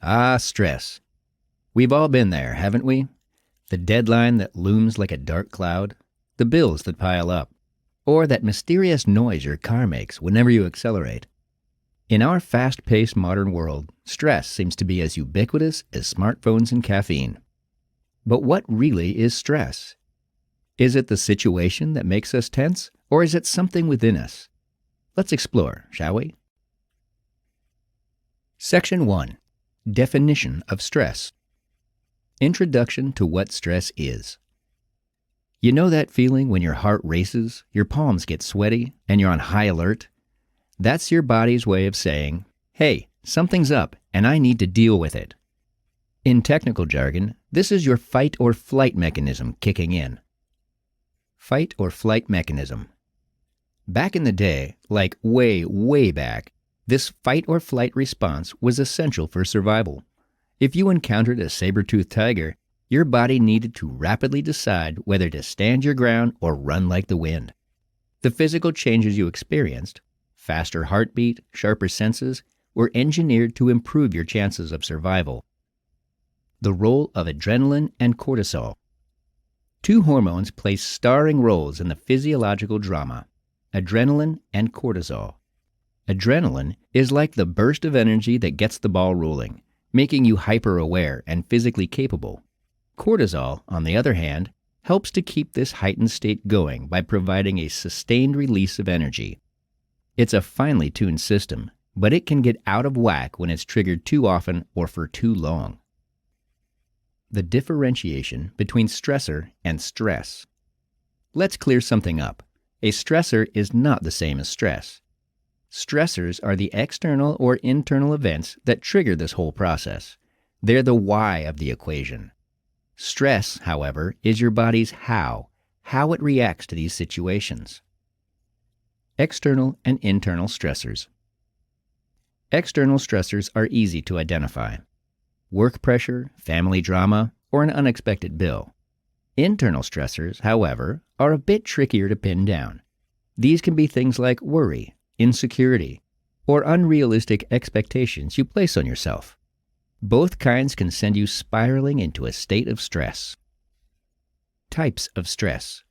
Ah, stress. We've all been there, haven't we? The deadline that looms like a dark cloud, the bills that pile up, or that mysterious noise your car makes whenever you accelerate. In our fast-paced modern world, stress seems to be as ubiquitous as smartphones and caffeine. But what really is stress? Is it the situation that makes us tense, or is it something within us? Let's explore, shall we? Section 1. Definition of stress. Introduction to what stress is. You know that feeling when your heart races, your palms get sweaty, and you're on high alert? That's your body's way of saying, hey, something's up and I need to deal with it. In technical jargon, this is your fight or flight mechanism kicking in. Fight or flight mechanism. Back in the day, like way back, this fight or flight response was essential for survival. If you encountered a saber-toothed tiger, your body needed to rapidly decide whether to stand your ground or run like the wind. The physical changes you experienced, faster heartbeat, sharper senses, were engineered to improve your chances of survival. The role of adrenaline and cortisol. Two hormones play starring roles in the physiological drama: adrenaline and cortisol. Adrenaline is like the burst of energy that gets the ball rolling, making you hyper-aware and physically capable. Cortisol, on the other hand, helps to keep this heightened state going by providing a sustained release of energy. It's a finely tuned system, but it can get out of whack when it's triggered too often or for too long. The differentiation between stressor and stress. Let's clear something up. A stressor is not the same as stress. Stressors are the external or internal events that trigger this whole process. They're the why of the equation. Stress, however, is your body's how it reacts to these situations. External and internal stressors. External stressors are easy to identify: work pressure, family drama, or an unexpected bill. Internal stressors, however, are a bit trickier to pin down. These can be things like worry, insecurity, or unrealistic expectations you place on yourself. Both kinds can send you spiraling into a state of stress. Types of stress.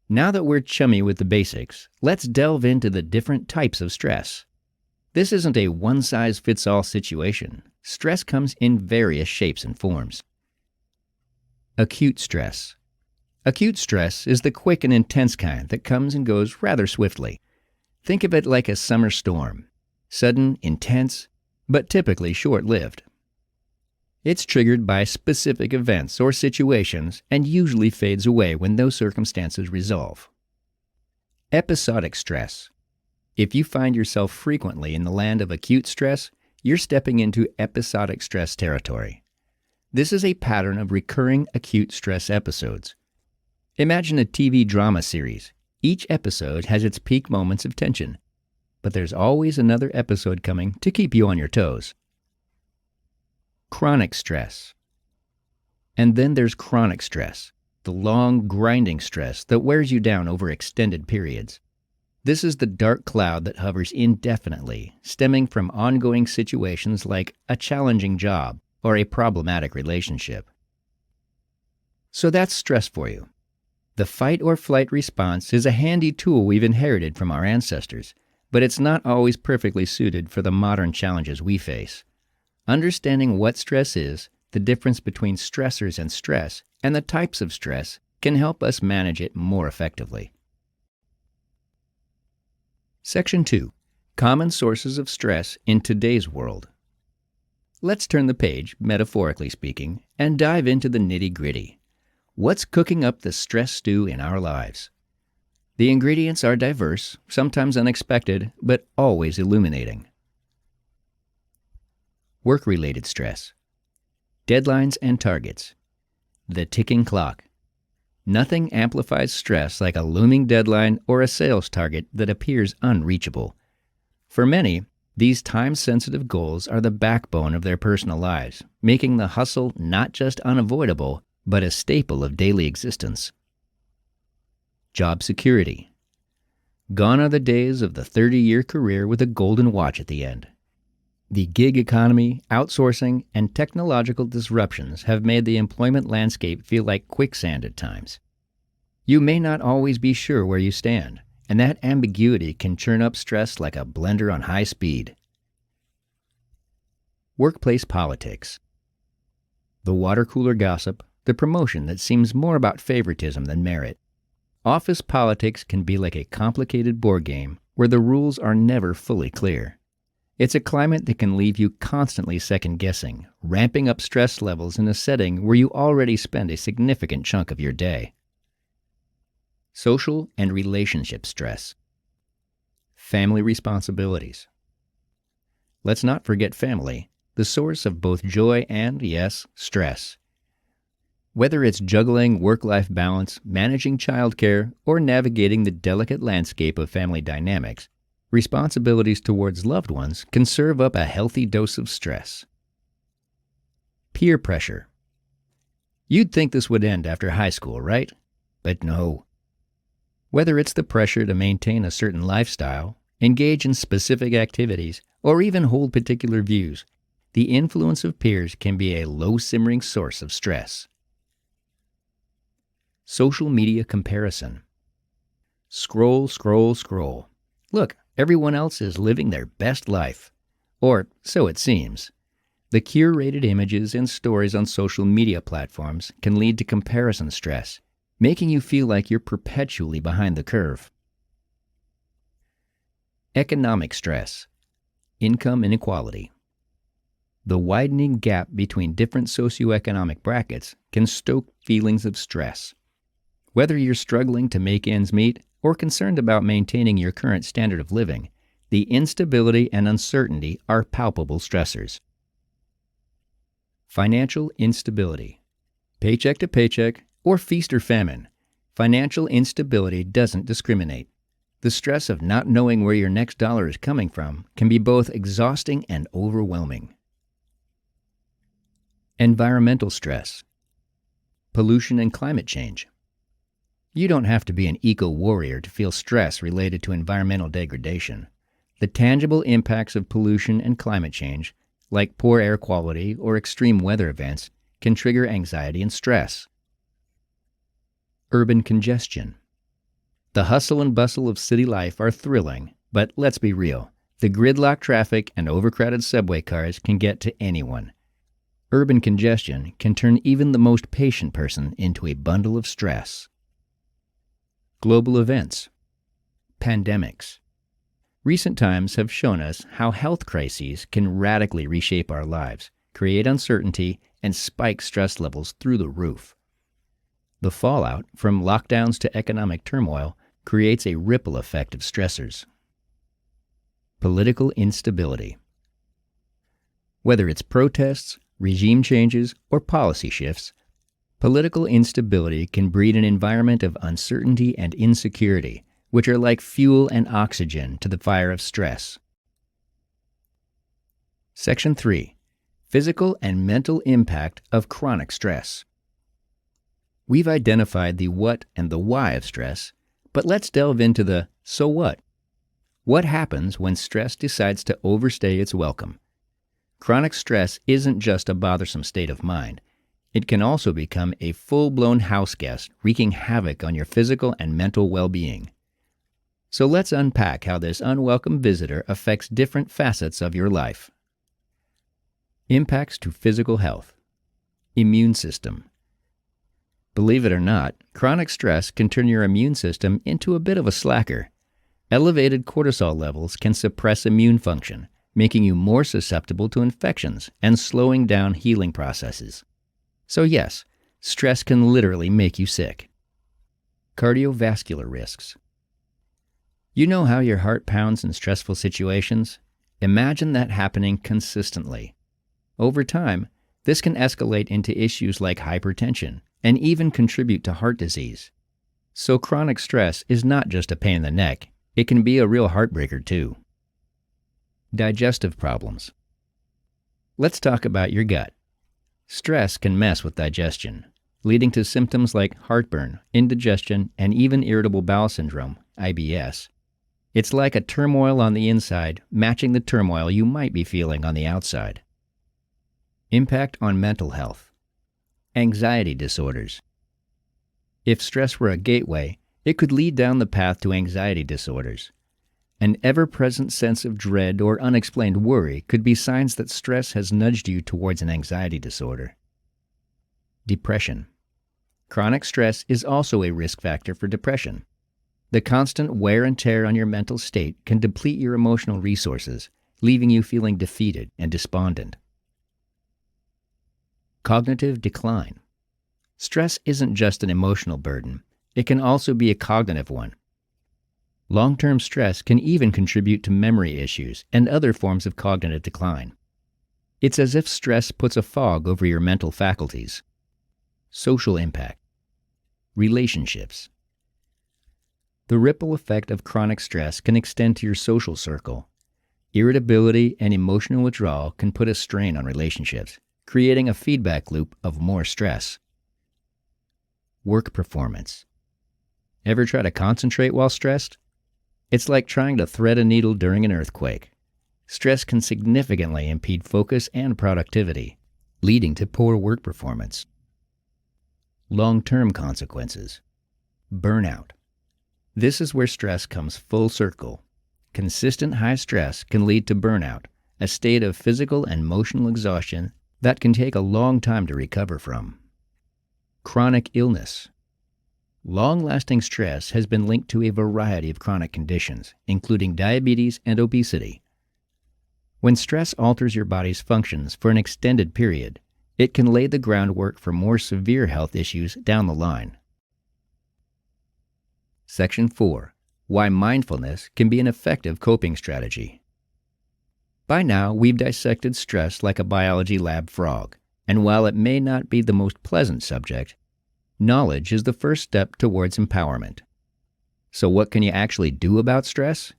Now that we're chummy with the basics, let's delve into the different types of stress. This isn't a one-size-fits-all situation. Stress comes in various shapes and forms. Acute stress. Acute stress is the quick and intense kind that comes and goes rather swiftly. Think of it like a summer storm. Sudden, intense, but typically short-lived. It's triggered by specific events or situations and usually fades away when those circumstances resolve. Episodic stress. If you find yourself frequently in the land of acute stress, you're stepping into episodic stress territory. This is a pattern of recurring acute stress episodes. Imagine a TV drama series. Each episode has its peak moments of tension, but there's always another episode coming to keep you on your toes. Chronic stress. And then there's chronic stress, the long, grinding stress that wears you down over extended periods. This is the dark cloud that hovers indefinitely, stemming from ongoing situations like a challenging job or a problematic relationship. So that's stress for you. The fight or flight response is a handy tool we've inherited from our ancestors, but it's not always perfectly suited for the modern challenges we face. Understanding what stress is, the difference between stressors and stress, and the types of stress can help us manage it more effectively. Section 2. Common sources of stress in today's world. Let's turn the page, metaphorically speaking, and dive into the nitty-gritty. What's cooking up the stress stew in our lives? The ingredients are diverse, sometimes unexpected, but always illuminating. Work-related stress. Deadlines and targets. The ticking clock. Nothing amplifies stress like a looming deadline or a sales target that appears unreachable. For many, these time-sensitive goals are the backbone of their personal lives, making the hustle not just unavoidable, but a staple of daily existence. Job security. Gone are the days of the 30-year career with a golden watch at the end. The gig economy, outsourcing, and technological disruptions have made the employment landscape feel like quicksand at times. You may not always be sure where you stand, and that ambiguity can churn up stress like a blender on high speed. Workplace politics. The water cooler gossip, the promotion that seems more about favoritism than merit. Office politics can be like a complicated board game where the rules are never fully clear. It's a climate that can leave you constantly second-guessing, ramping up stress levels in a setting where you already spend a significant chunk of your day. Social and relationship stress. Family responsibilities. Let's not forget family, the source of both joy and, yes, stress. Whether it's juggling work-life balance, managing childcare, or navigating the delicate landscape of family dynamics, responsibilities towards loved ones can serve up a healthy dose of stress. Peer pressure. You'd think this would end after high school, right? But no. Whether it's the pressure to maintain a certain lifestyle, engage in specific activities, or even hold particular views, the influence of peers can be a low-simmering source of stress. Social media comparison. Scroll, scroll, scroll. Look, everyone else is living their best life. Or so it seems. The curated images and stories on social media platforms can lead to comparison stress, making you feel like you're perpetually behind the curve. Economic stress. Income inequality. The widening gap between different socioeconomic brackets can stoke feelings of stress. Whether you're struggling to make ends meet or concerned about maintaining your current standard of living, the instability and uncertainty are palpable stressors. Financial instability. Paycheck to paycheck, or feast or famine, financial instability doesn't discriminate. The stress of not knowing where your next dollar is coming from can be both exhausting and overwhelming. Environmental stress. Pollution and climate change. You don't have to be an eco-warrior to feel stress related to environmental degradation. The tangible impacts of pollution and climate change, like poor air quality or extreme weather events, can trigger anxiety and stress. Urban congestion. The hustle and bustle of city life are thrilling, but let's be real. The gridlock traffic and overcrowded subway cars can get to anyone. Urban congestion can turn even the most patient person into a bundle of stress. Global events. Pandemics. Recent times have shown us how health crises can radically reshape our lives, create uncertainty, and spike stress levels through the roof. The fallout from lockdowns to economic turmoil creates a ripple effect of stressors. Political instability. Whether it's protests, regime changes, or policy shifts, political instability can breed an environment of uncertainty and insecurity, which are like fuel and oxygen to the fire of stress. Section 3. Physical and mental impact of chronic stress. We've identified the what and the why of stress, but let's delve into the so what. What happens when stress decides to overstay its welcome? Chronic stress isn't just a bothersome state of mind. It can also become a full-blown house guest, wreaking havoc on your physical and mental well-being. So let's unpack how this unwelcome visitor affects different facets of your life. Impacts to physical health. Immune system. Believe it or not, chronic stress can turn your immune system into a bit of a slacker. Elevated cortisol levels can suppress immune function, making you more susceptible to infections and slowing down healing processes. So yes, stress can literally make you sick. Cardiovascular risks. You know how your heart pounds in stressful situations? Imagine that happening consistently. Over time, this can escalate into issues like hypertension and even contribute to heart disease. So chronic stress is not just a pain in the neck, it can be a real heartbreaker too. Digestive problems. Let's talk about your gut. Stress can mess with digestion, leading to symptoms like heartburn, indigestion, and even irritable bowel syndrome, IBS. It's like a turmoil on the inside matching the turmoil you might be feeling on the outside. Impact on mental health. Anxiety disorders. If stress were a gateway, it could lead down the path to anxiety disorders. An ever-present sense of dread or unexplained worry could be signs that stress has nudged you towards an anxiety disorder. Depression. Chronic stress is also a risk factor for depression. The constant wear and tear on your mental state can deplete your emotional resources, leaving you feeling defeated and despondent. Cognitive decline. Stress isn't just an emotional burden, it can also be a cognitive one. Long-term stress can even contribute to memory issues and other forms of cognitive decline. It's as if stress puts a fog over your mental faculties. Social impact. Relationships. The ripple effect of chronic stress can extend to your social circle. Irritability and emotional withdrawal can put a strain on relationships, creating a feedback loop of more stress. Work performance. Ever try to concentrate while stressed? It's like trying to thread a needle during an earthquake. Stress can significantly impede focus and productivity, leading to poor work performance. Long-term consequences. Burnout. This is where stress comes full circle. Consistent high stress can lead to burnout, a state of physical and emotional exhaustion that can take a long time to recover from. Chronic illness. Long-lasting stress has been linked to a variety of chronic conditions, including diabetes and obesity. When stress alters your body's functions for an extended period, it can lay the groundwork for more severe health issues down the line. Section 4. Why mindfulness can be an effective coping strategy. By now, we've dissected stress like a biology lab frog, and while it may not be the most pleasant subject, knowledge is the first step towards empowerment. So what can you actually do about stress?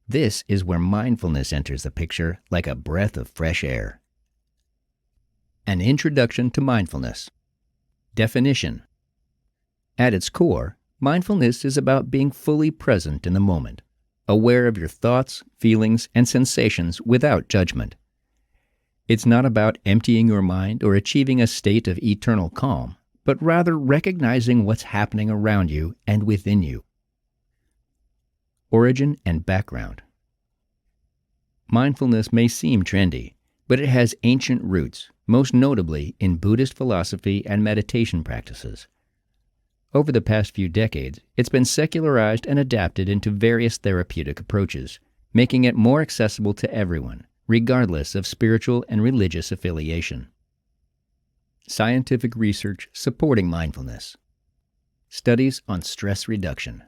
This is where mindfulness enters the picture like a breath of fresh air. An introduction to mindfulness. Definition. At its core, mindfulness is about being fully present in the moment, aware of your thoughts, feelings, and sensations without judgment. It's not about emptying your mind or achieving a state of eternal calm, but rather recognizing what's happening around you and within you. Origin and background. Mindfulness may seem trendy, but it has ancient roots, most notably in Buddhist philosophy and meditation practices. Over the past few decades, it's been secularized and adapted into various therapeutic approaches, making it more accessible to everyone, regardless of spiritual and religious affiliation. Scientific research supporting mindfulness. Studies on stress reduction.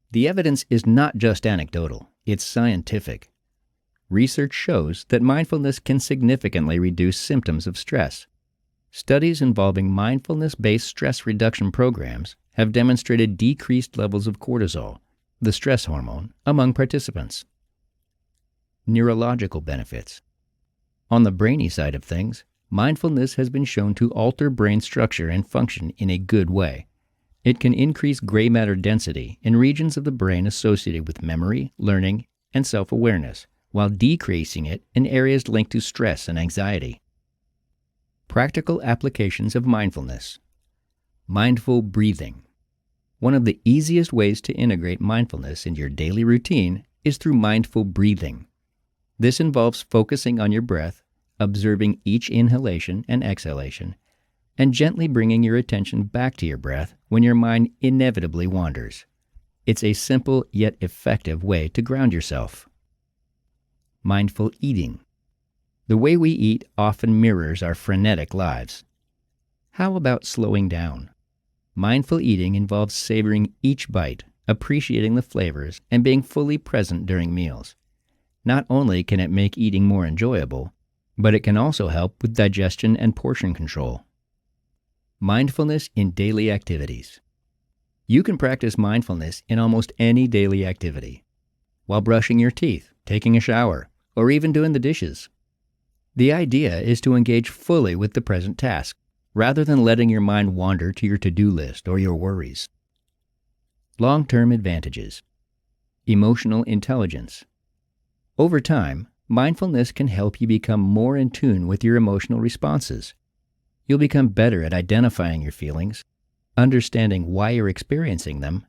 The evidence is not just anecdotal, it's scientific. Research shows that mindfulness can significantly reduce symptoms of stress. Studies involving mindfulness-based stress reduction programs have demonstrated decreased levels of cortisol, the stress hormone, among participants. Neurological benefits. On the brainy side of things, mindfulness has been shown to alter brain structure and function in a good way. It can increase gray matter density in regions of the brain associated with memory, learning, and self-awareness, while decreasing it in areas linked to stress and anxiety. Practical applications of mindfulness. Mindful breathing. One of the easiest ways to integrate mindfulness into your daily routine is through mindful breathing. This involves focusing on your breath, observing each inhalation and exhalation, and gently bringing your attention back to your breath when your mind inevitably wanders. It's a simple yet effective way to ground yourself. Mindful eating. The way we eat often mirrors our frenetic lives. How about slowing down? Mindful eating involves savoring each bite, appreciating the flavors, and being fully present during meals. Not only can it make eating more enjoyable, but it can also help with digestion and portion control. Mindfulness in daily activities. You can practice mindfulness in almost any daily activity, while brushing your teeth, taking a shower, or even doing the dishes. The idea is to engage fully with the present task, rather than letting your mind wander to your to-do list or your worries. Long-term advantages. emotional intelligence. Over time, mindfulness can help you become more in tune with your emotional responses. You'll become better at identifying your feelings, understanding why you're experiencing them,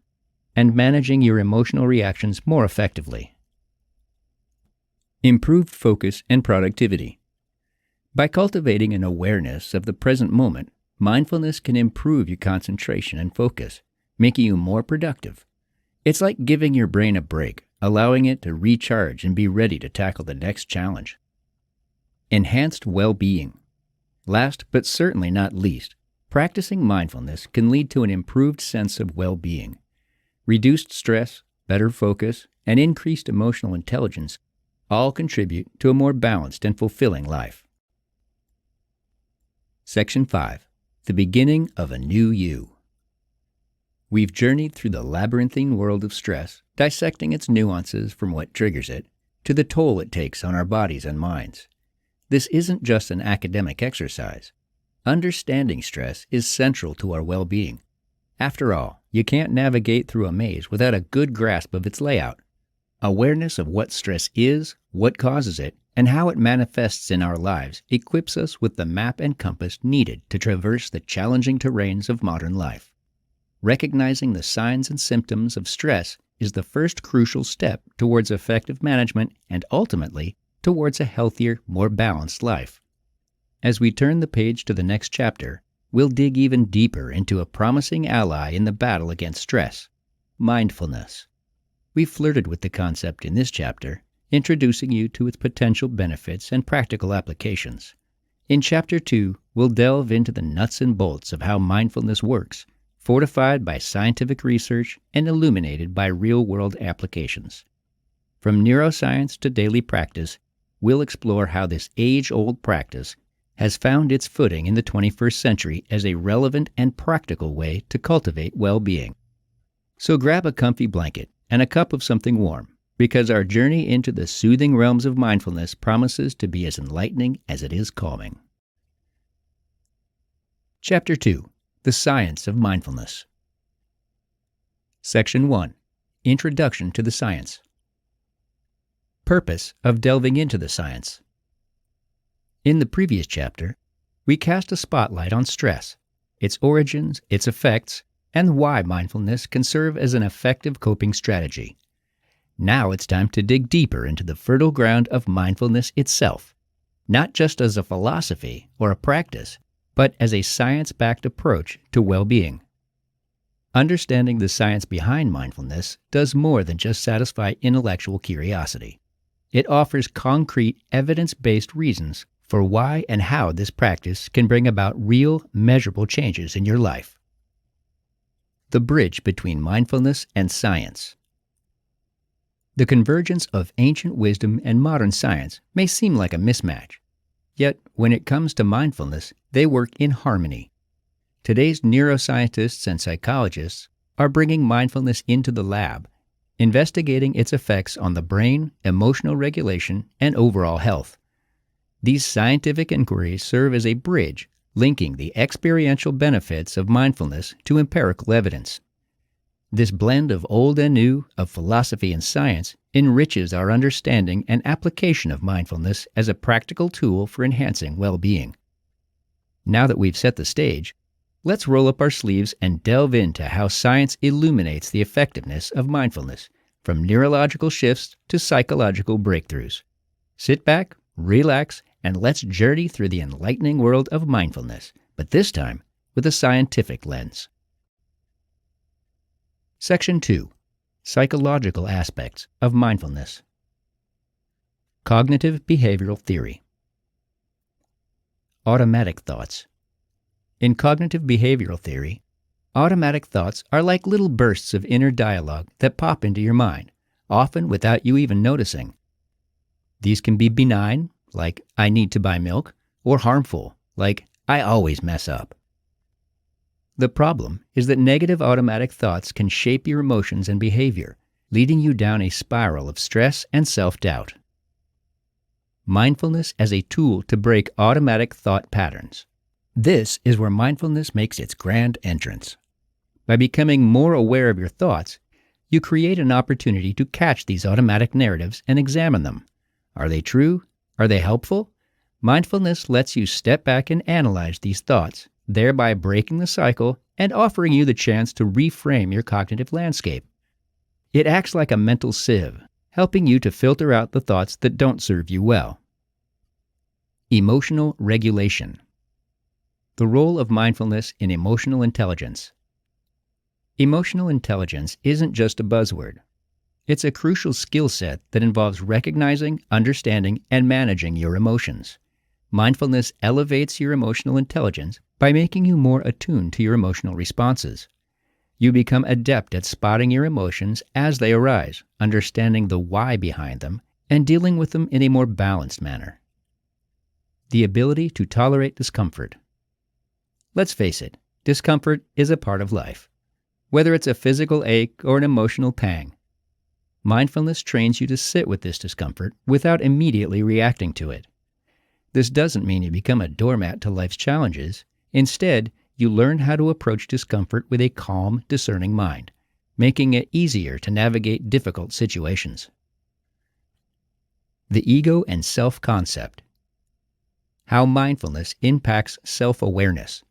and managing your emotional reactions more effectively. Improved focus and productivity. By cultivating an awareness of the present moment, mindfulness can improve your concentration and focus, making you more productive. It's like giving your brain a break, allowing it to recharge and be ready to tackle the next challenge. Enhanced well-being. Last but certainly not least, practicing mindfulness can lead to an improved sense of well-being. Reduced stress, better focus, and increased emotional intelligence all contribute to a more balanced and fulfilling life. Section 5. The Beginning of a New You. We've journeyed through the labyrinthine world of stress, dissecting its nuances from what triggers it to the toll it takes on our bodies and minds. This isn't just an academic exercise. Understanding stress is central to our well-being. After all, you can't navigate through a maze without a good grasp of its layout. Awareness of what stress is, what causes it, and how it manifests in our lives equips us with the map and compass needed to traverse the challenging terrains of modern life. Recognizing the signs and symptoms of stress is the first crucial step towards effective management and ultimately towards a healthier, more balanced life. As we turn the page to the next chapter, we'll dig even deeper into a promising ally in the battle against stress: mindfulness. We flirted with the concept in this chapter, introducing you to its potential benefits and practical applications. In Chapter 2, we'll delve into the nuts and bolts of how mindfulness works, fortified by scientific research and illuminated by real-world applications. From neuroscience to daily practice, we'll explore how this age-old practice has found its footing in the 21st century as a relevant and practical way to cultivate well-being. So grab a comfy blanket and a cup of something warm, because our journey into the soothing realms of mindfulness promises to be as enlightening as it is calming. Chapter 2. The Science of Mindfulness. Section 1. Introduction to the Science. Purpose of delving into the science. In the previous chapter, we cast a spotlight on stress, its origins, its effects, and why mindfulness can serve as an effective coping strategy. Now it's time to dig deeper into the fertile ground of mindfulness itself, not just as a philosophy or a practice, but as a science-backed approach to well-being. Understanding the science behind mindfulness does more than just satisfy intellectual curiosity. It offers concrete, evidence-based reasons for why and how this practice can bring about real, measurable changes in your life. The bridge between mindfulness and science. The convergence of ancient wisdom and modern science may seem like a mismatch. Yet, when it comes to mindfulness, they work in harmony. Today's neuroscientists and psychologists are bringing mindfulness into the lab, investigating its effects on the brain, emotional regulation, and overall health. These scientific inquiries serve as a bridge linking the experiential benefits of mindfulness to empirical evidence. This blend of old and new, of philosophy and science, enriches our understanding and application of mindfulness as a practical tool for enhancing well-being. Now that we've set the stage, let's roll up our sleeves and delve into how science illuminates the effectiveness of mindfulness, from neurological shifts to psychological breakthroughs. Sit back, relax, and let's journey through the enlightening world of mindfulness, but this time with a scientific lens. Section 2. Psychological Aspects of Mindfulness. Cognitive Behavioral Theory. Automatic thoughts. In cognitive behavioral theory, automatic thoughts are like little bursts of inner dialogue that pop into your mind, often without you even noticing. These can be benign, like "I need to buy milk," or harmful, like "I always mess up." The problem is that negative automatic thoughts can shape your emotions and behavior, leading you down a spiral of stress and self-doubt. Mindfulness as a tool to break automatic thought patterns. This is where mindfulness makes its grand entrance. By becoming more aware of your thoughts, You create an opportunity to catch these automatic narratives and examine them. Are they true? Are they helpful? Mindfulness lets you step back and analyze these thoughts, thereby breaking the cycle and offering you the chance to reframe your cognitive landscape. It acts like a mental sieve, helping you to filter out the thoughts that don't serve you well. Emotional regulation. The role of mindfulness in emotional intelligence. Emotional intelligence isn't just a buzzword. It's a crucial skill set that involves recognizing, understanding, and managing your emotions. Mindfulness elevates your emotional intelligence by making you more attuned to your emotional responses. You become adept at spotting your emotions as they arise, understanding the why behind them, and dealing with them in a more balanced manner. The ability to tolerate discomfort. Let's face it, discomfort is a part of life, whether it's a physical ache or an emotional pang. Mindfulness trains you to sit with this discomfort without immediately reacting to it. This doesn't mean you become a doormat to life's challenges. Instead, you learn how to approach discomfort with a calm, discerning mind, making it easier to navigate difficult situations. The ego and self-concept. How mindfulness impacts self-awareness.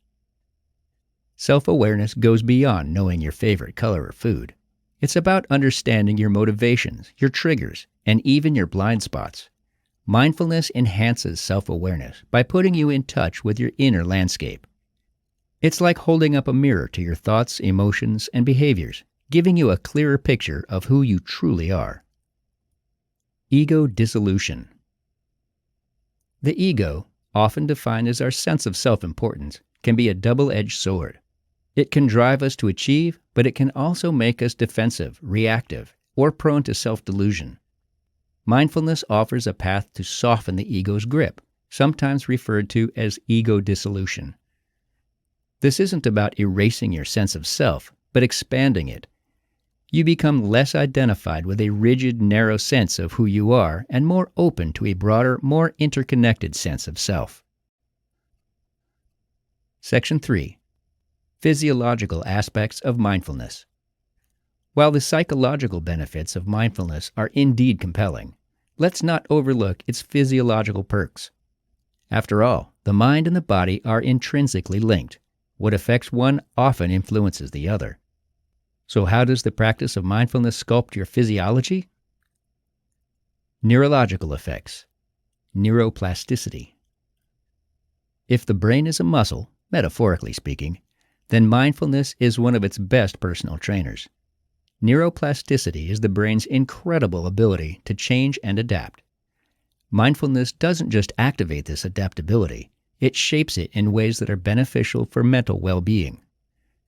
Self-awareness goes beyond knowing your favorite color or food. It's about understanding your motivations, your triggers, and even your blind spots. Mindfulness enhances self-awareness by putting you in touch with your inner landscape. It's like holding up a mirror to your thoughts, emotions, and behaviors, giving you a clearer picture of who you truly are. Ego dissolution. The ego, often defined as our sense of self-importance, can be a double-edged sword. It can drive us to achieve, but it can also make us defensive, reactive, or prone to self-delusion. Mindfulness offers a path to soften the ego's grip, sometimes referred to as ego dissolution. This isn't about erasing your sense of self, but expanding it. You become less identified with a rigid, narrow sense of who you are and more open to a broader, more interconnected sense of self. Section 3. Physiological aspects of mindfulness. While the psychological benefits of mindfulness are indeed compelling, let's not overlook its physiological perks. After all, the mind and the body are intrinsically linked. What affects one often influences the other. So how does the practice of mindfulness sculpt your physiology? Neurological effects. Neuroplasticity. If the brain is a muscle, metaphorically speaking, then mindfulness is one of its best personal trainers. Neuroplasticity is the brain's incredible ability to change and adapt. Mindfulness doesn't just activate this adaptability, it shapes it in ways that are beneficial for mental well-being.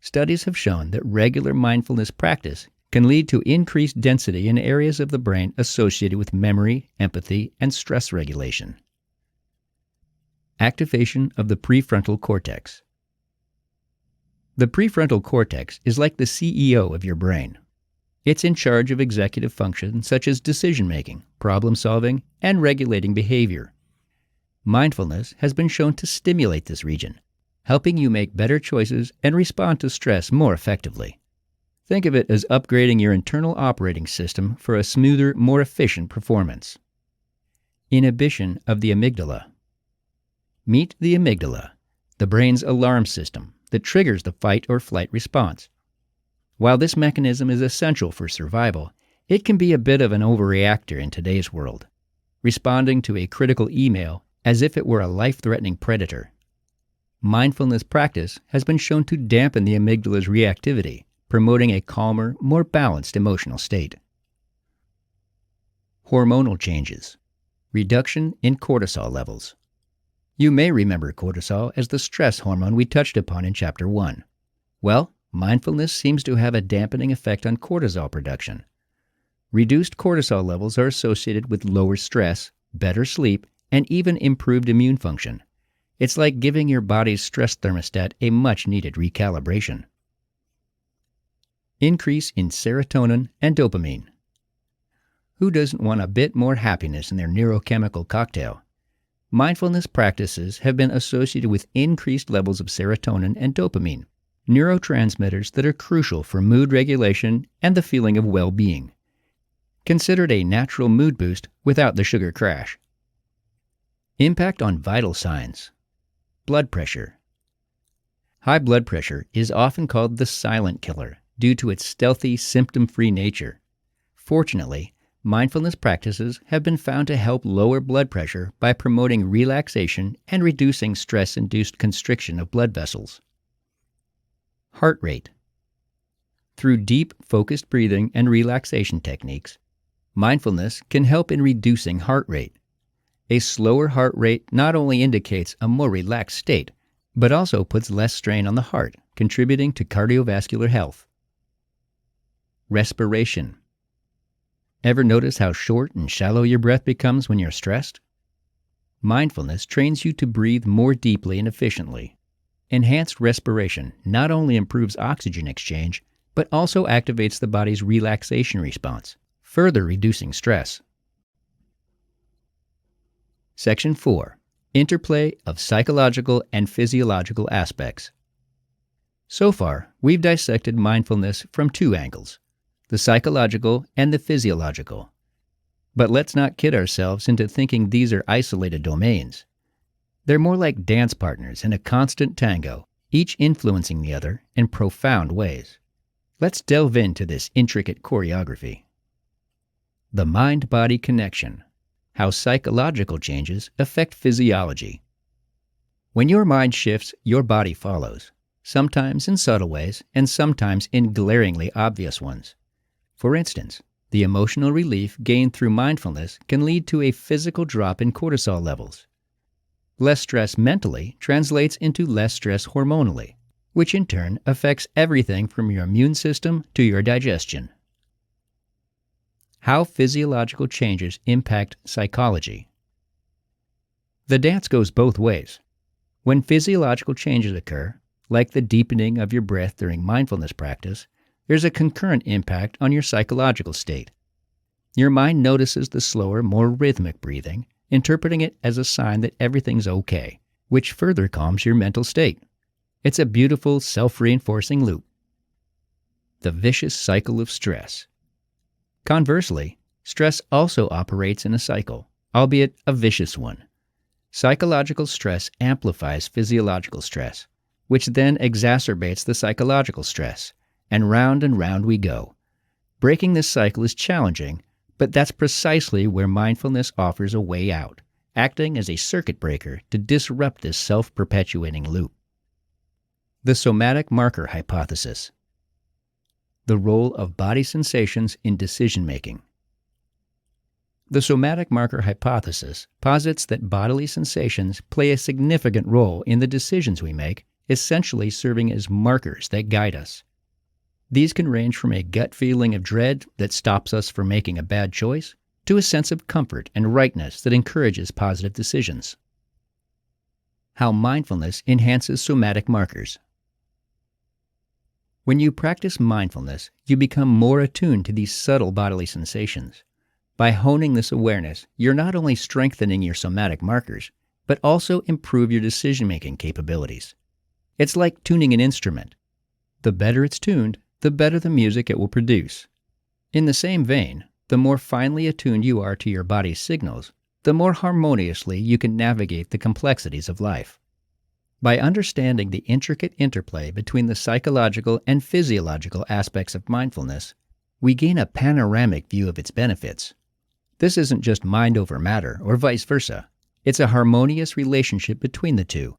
Studies have shown that regular mindfulness practice can lead to increased density in areas of the brain associated with memory, empathy, and stress regulation. Activation of the prefrontal cortex. The prefrontal cortex is like the CEO of your brain. It's in charge of executive functions such as decision-making, problem-solving, and regulating behavior. Mindfulness has been shown to stimulate this region, helping you make better choices and respond to stress more effectively. Think of it as upgrading your internal operating system for a smoother, more efficient performance. Inhibition of the amygdala. Meet the amygdala, the brain's alarm system that triggers the fight or flight response. While this mechanism is essential for survival, it can be a bit of an overreactor in today's world, responding to a critical email as if it were a life-threatening predator. Mindfulness practice has been shown to dampen the amygdala's reactivity, promoting a calmer, more balanced emotional state. Hormonal changes. Reduction in cortisol levels. You may remember cortisol as the stress hormone we touched upon in Chapter 1. Well, mindfulness seems to have a dampening effect on cortisol production. Reduced cortisol levels are associated with lower stress, better sleep, and even improved immune function. It's like giving your body's stress thermostat a much-needed recalibration. Increase in serotonin and dopamine. Who doesn't want a bit more happiness in their neurochemical cocktail? Mindfulness practices have been associated with increased levels of serotonin and dopamine, neurotransmitters that are crucial for mood regulation and the feeling of well-being. Considered a natural mood boost without the sugar crash. Impact on vital signs. Blood pressure. High blood pressure is often called the silent killer due to its stealthy, symptom-free nature. Fortunately, mindfulness practices have been found to help lower blood pressure by promoting relaxation and reducing stress-induced constriction of blood vessels. Heart rate. Through deep, focused breathing and relaxation techniques, mindfulness can help in reducing heart rate. A slower heart rate not only indicates a more relaxed state, but also puts less strain on the heart, contributing to cardiovascular health. Respiration. Ever notice how short and shallow your breath becomes when you're stressed? Mindfulness trains you to breathe more deeply and efficiently. Enhanced respiration not only improves oxygen exchange, but also activates the body's relaxation response, further reducing stress. Section 4. Interplay of psychological and physiological aspects. So far, we've dissected mindfulness from two angles, the psychological and the physiological. But let's not kid ourselves into thinking these are isolated domains. They're more like dance partners in a constant tango, each influencing the other in profound ways. Let's delve into this intricate choreography. The mind-body connection. How psychological changes affect physiology. When your mind shifts, your body follows, sometimes in subtle ways and sometimes in glaringly obvious ones. For instance, the emotional relief gained through mindfulness can lead to a physical drop in cortisol levels. Less stress mentally translates into less stress hormonally, which in turn affects everything from your immune system to your digestion. How physiological changes impact psychology. The dance goes both ways. When physiological changes occur, like the deepening of your breath during mindfulness practice, there's a concurrent impact on your psychological state. Your mind notices the slower, more rhythmic breathing, interpreting it as a sign that everything's okay, which further calms your mental state. It's a beautiful, self-reinforcing loop. The vicious cycle of stress. Conversely, stress also operates in a cycle, albeit a vicious one. Psychological stress amplifies physiological stress, which then exacerbates the psychological stress, and round we go. Breaking this cycle is challenging, but that's precisely where mindfulness offers a way out, acting as a circuit breaker to disrupt this self-perpetuating loop. The somatic marker hypothesis. The role of body sensations in decision-making. The somatic marker hypothesis posits that bodily sensations play a significant role in the decisions we make, essentially serving as markers that guide us. These can range from a gut feeling of dread that stops us from making a bad choice, to a sense of comfort and rightness that encourages positive decisions. How mindfulness enhances somatic markers. When you practice mindfulness, you become more attuned to these subtle bodily sensations. By honing this awareness, you're not only strengthening your somatic markers, but also improve your decision-making capabilities. It's like tuning an instrument. The better it's tuned, the better the music it will produce. In the same vein, the more finely attuned you are to your body's signals, the more harmoniously you can navigate the complexities of life. By understanding the intricate interplay between the psychological and physiological aspects of mindfulness, we gain a panoramic view of its benefits. This isn't just mind over matter or vice versa. It's a harmonious relationship between the two,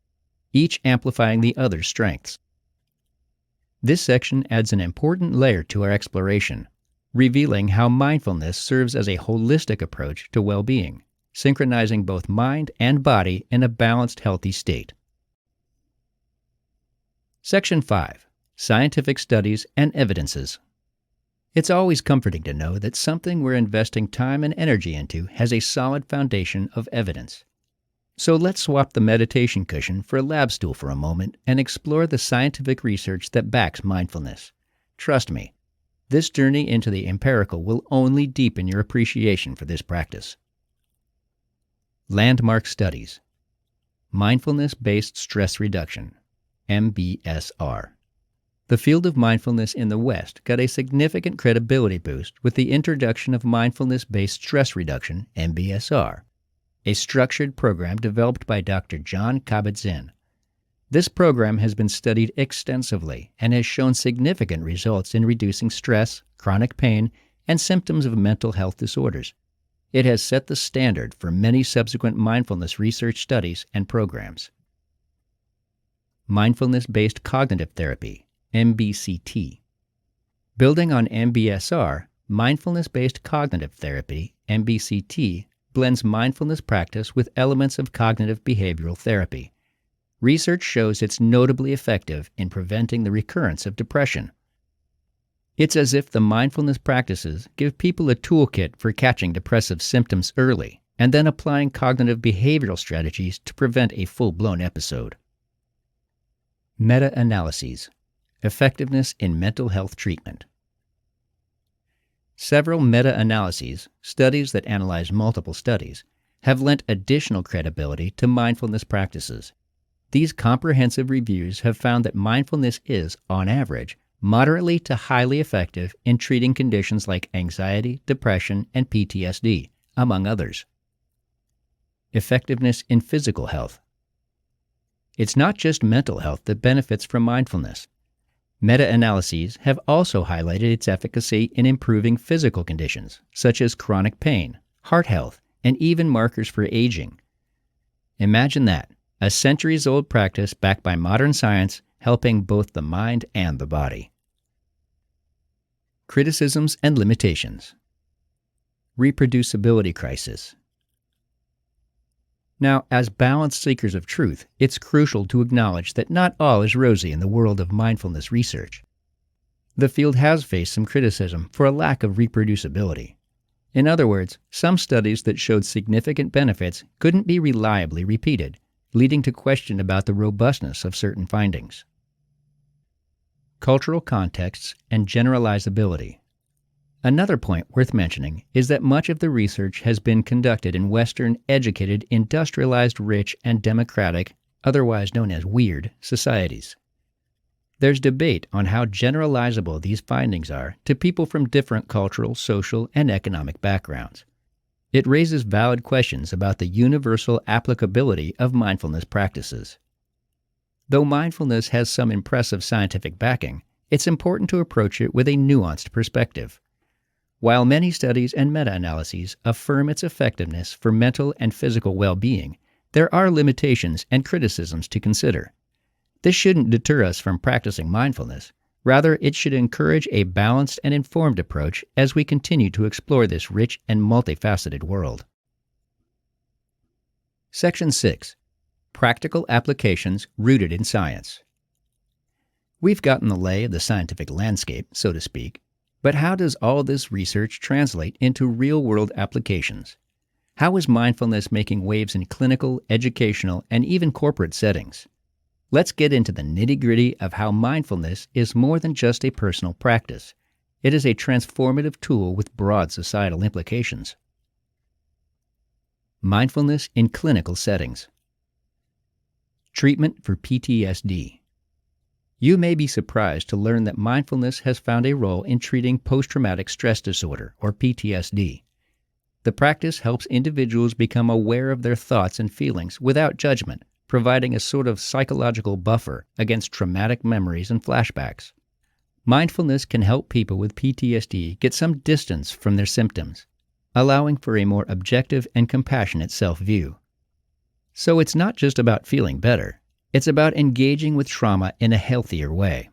each amplifying the other's strengths. This section adds an important layer to our exploration, revealing how mindfulness serves as a holistic approach to well-being, synchronizing both mind and body in a balanced, healthy state. Section 5. Scientific Studies and Evidences. It's always comforting to know that something we're investing time and energy into has a solid foundation of evidence. So let's swap the meditation cushion for a lab stool for a moment and explore the scientific research that backs mindfulness. Trust me, this journey into the empirical will only deepen your appreciation for this practice. Landmark Studies. Mindfulness-Based Stress Reduction, MBSR. The field of mindfulness in the West got a significant credibility boost with the introduction of mindfulness-based stress reduction, MBSR, a structured program developed by Dr. John Kabat-Zinn. This program has been studied extensively and has shown significant results in reducing stress, chronic pain, and symptoms of mental health disorders. It has set the standard for many subsequent mindfulness research studies and programs. Mindfulness-based cognitive therapy, MBCT. Building on MBSR, mindfulness-based cognitive therapy, MBCT, blends mindfulness practice with elements of cognitive behavioral therapy. Research shows it's notably effective in preventing the recurrence of depression. It's as if the mindfulness practices give people a toolkit for catching depressive symptoms early and then applying cognitive behavioral strategies to prevent a full-blown episode. Meta-analyses. Effectiveness in mental health treatment. Several meta-analyses, studies that analyze multiple studies, have lent additional credibility to mindfulness practices. These comprehensive reviews have found that mindfulness is, on average, moderately to highly effective in treating conditions like anxiety, depression, and PTSD, among others. Effectiveness in physical health. It's not just mental health that benefits from mindfulness. Meta-analyses have also highlighted its efficacy in improving physical conditions, such as chronic pain, heart health, and even markers for aging. Imagine that, a centuries-old practice backed by modern science, helping both the mind and the body. Criticisms and limitations. Reproducibility crisis. Now, as balanced seekers of truth, it's crucial to acknowledge that not all is rosy in the world of mindfulness research. The field has faced some criticism for a lack of reproducibility. In other words, some studies that showed significant benefits couldn't be reliably repeated, leading to question about the robustness of certain findings. Cultural contexts and generalizability. Another point worth mentioning is that much of the research has been conducted in Western, educated, industrialized, rich, and democratic, otherwise known as weird, societies. There's debate on how generalizable these findings are to people from different cultural, social, and economic backgrounds. It raises valid questions about the universal applicability of mindfulness practices. Though mindfulness has some impressive scientific backing, it's important to approach it with a nuanced perspective. While many studies and meta-analyses affirm its effectiveness for mental and physical well-being, there are limitations and criticisms to consider. This shouldn't deter us from practicing mindfulness. Rather, it should encourage a balanced and informed approach as we continue to explore this rich and multifaceted world. Section 6. Practical applications rooted in science. We've gotten the lay of the scientific landscape, so to speak, but how does all this research translate into real-world applications? How is mindfulness making waves in clinical, educational, and even corporate settings? Let's get into the nitty-gritty of how mindfulness is more than just a personal practice. It is a transformative tool with broad societal implications. Mindfulness in clinical settings. Treatment for PTSD. You may be surprised to learn that mindfulness has found a role in treating post-traumatic stress disorder, or PTSD. The practice helps individuals become aware of their thoughts and feelings without judgment, providing a sort of psychological buffer against traumatic memories and flashbacks. Mindfulness can help people with PTSD get some distance from their symptoms, allowing for a more objective and compassionate self-view. So it's not just about feeling better, it's about engaging with trauma in a healthier way.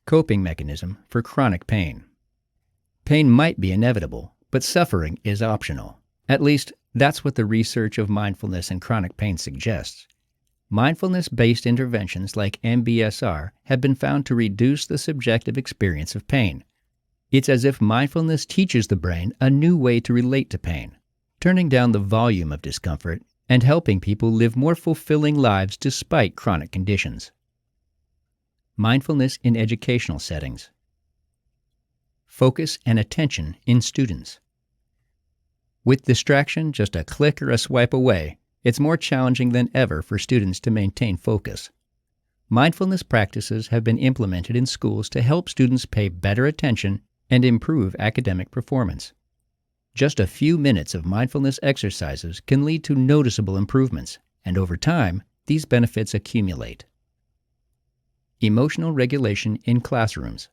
Coping mechanism for chronic pain. Pain might be inevitable, but suffering is optional. At least, that's what the research of mindfulness and chronic pain suggests. Mindfulness-based interventions like MBSR have been found to reduce the subjective experience of pain. It's as if mindfulness teaches the brain a new way to relate to pain, turning down the volume of discomfort and helping people live more fulfilling lives despite chronic conditions. Mindfulness in educational settings. Focus and attention in students. With distraction just a click or a swipe away, it's more challenging than ever for students to maintain focus. Mindfulness practices have been implemented in schools to help students pay better attention and improve academic performance. Just a few minutes of mindfulness exercises can lead to noticeable improvements, and over time, these benefits accumulate. Emotional regulation in classrooms.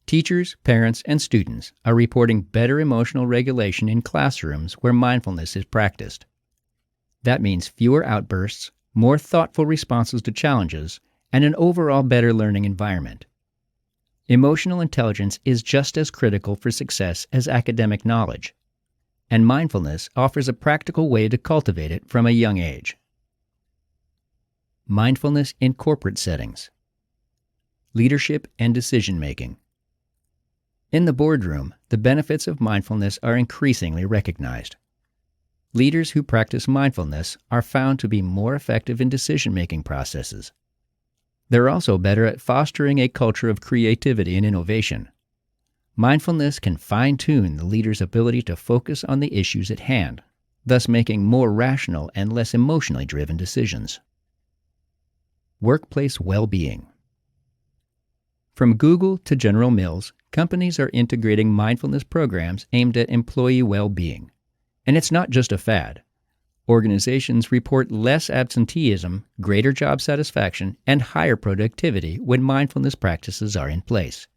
Teachers, parents, and students are reporting better emotional regulation in classrooms where mindfulness is practiced. That means fewer outbursts, more thoughtful responses to challenges, and an overall better learning environment. Emotional intelligence is just as critical for success as academic knowledge, and mindfulness offers a practical way to cultivate it from a young age. Mindfulness in corporate settings. Leadership and decision-making. In the boardroom, the benefits of mindfulness are increasingly recognized. Leaders who practice mindfulness are found to be more effective in decision-making processes. They're also better at fostering a culture of creativity and innovation. Mindfulness can fine-tune the leader's ability to focus on the issues at hand, thus making more rational and less emotionally driven decisions. Workplace well-being. From Google to General Mills, companies are integrating mindfulness programs aimed at employee well-being. And it's not just a fad. Organizations report less absenteeism, greater job satisfaction, and higher productivity when mindfulness practices are in place.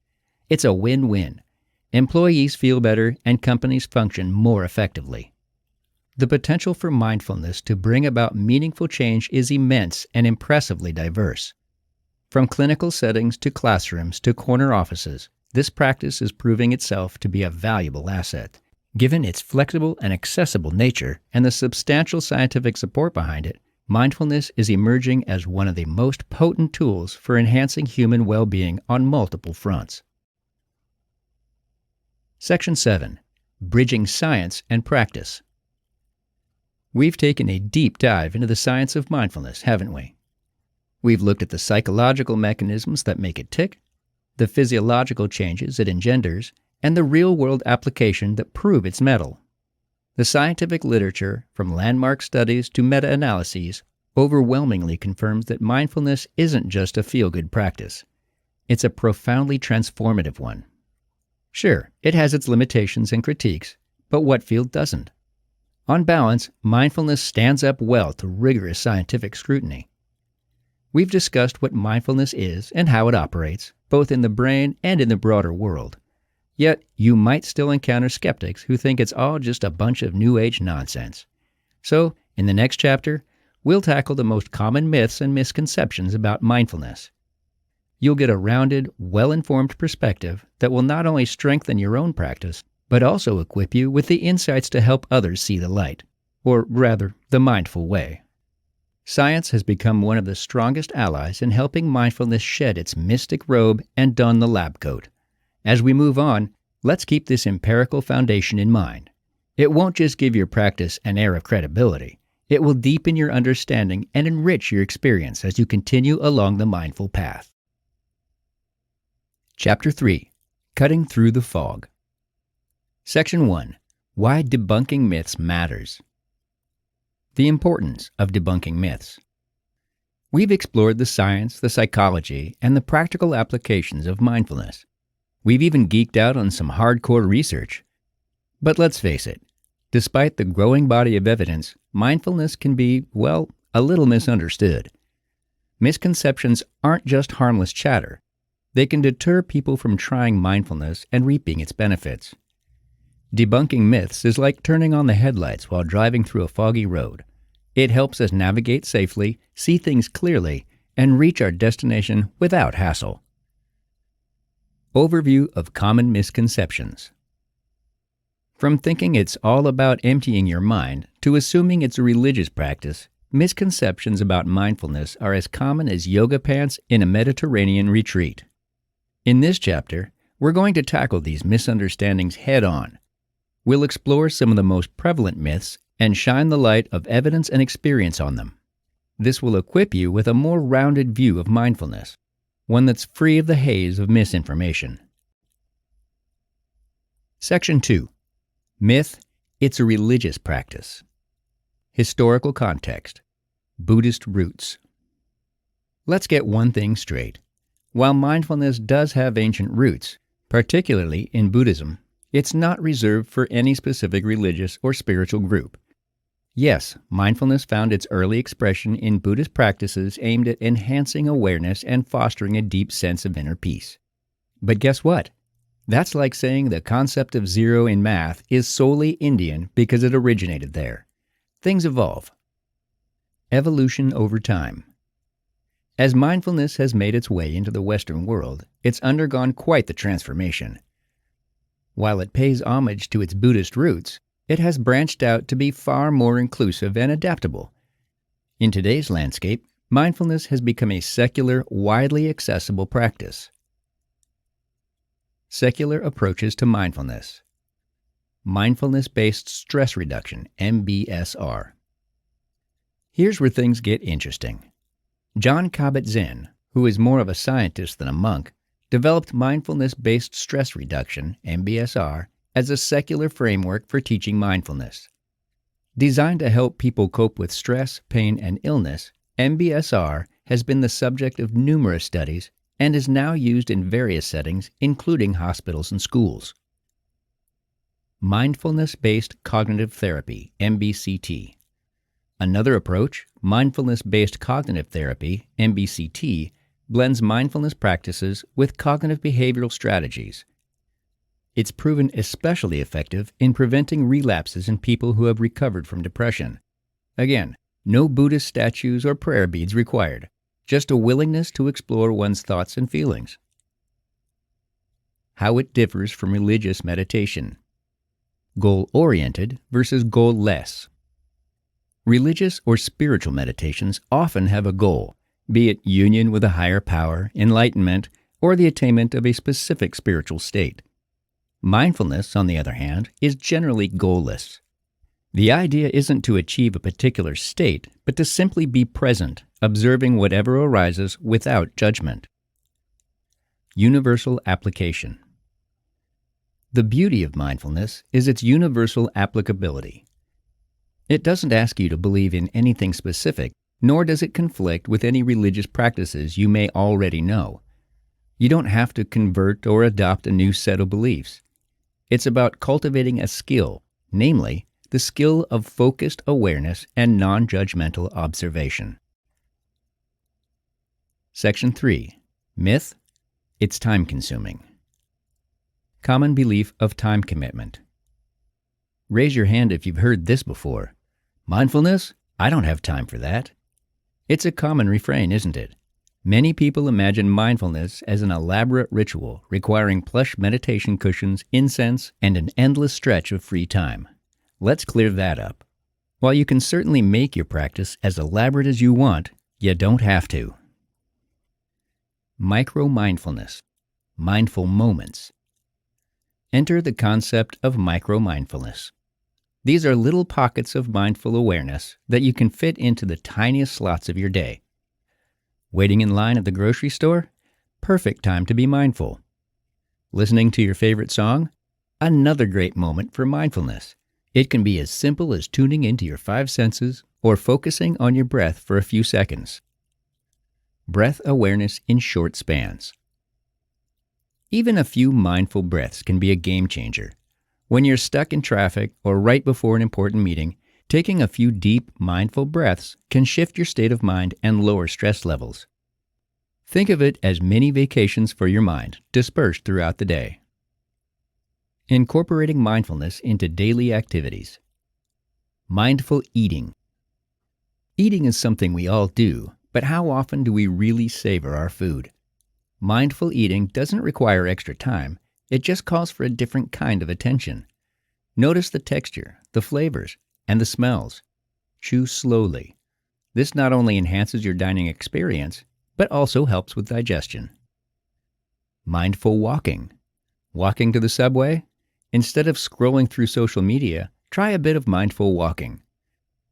It's a win-win. Employees feel better and companies function more effectively. The potential for mindfulness to bring about meaningful change is immense and impressively diverse. From clinical settings to classrooms to corner offices, this practice is proving itself to be a valuable asset. Given its flexible and accessible nature and the substantial scientific support behind it, mindfulness is emerging as one of the most potent tools for enhancing human well-being on multiple fronts. Section 7. Bridging Science and Practice. We've taken a deep dive into the science of mindfulness, haven't we? We've looked at the psychological mechanisms that make it tick, the physiological changes it engenders, and the real-world application that prove its mettle. The scientific literature, from landmark studies to meta-analyses, overwhelmingly confirms that mindfulness isn't just a feel-good practice. It's a profoundly transformative one. Sure, it has its limitations and critiques, but what field doesn't? On balance, mindfulness stands up well to rigorous scientific scrutiny. We've discussed what mindfulness is and how it operates, both in the brain and in the broader world. Yet, you might still encounter skeptics who think it's all just a bunch of New Age nonsense. So, in the next chapter, we'll tackle the most common myths and misconceptions about mindfulness. You'll get a rounded, well-informed perspective that will not only strengthen your own practice, but also equip you with the insights to help others see the light, or rather, the mindful way. Science has become one of the strongest allies in helping mindfulness shed its mystic robe and don the lab coat. As we move on, let's keep this empirical foundation in mind. It won't just give your practice an air of credibility. It will deepen your understanding and enrich your experience as you continue along the mindful path. Chapter 3. Cutting Through the Fog. Section 1. Why debunking myths matters. The importance of debunking myths. We've explored the science, the psychology, and the practical applications of mindfulness. We've even geeked out on some hardcore research. But let's face it, despite the growing body of evidence, mindfulness can be, well, a little misunderstood. Misconceptions aren't just harmless chatter. They can deter people from trying mindfulness and reaping its benefits. Debunking myths is like turning on the headlights while driving through a foggy road. It helps us navigate safely, see things clearly, and reach our destination without hassle. Overview of common misconceptions. From thinking it's all about emptying your mind to assuming it's a religious practice, misconceptions about mindfulness are as common as yoga pants in a Mediterranean retreat. In this chapter, we're going to tackle these misunderstandings head-on. We'll explore some of the most prevalent myths and shine the light of evidence and experience on them. This will equip you with a more rounded view of mindfulness, one that's free of the haze of misinformation. Section 2. Myth, it's a religious practice. Historical context. Buddhist roots. Let's get one thing straight. While mindfulness does have ancient roots, particularly in Buddhism, it's not reserved for any specific religious or spiritual group. Yes, mindfulness found its early expression in Buddhist practices aimed at enhancing awareness and fostering a deep sense of inner peace. But guess what? That's like saying the concept of zero in math is solely Indian because it originated there. Things evolve. Evolution over time. As mindfulness has made its way into the Western world, it's undergone quite the transformation. While it pays homage to its Buddhist roots, it has branched out to be far more inclusive and adaptable. In today's landscape, mindfulness has become a secular, widely accessible practice. Secular approaches to mindfulness. Mindfulness-based stress reduction, MBSR. Here's where things get interesting. Jon Kabat-Zinn, who is more of a scientist than a monk, developed mindfulness-based stress reduction, MBSR, as a secular framework for teaching mindfulness. Designed to help people cope with stress, pain, and illness, MBSR has been the subject of numerous studies and is now used in various settings, including hospitals and schools. Mindfulness-based cognitive therapy, MBCT. Another approach, mindfulness-based cognitive therapy, MBCT, blends mindfulness practices with cognitive behavioral strategies. It's proven especially effective in preventing relapses in people who have recovered from depression. Again, no Buddhist statues or prayer beads required, just a willingness to explore one's thoughts and feelings. How it differs from religious meditation. Goal-oriented versus goal-less. Religious or spiritual meditations often have a goal, be it union with a higher power, enlightenment, or the attainment of a specific spiritual state. Mindfulness, on the other hand, is generally goalless. The idea isn't to achieve a particular state, but to simply be present, observing whatever arises without judgment. Universal application. The beauty of mindfulness is its universal applicability. It doesn't ask you to believe in anything specific, nor does it conflict with any religious practices you may already know. You don't have to convert or adopt a new set of beliefs. It's about cultivating a skill, namely, the skill of focused awareness and non-judgmental observation. Section 3. Myth: it's time-consuming. Common belief of time commitment. Raise your hand if you've heard this before. Mindfulness? I don't have time for that. It's a common refrain, isn't it? Many people imagine mindfulness as an elaborate ritual requiring plush meditation cushions, incense, and an endless stretch of free time. Let's clear that up. While you can certainly make your practice as elaborate as you want, you don't have to. Micro-mindfulness. Mindful moments. Enter the concept of micro-mindfulness. These are little pockets of mindful awareness that you can fit into the tiniest slots of your day. Waiting in line at the grocery store? Perfect time to be mindful. Listening to your favorite song? Another great moment for mindfulness. It can be as simple as tuning into your 5 senses or focusing on your breath for a few seconds. Breath awareness in short spans. Even a few mindful breaths can be a game changer. When you're stuck in traffic or right before an important meeting, taking a few deep, mindful breaths can shift your state of mind and lower stress levels. Think of it as mini vacations for your mind, dispersed throughout the day. Incorporating mindfulness into daily activities. Mindful eating. Eating is something we all do, but how often do we really savor our food? Mindful eating doesn't require extra time, it just calls for a different kind of attention. Notice the texture, the flavors, and the smells. Chew slowly. This not only enhances your dining experience, but also helps with digestion. Mindful walking. Walking to the subway? Instead of scrolling through social media, try a bit of mindful walking.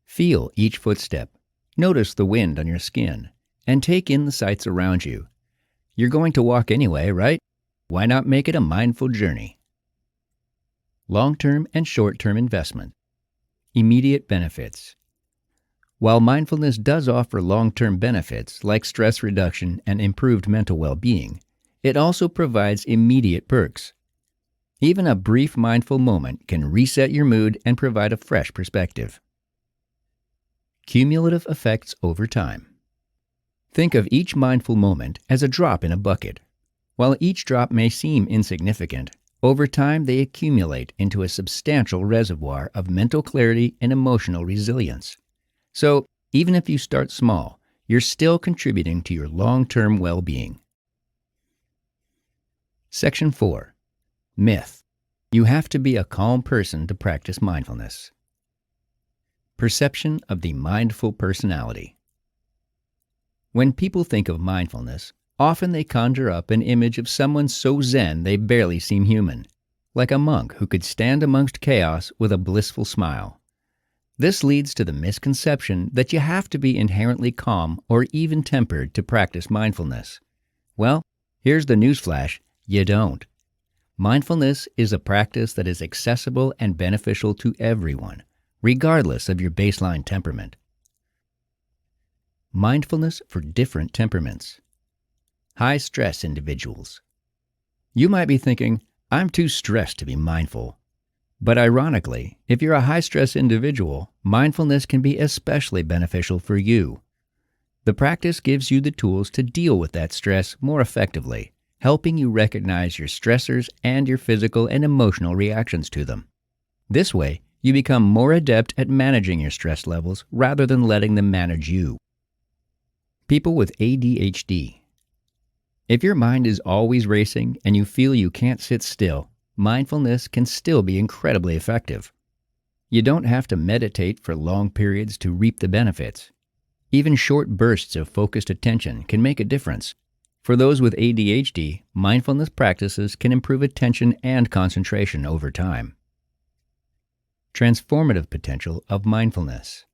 Feel each footstep. Notice the wind on your skin, and take in the sights around you. You're going to walk anyway, right? Why not make it a mindful journey? Long-term and short-term investment. Immediate benefits. While mindfulness does offer long-term benefits like stress reduction and improved mental well-being, it also provides immediate perks. Even a brief mindful moment can reset your mood and provide a fresh perspective. Cumulative effects over time. Think of each mindful moment as a drop in a bucket. While each drop may seem insignificant, over time they accumulate into a substantial reservoir of mental clarity and emotional resilience. So, even if you start small, you're still contributing to your long-term well-being. Section 4. Myth. You have to be a calm person to practice mindfulness. Perception of the mindful personality. When people think of mindfulness, often they conjure up an image of someone so zen they barely seem human, like a monk who could stand amongst chaos with a blissful smile. This leads to the misconception that you have to be inherently calm or even-tempered to practice mindfulness. Well, here's the newsflash: you don't. Mindfulness is a practice that is accessible and beneficial to everyone, regardless of your baseline temperament. Mindfulness for different temperaments. High-stress individuals. You might be thinking, I'm too stressed to be mindful. But ironically, if you're a high-stress individual, mindfulness can be especially beneficial for you. The practice gives you the tools to deal with that stress more effectively, helping you recognize your stressors and your physical and emotional reactions to them. This way, you become more adept at managing your stress levels rather than letting them manage you. People with ADHD. If your mind is always racing and you feel you can't sit still, mindfulness can still be incredibly effective. You don't have to meditate for long periods to reap the benefits. Even short bursts of focused attention can make a difference. For those with ADHD, mindfulness practices can improve attention and concentration over time. Transformative potential of mindfulness.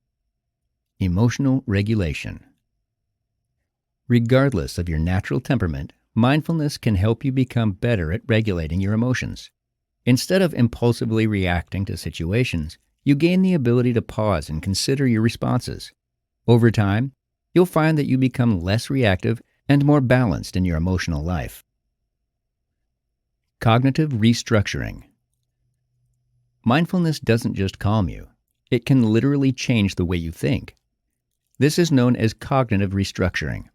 Emotional regulation. Regardless of your natural temperament, mindfulness can help you become better at regulating your emotions. Instead of impulsively reacting to situations, you gain the ability to pause and consider your responses. Over time, you'll find that you become less reactive and more balanced in your emotional life. Cognitive restructuring. Mindfulness doesn't just calm you. It can literally change the way you think. This is known as cognitive restructuring.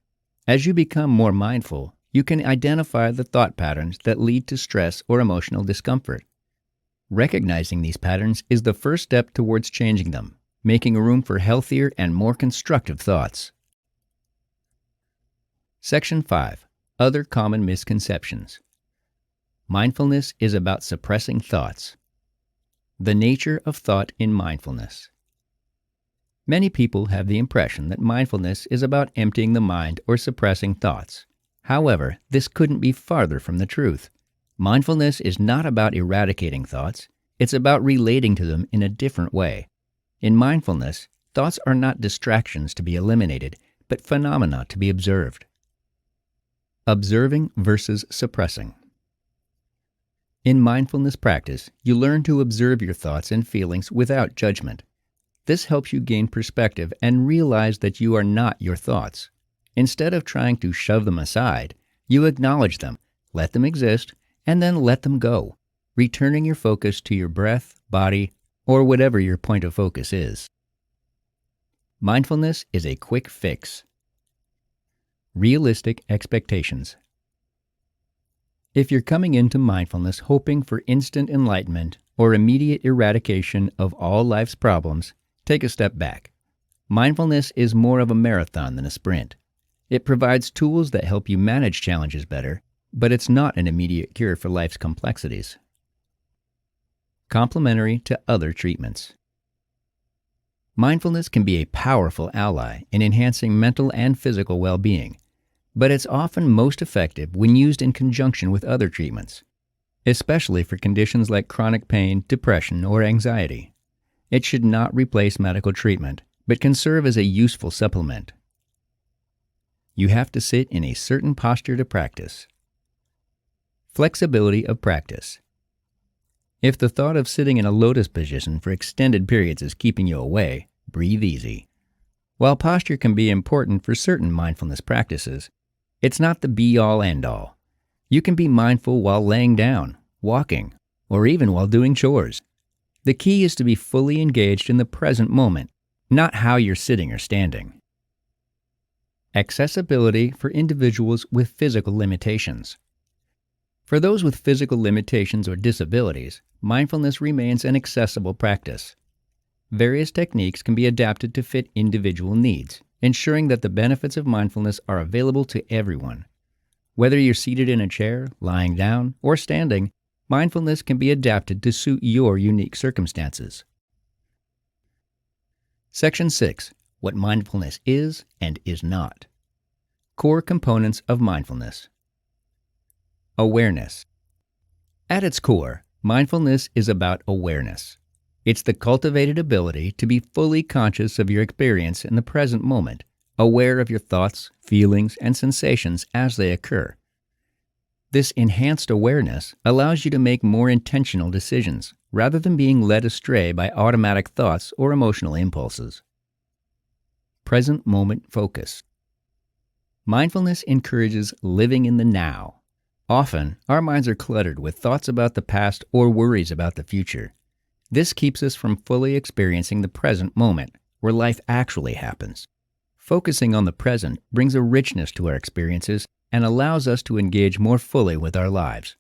As you become more mindful, you can identify the thought patterns that lead to stress or emotional discomfort. Recognizing these patterns is the first step towards changing them, making room for healthier and more constructive thoughts. Section 5. Other common misconceptions. Mindfulness is about suppressing thoughts. The nature of thought in mindfulness. Many people have the impression that mindfulness is about emptying the mind or suppressing thoughts. However, this couldn't be farther from the truth. Mindfulness is not about eradicating thoughts, it's about relating to them in a different way. In mindfulness, thoughts are not distractions to be eliminated, but phenomena to be observed. Observing versus suppressing. In mindfulness practice, you learn to observe your thoughts and feelings without judgment. This helps you gain perspective and realize that you are not your thoughts. Instead of trying to shove them aside, you acknowledge them, let them exist, and then let them go, returning your focus to your breath, body, or whatever your point of focus is. Mindfulness is a quick fix. Realistic expectations. If you're coming into mindfulness hoping for instant enlightenment or immediate eradication of all life's problems, take a step back. Mindfulness is more of a marathon than a sprint. It provides tools that help you manage challenges better, but it's not an immediate cure for life's complexities. Complementary to other treatments. Mindfulness can be a powerful ally in enhancing mental and physical well-being, but it's often most effective when used in conjunction with other treatments, especially for conditions like chronic pain, depression, or anxiety. It should not replace medical treatment, but can serve as a useful supplement. You have to sit in a certain posture to practice. Flexibility of practice. If the thought of sitting in a lotus position for extended periods is keeping you away, breathe easy. While posture can be important for certain mindfulness practices, it's not the be-all end-all. You can be mindful while laying down, walking, or even while doing chores. The key is to be fully engaged in the present moment, not how you're sitting or standing. Accessibility for individuals with physical limitations. For those with physical limitations or disabilities, mindfulness remains an accessible practice. Various techniques can be adapted to fit individual needs, ensuring that the benefits of mindfulness are available to everyone. Whether you're seated in a chair, lying down, or standing, mindfulness can be adapted to suit your unique circumstances. Section 6. What mindfulness is and is not. Core components of mindfulness. Awareness. At its core, mindfulness is about awareness. It's the cultivated ability to be fully conscious of your experience in the present moment, aware of your thoughts, feelings, and sensations as they occur. This enhanced awareness allows you to make more intentional decisions, rather than being led astray by automatic thoughts or emotional impulses. Present moment focus. Mindfulness encourages living in the now. Often, our minds are cluttered with thoughts about the past or worries about the future. This keeps us from fully experiencing the present moment, where life actually happens. Focusing on the present brings a richness to our experiences and allows us to engage more fully with our lives.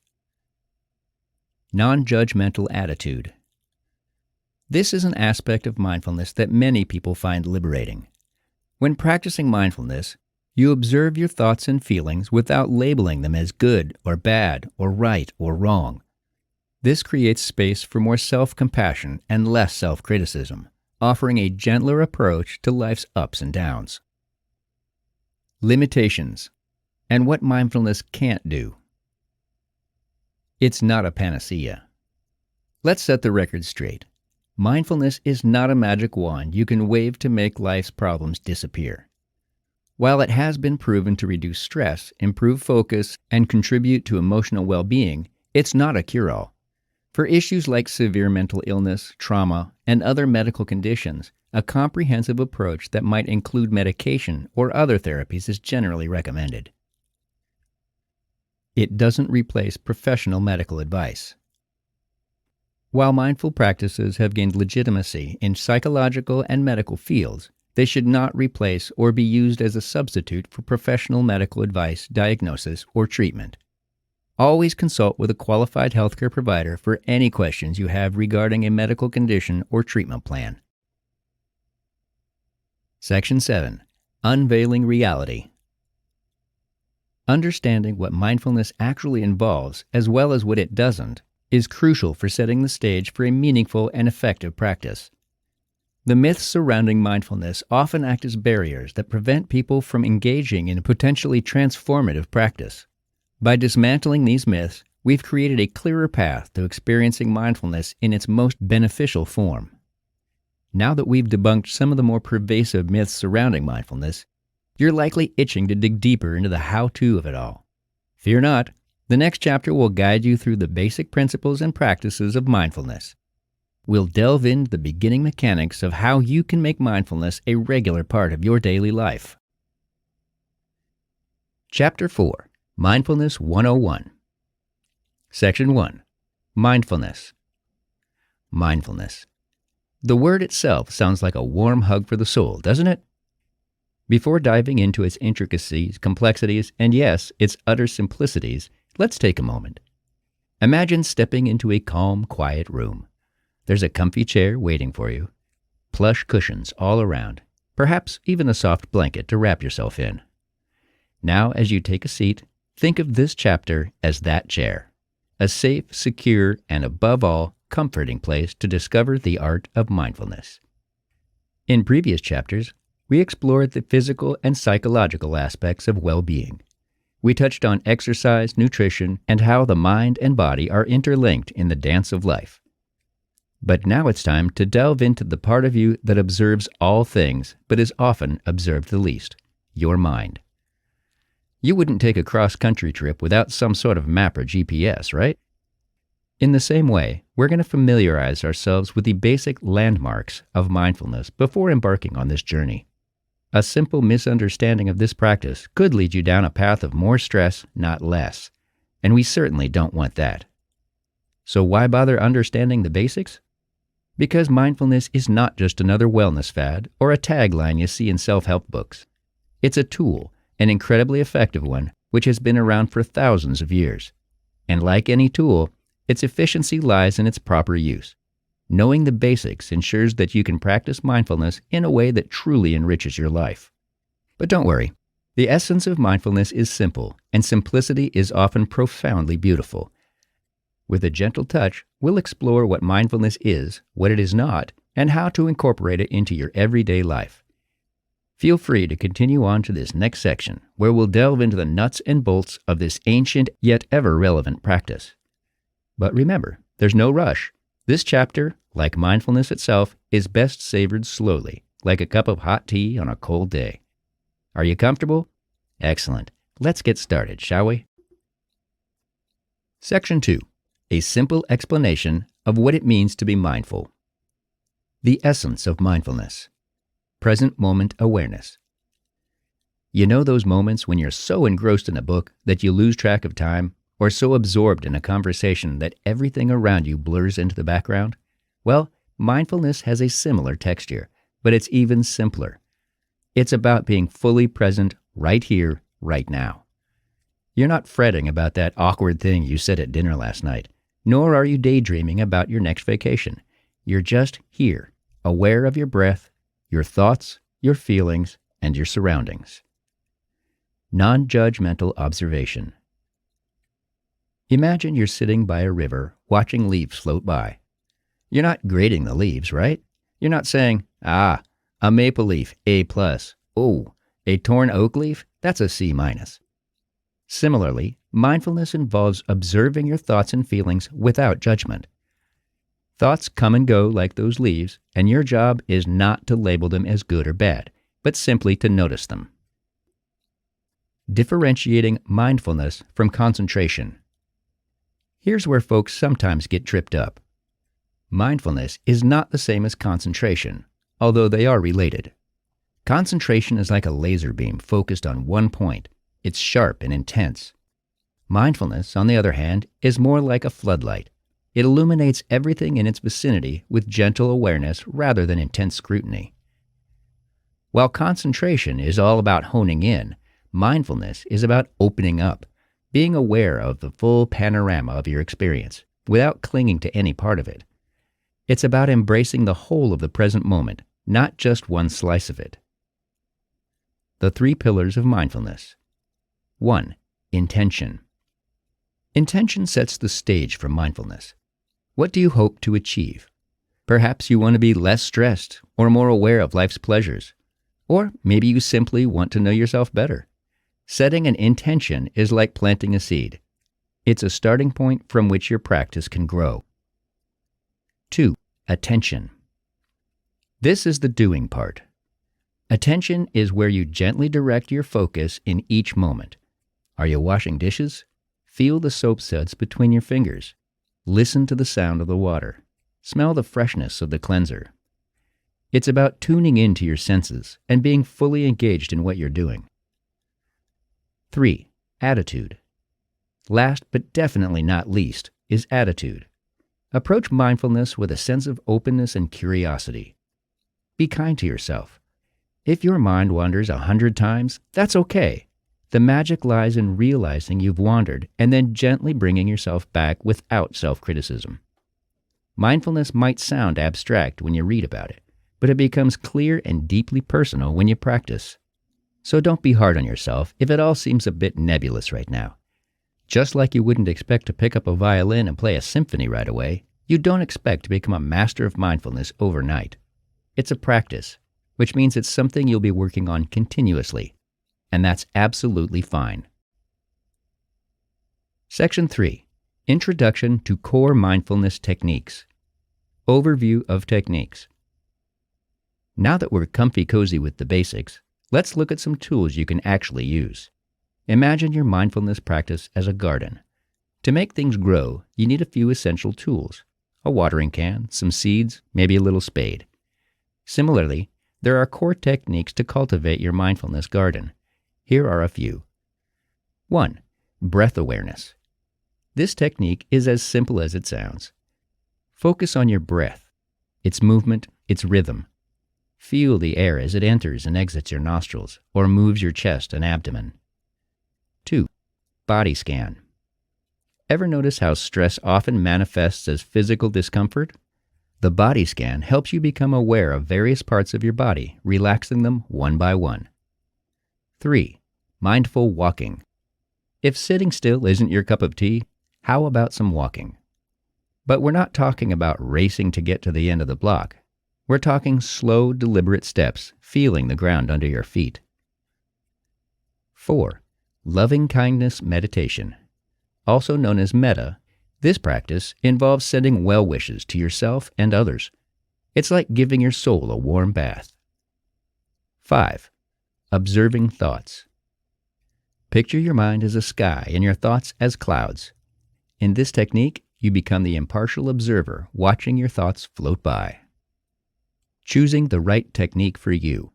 Non-judgmental attitude. This is an aspect of mindfulness that many people find liberating. When practicing mindfulness, you observe your thoughts and feelings without labeling them as good or bad or right or wrong. This creates space for more self-compassion and less self-criticism, offering a gentler approach to life's ups and downs. Limitations, and what mindfulness can't do. It's not a panacea. Let's set the record straight. Mindfulness is not a magic wand you can wave to make life's problems disappear. While it has been proven to reduce stress, improve focus, and contribute to emotional well-being, it's not a cure-all. For issues like severe mental illness, trauma, and other medical conditions, a comprehensive approach that might include medication or other therapies is generally recommended. It doesn't replace professional medical advice. While mindful practices have gained legitimacy in psychological and medical fields, they should not replace or be used as a substitute for professional medical advice, diagnosis, or treatment. Always consult with a qualified healthcare provider for any questions you have regarding a medical condition or treatment plan. Section 7. Unveiling reality. Understanding what mindfulness actually involves, as well as what it doesn't, is crucial for setting the stage for a meaningful and effective practice. The myths surrounding mindfulness often act as barriers that prevent people from engaging in a potentially transformative practice. By dismantling these myths, we've created a clearer path to experiencing mindfulness in its most beneficial form. Now that we've debunked some of the more pervasive myths surrounding mindfulness, you're likely itching to dig deeper into the how-to of it all. Fear not, the next chapter will guide you through the basic principles and practices of mindfulness. We'll delve into the beginning mechanics of how you can make mindfulness a regular part of your daily life. Chapter 4. Mindfulness 101. Section 1. Mindfulness. Mindfulness. The word itself sounds like a warm hug for the soul, doesn't it? Before diving into its intricacies, complexities, and yes, its utter simplicities, let's take a moment. Imagine stepping into a calm, quiet room. There's a comfy chair waiting for you, plush cushions all around, perhaps even a soft blanket to wrap yourself in. Now, as you take a seat, think of this chapter as that chair, a safe, secure, and above all, comforting place to discover the art of mindfulness. In previous chapters, we explored the physical and psychological aspects of well-being. We touched on exercise, nutrition, and how the mind and body are interlinked in the dance of life. But now it's time to delve into the part of you that observes all things, but is often observed the least, your mind. You wouldn't take a cross-country trip without some sort of map or GPS, right? In the same way, we're going to familiarize ourselves with the basic landmarks of mindfulness before embarking on this journey. A simple misunderstanding of this practice could lead you down a path of more stress, not less. And we certainly don't want that. So why bother understanding the basics? Because mindfulness is not just another wellness fad or a tagline you see in self-help books. It's a tool, an incredibly effective one, which has been around for thousands of years. And like any tool, its efficiency lies in its proper use. Knowing the basics ensures that you can practice mindfulness in a way that truly enriches your life. But don't worry, the essence of mindfulness is simple, and simplicity is often profoundly beautiful. With a gentle touch, we'll explore what mindfulness is, what it is not, and how to incorporate it into your everyday life. Feel free to continue on to this next section, where we'll delve into the nuts and bolts of this ancient yet ever-relevant practice. But remember, there's no rush. This chapter, like mindfulness itself, is best savored slowly, like a cup of hot tea on a cold day. Are you comfortable? Excellent. Let's get started, shall we? Section 2. A simple explanation of what it means to be mindful. The essence of mindfulness. Present moment awareness. You know those moments when you're so engrossed in a book that you lose track of time, or so absorbed in a conversation that everything around you blurs into the background? Well, mindfulness has a similar texture, but it's even simpler. It's about being fully present right here, right now. You're not fretting about that awkward thing you said at dinner last night, nor are you daydreaming about your next vacation. You're just here, aware of your breath, your thoughts, your feelings, and your surroundings. Non-judgmental observation. Imagine you're sitting by a river, watching leaves float by. You're not grading the leaves, right? You're not saying, a maple leaf, A+. Oh, a torn oak leaf, that's a C-. Similarly, mindfulness involves observing your thoughts and feelings without judgment. Thoughts come and go like those leaves, and your job is not to label them as good or bad, but simply to notice them. Differentiating mindfulness from concentration. Here's where folks sometimes get tripped up. Mindfulness is not the same as concentration, although they are related. Concentration is like a laser beam focused on one point. It's sharp and intense. Mindfulness, on the other hand, is more like a floodlight. It illuminates everything in its vicinity with gentle awareness rather than intense scrutiny. While concentration is all about honing in, mindfulness is about opening up, being aware of the full panorama of your experience without clinging to any part of it. It's about embracing the whole of the present moment, not just one slice of it. The 3 pillars of mindfulness. 1. Intention. Intention sets the stage for mindfulness. What do you hope to achieve? Perhaps you want to be less stressed or more aware of life's pleasures. Or maybe you simply want to know yourself better. Setting an intention is like planting a seed. It's a starting point from which your practice can grow. 2. Attention. This is the doing part. Attention is where you gently direct your focus in each moment. Are you washing dishes? Feel the soap suds between your fingers. Listen to the sound of the water. Smell the freshness of the cleanser. It's about tuning into your senses and being fully engaged in what you're doing. 3. Attitude. Last but definitely not least is attitude. Approach mindfulness with a sense of openness and curiosity. Be kind to yourself. If your mind wanders 100 times, that's okay. The magic lies in realizing you've wandered and then gently bringing yourself back without self-criticism. Mindfulness might sound abstract when you read about it, but it becomes clear and deeply personal when you practice. So don't be hard on yourself if it all seems a bit nebulous right now. Just like you wouldn't expect to pick up a violin and play a symphony right away, you don't expect to become a master of mindfulness overnight. It's a practice, which means it's something you'll be working on continuously, and that's absolutely fine. Section 3. Introduction to Core Mindfulness Techniques. Overview of techniques. Now that we're comfy cozy with the basics, let's look at some tools you can actually use. Imagine your mindfulness practice as a garden. To make things grow, you need a few essential tools: a watering can, some seeds, maybe a little spade. Similarly, There are core techniques to cultivate your mindfulness garden. Here are a few. 1. Breath awareness. This technique is as simple as it sounds. Focus on your breath, its movement, its rhythm. Feel the air as it enters and exits your nostrils or moves your chest and abdomen. 2. Body scan. Ever notice how stress often manifests as physical discomfort? The body scan helps you become aware of various parts of your body, relaxing them one by one. 3. Mindful walking. If sitting still isn't your cup of tea, how about some walking? But we're not talking about racing to get to the end of the block. We're talking slow, deliberate steps, feeling the ground under your feet. 4. Loving kindness meditation. Also known as metta, this practice involves sending well wishes to yourself and others. It's like giving your soul a warm bath. 5. Observing thoughts. Picture your mind as a sky and your thoughts as clouds. In this technique, you become the impartial observer watching your thoughts float by. Choosing the right technique for you.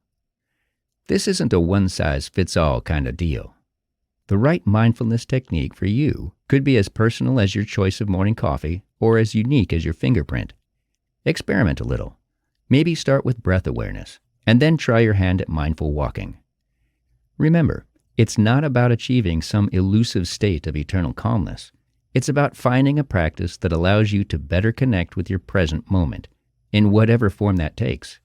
This isn't a one-size-fits-all kind of deal. The right mindfulness technique for you could be as personal as your choice of morning coffee or as unique as your fingerprint. Experiment a little. Maybe start with breath awareness, and then try your hand at mindful walking. Remember, it's not about achieving some elusive state of eternal calmness. It's about finding a practice that allows you to better connect with your present moment, in whatever form that takes.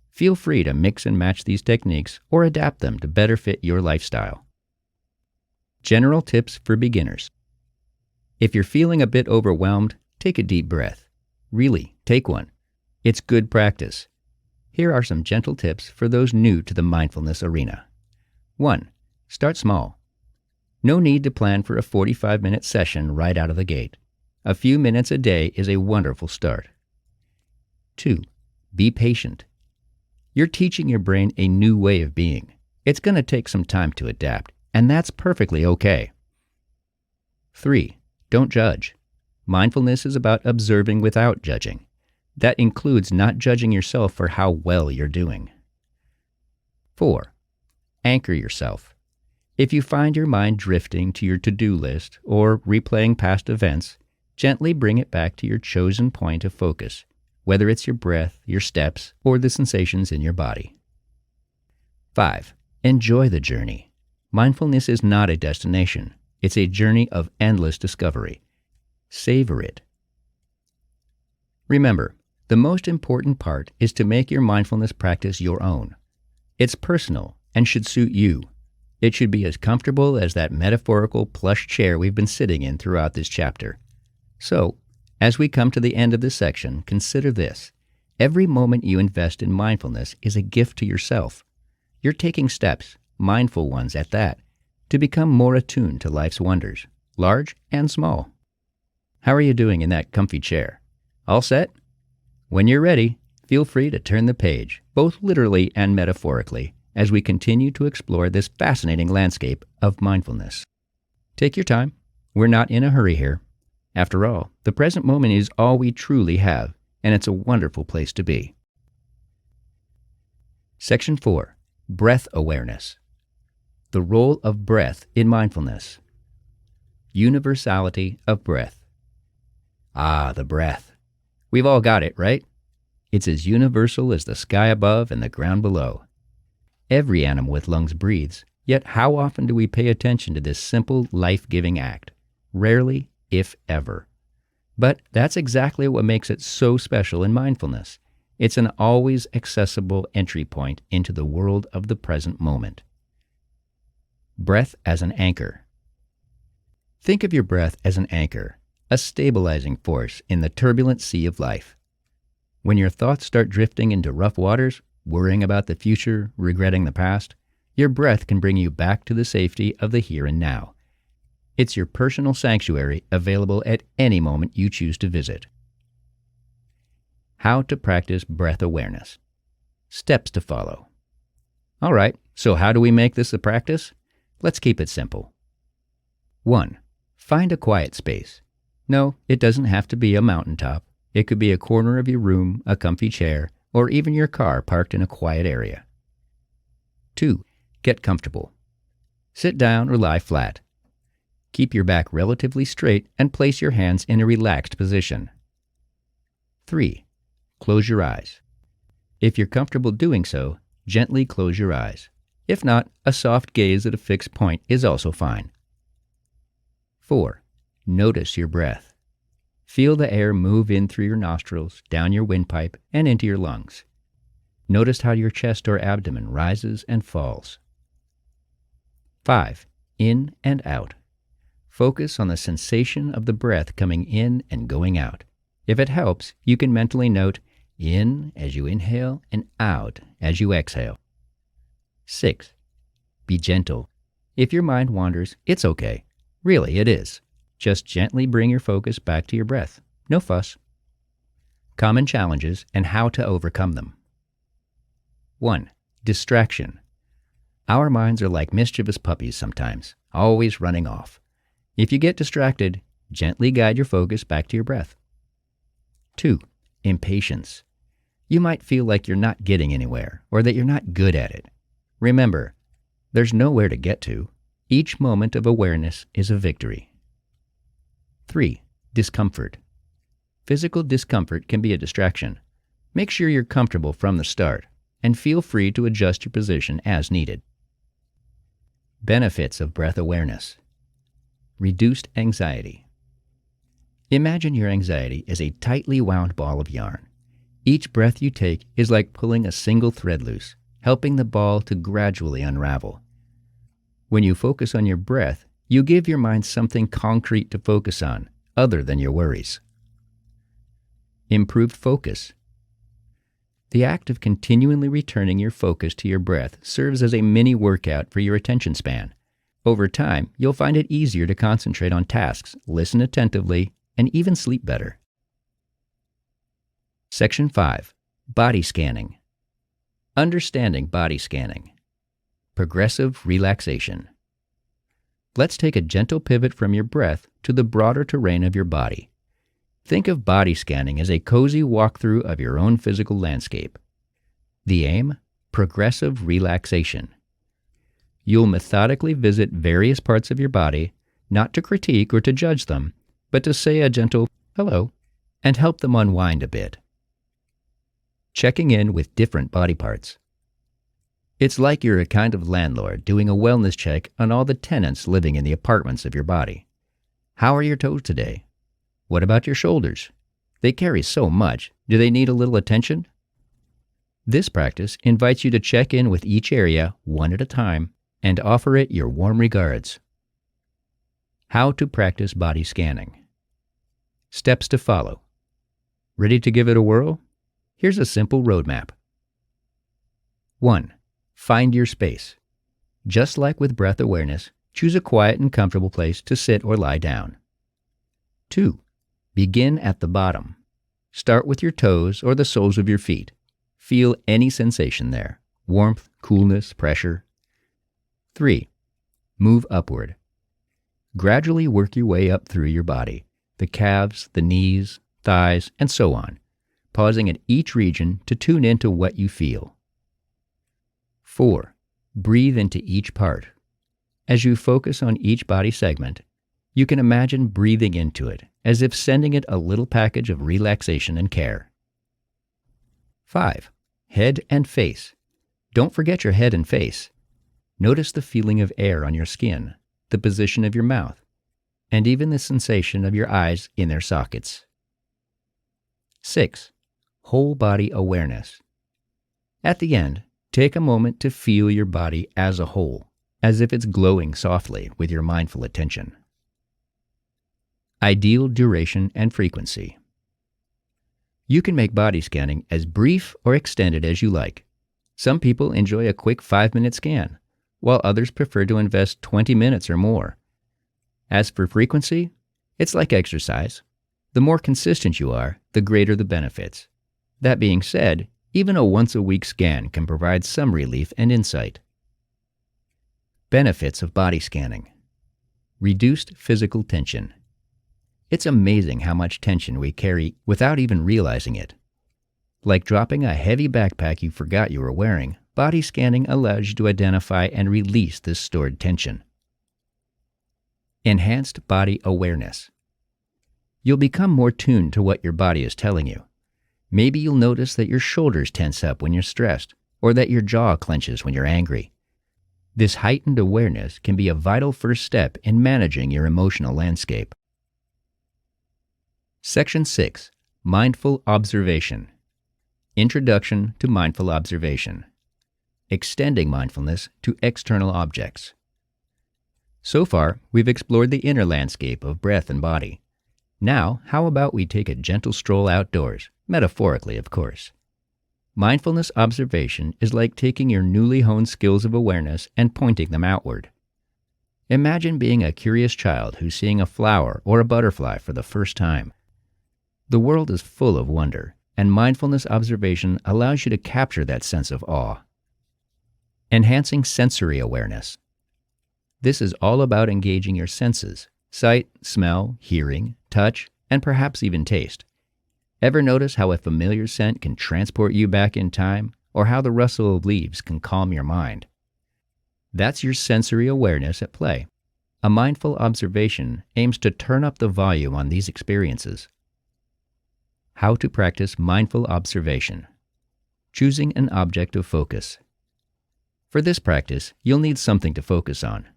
Feel free to mix and match these techniques or adapt them to better fit your lifestyle. General tips for beginners. If you're feeling a bit overwhelmed, take a deep breath. Really, take one. It's good practice. Here are some gentle tips for those new to the mindfulness arena. 1. Start small. No need to plan for a 45-minute session right out of the gate. A few minutes a day is a wonderful start. 2. Be patient. You're teaching your brain a new way of being. It's going to take some time to adapt, and that's perfectly okay. 3. Don't judge. Mindfulness is about observing without judging. That includes not judging yourself for how well you're doing. 4. Anchor yourself. If you find your mind drifting to your to-do list or replaying past events, gently bring it back to your chosen point of focus, whether it's your breath, your steps, or the sensations in your body. 5. Enjoy the journey. Mindfulness is not a destination. It's a journey of endless discovery. Savor it. Remember, the most important part is to make your mindfulness practice your own. It's personal and should suit you. It should be as comfortable as that metaphorical plush chair we've been sitting in throughout this chapter. So, as we come to the end of this section, consider this. Every moment you invest in mindfulness is a gift to yourself. You're taking steps, mindful ones at that, to become more attuned to life's wonders, large and small. How are you doing in that comfy chair? All set? When you're ready, feel free to turn the page, both literally and metaphorically, as we continue to explore this fascinating landscape of mindfulness. Take your time. We're not in a hurry here. After all, the present moment is all we truly have, and it's a wonderful place to be. Section 4. Breath awareness. The role of breath in mindfulness. Universality of breath. Ah, the breath. We've all got it, right? It's as universal as the sky above and the ground below. Every animal with lungs breathes, yet how often do we pay attention to this simple, life-giving act? Rarely, if ever. But that's exactly what makes it so special in mindfulness. It's an always accessible entry point into the world of the present moment. Breath as an anchor. Think of your breath as an anchor, a stabilizing force in the turbulent sea of life. When your thoughts start drifting into rough waters, worrying about the future, regretting the past, your breath can bring you back to the safety of the here and now. It's your personal sanctuary available at any moment you choose to visit. How to practice breath awareness. Steps to follow. All right, so how do we make this a practice? Let's keep it simple. 1. Find a quiet space. No, it doesn't have to be a mountaintop. It could be a corner of your room, a comfy chair, or even your car parked in a quiet area. 2. Get comfortable. Sit down or lie flat. Keep your back relatively straight and place your hands in a relaxed position. 3. Close your eyes. If you're comfortable doing so, gently close your eyes. If not, a soft gaze at a fixed point is also fine. 4. Notice your breath. Feel the air move in through your nostrils, down your windpipe, and into your lungs. Notice how your chest or abdomen rises and falls. 5. In and out. Focus on the sensation of the breath coming in and going out. If it helps, you can mentally note in as you inhale and out as you exhale. 6. Be gentle. If your mind wanders, it's okay. Really, it is. Just gently bring your focus back to your breath. No fuss. Common challenges and how to overcome them. 1. Distraction. Our minds are like mischievous puppies sometimes, always running off. If you get distracted, gently guide your focus back to your breath. 2. Impatience. You might feel like you're not getting anywhere or that you're not good at it. Remember, there's nowhere to get to. Each moment of awareness is a victory. 3. Discomfort. Physical discomfort can be a distraction. Make sure you're comfortable from the start and feel free to adjust your position as needed. Benefits of breath awareness. Reduced anxiety. Imagine your anxiety as a tightly wound ball of yarn. Each breath you take is like pulling a single thread loose, helping the ball to gradually unravel. When you focus on your breath, you give your mind something concrete to focus on, other than your worries. Improved focus. The act of continually returning your focus to your breath serves as a mini workout for your attention span. Over time, you'll find it easier to concentrate on tasks, listen attentively, and even sleep better. Section 5. Body scanning. Understanding body scanning. Progressive relaxation. Let's take a gentle pivot from your breath to the broader terrain of your body. Think of body scanning as a cozy walkthrough of your own physical landscape. The aim? Progressive relaxation. You'll methodically visit various parts of your body, not to critique or to judge them, but to say a gentle hello and help them unwind a bit. Checking in with different body parts. It's like you're a kind of landlord doing a wellness check on all the tenants living in the apartments of your body. How are your toes today? What about your shoulders? They carry so much. Do they need a little attention? This practice invites you to check in with each area one at a time and offer it your warm regards. How to practice body scanning. Steps to follow. Ready to give it a whirl? Here's a simple roadmap. 1. Find your space. Just like with breath awareness, choose a quiet and comfortable place to sit or lie down. 2. Begin at the bottom. Start with your toes or the soles of your feet. Feel any sensation there: warmth, coolness, pressure. 3. Move upward. Gradually work your way up through your body, the calves, the knees, thighs, and so on, pausing at each region to tune into what you feel. 4. Breathe into each part. As you focus on each body segment, you can imagine breathing into it, as if sending it a little package of relaxation and care. 5. Head and face. Don't forget your head and face. Notice the feeling of air on your skin, the position of your mouth, and even the sensation of your eyes in their sockets. 6. Whole body awareness. At the end, take a moment to feel your body as a whole, as if it's glowing softly with your mindful attention. Ideal duration and frequency. You can make body scanning as brief or extended as you like. Some people enjoy a quick 5-minute scan, while others prefer to invest 20 minutes or more. As for frequency, it's like exercise. The more consistent you are, the greater the benefits. That being said, even a once-a-week scan can provide some relief and insight. Benefits of body scanning. Reduced physical tension. It's amazing how much tension we carry without even realizing it. Like dropping a heavy backpack you forgot you were wearing, body scanning allows you to identify and release this stored tension. Enhanced body awareness. You'll become more tuned to what your body is telling you. Maybe you'll notice that your shoulders tense up when you're stressed, or that your jaw clenches when you're angry. This heightened awareness can be a vital first step in managing your emotional landscape. Section 6. Mindful Observation. Introduction to Mindful Observation. Extending mindfulness to external objects. So far, we've explored the inner landscape of breath and body. Now, how about we take a gentle stroll outdoors, metaphorically, of course. Mindfulness observation is like taking your newly honed skills of awareness and pointing them outward. Imagine being a curious child who's seeing a flower or a butterfly for the first time. The world is full of wonder, and mindfulness observation allows you to capture that sense of awe. Enhancing sensory awareness. This is all about engaging your senses: sight, smell, hearing, touch, and perhaps even taste. Ever notice how a familiar scent can transport you back in time, or how the rustle of leaves can calm your mind? That's your sensory awareness at play. A mindful observation aims to turn up the volume on these experiences. How to practice mindful observation. Choosing an object of focus. For this practice, you'll need something to focus on.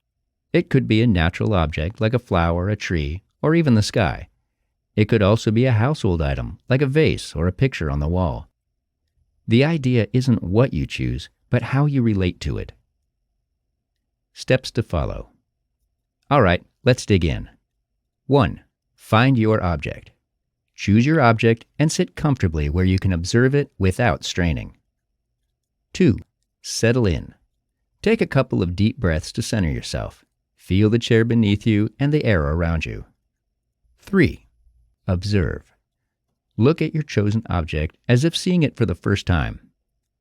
It could be a natural object like a flower, a tree, or even the sky. It could also be a household item like a vase or a picture on the wall. The idea isn't what you choose, but how you relate to it. Steps to follow. All right, let's dig in. 1. Find your object. Choose your object and sit comfortably where you can observe it without straining. 2. Settle in. Take a couple of deep breaths to center yourself. Feel the chair beneath you and the air around you. 3. Observe. Look at your chosen object as if seeing it for the first time.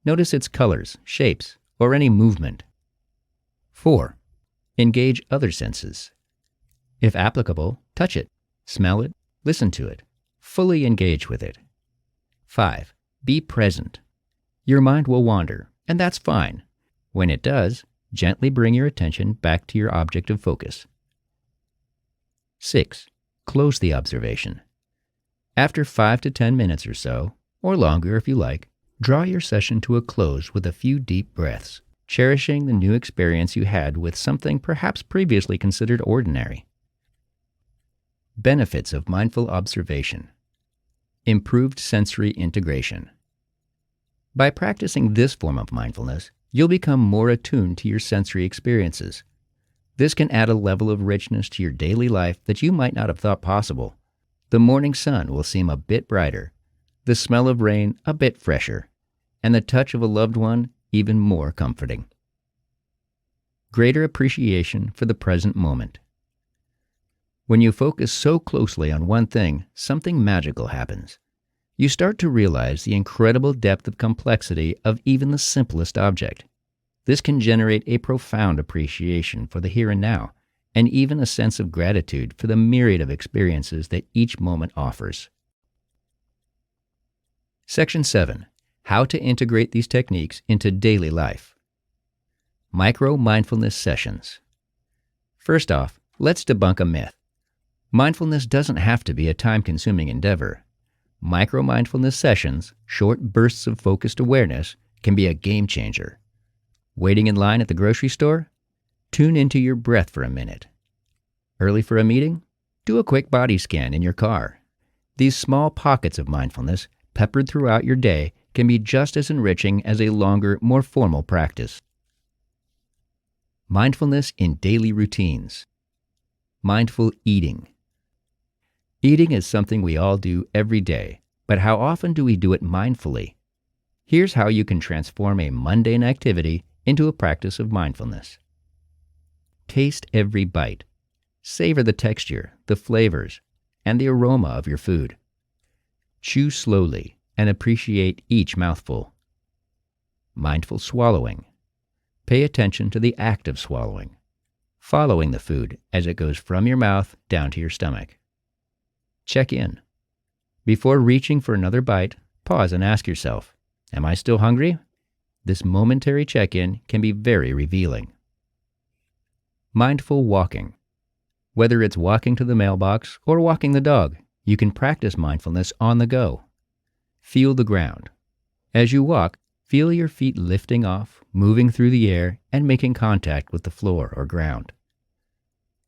Notice its colors, shapes, or any movement. 4. Engage other senses. If applicable, touch it, smell it, listen to it. Fully engage with it. 5. Be present. Your mind will wander, and that's fine. When it does, gently bring your attention back to your object of focus. 6. Close the observation. After 5 to 10 minutes or so, or longer if you like, draw your session to a close with a few deep breaths, cherishing the new experience you had with something perhaps previously considered ordinary. Benefits of mindful observation. Improved sensory integration. By practicing this form of mindfulness, you'll become more attuned to your sensory experiences. This can add a level of richness to your daily life that you might not have thought possible. The morning sun will seem a bit brighter, the smell of rain a bit fresher, and the touch of a loved one even more comforting. Greater appreciation for the present moment. When you focus so closely on one thing, something magical happens. You start to realize the incredible depth of complexity of even the simplest object. This can generate a profound appreciation for the here and now, and even a sense of gratitude for the myriad of experiences that each moment offers. Section 7. How to integrate these techniques into daily life. Micro-mindfulness sessions. First off, let's debunk a myth. Mindfulness doesn't have to be a time-consuming endeavor. Micro-mindfulness sessions, short bursts of focused awareness, can be a game changer. Waiting in line at the grocery store? Tune into your breath for a minute. Early for a meeting? Do a quick body scan in your car. These small pockets of mindfulness, peppered throughout your day, can be just as enriching as a longer, more formal practice. Mindfulness in daily routines. Mindful eating. Eating is something we all do every day, but how often do we do it mindfully? Here's how you can transform a mundane activity into a practice of mindfulness. Taste every bite. Savor the texture, the flavors, and the aroma of your food. Chew slowly and appreciate each mouthful. Mindful swallowing. Pay attention to the act of swallowing, following the food as it goes from your mouth down to your stomach. Check in. Before reaching for another bite, pause and ask yourself, am I still hungry? This momentary check-in can be very revealing. Mindful walking. Whether it's walking to the mailbox or walking the dog, you can practice mindfulness on the go. Feel the ground. As you walk, feel your feet lifting off, moving through the air, and making contact with the floor or ground.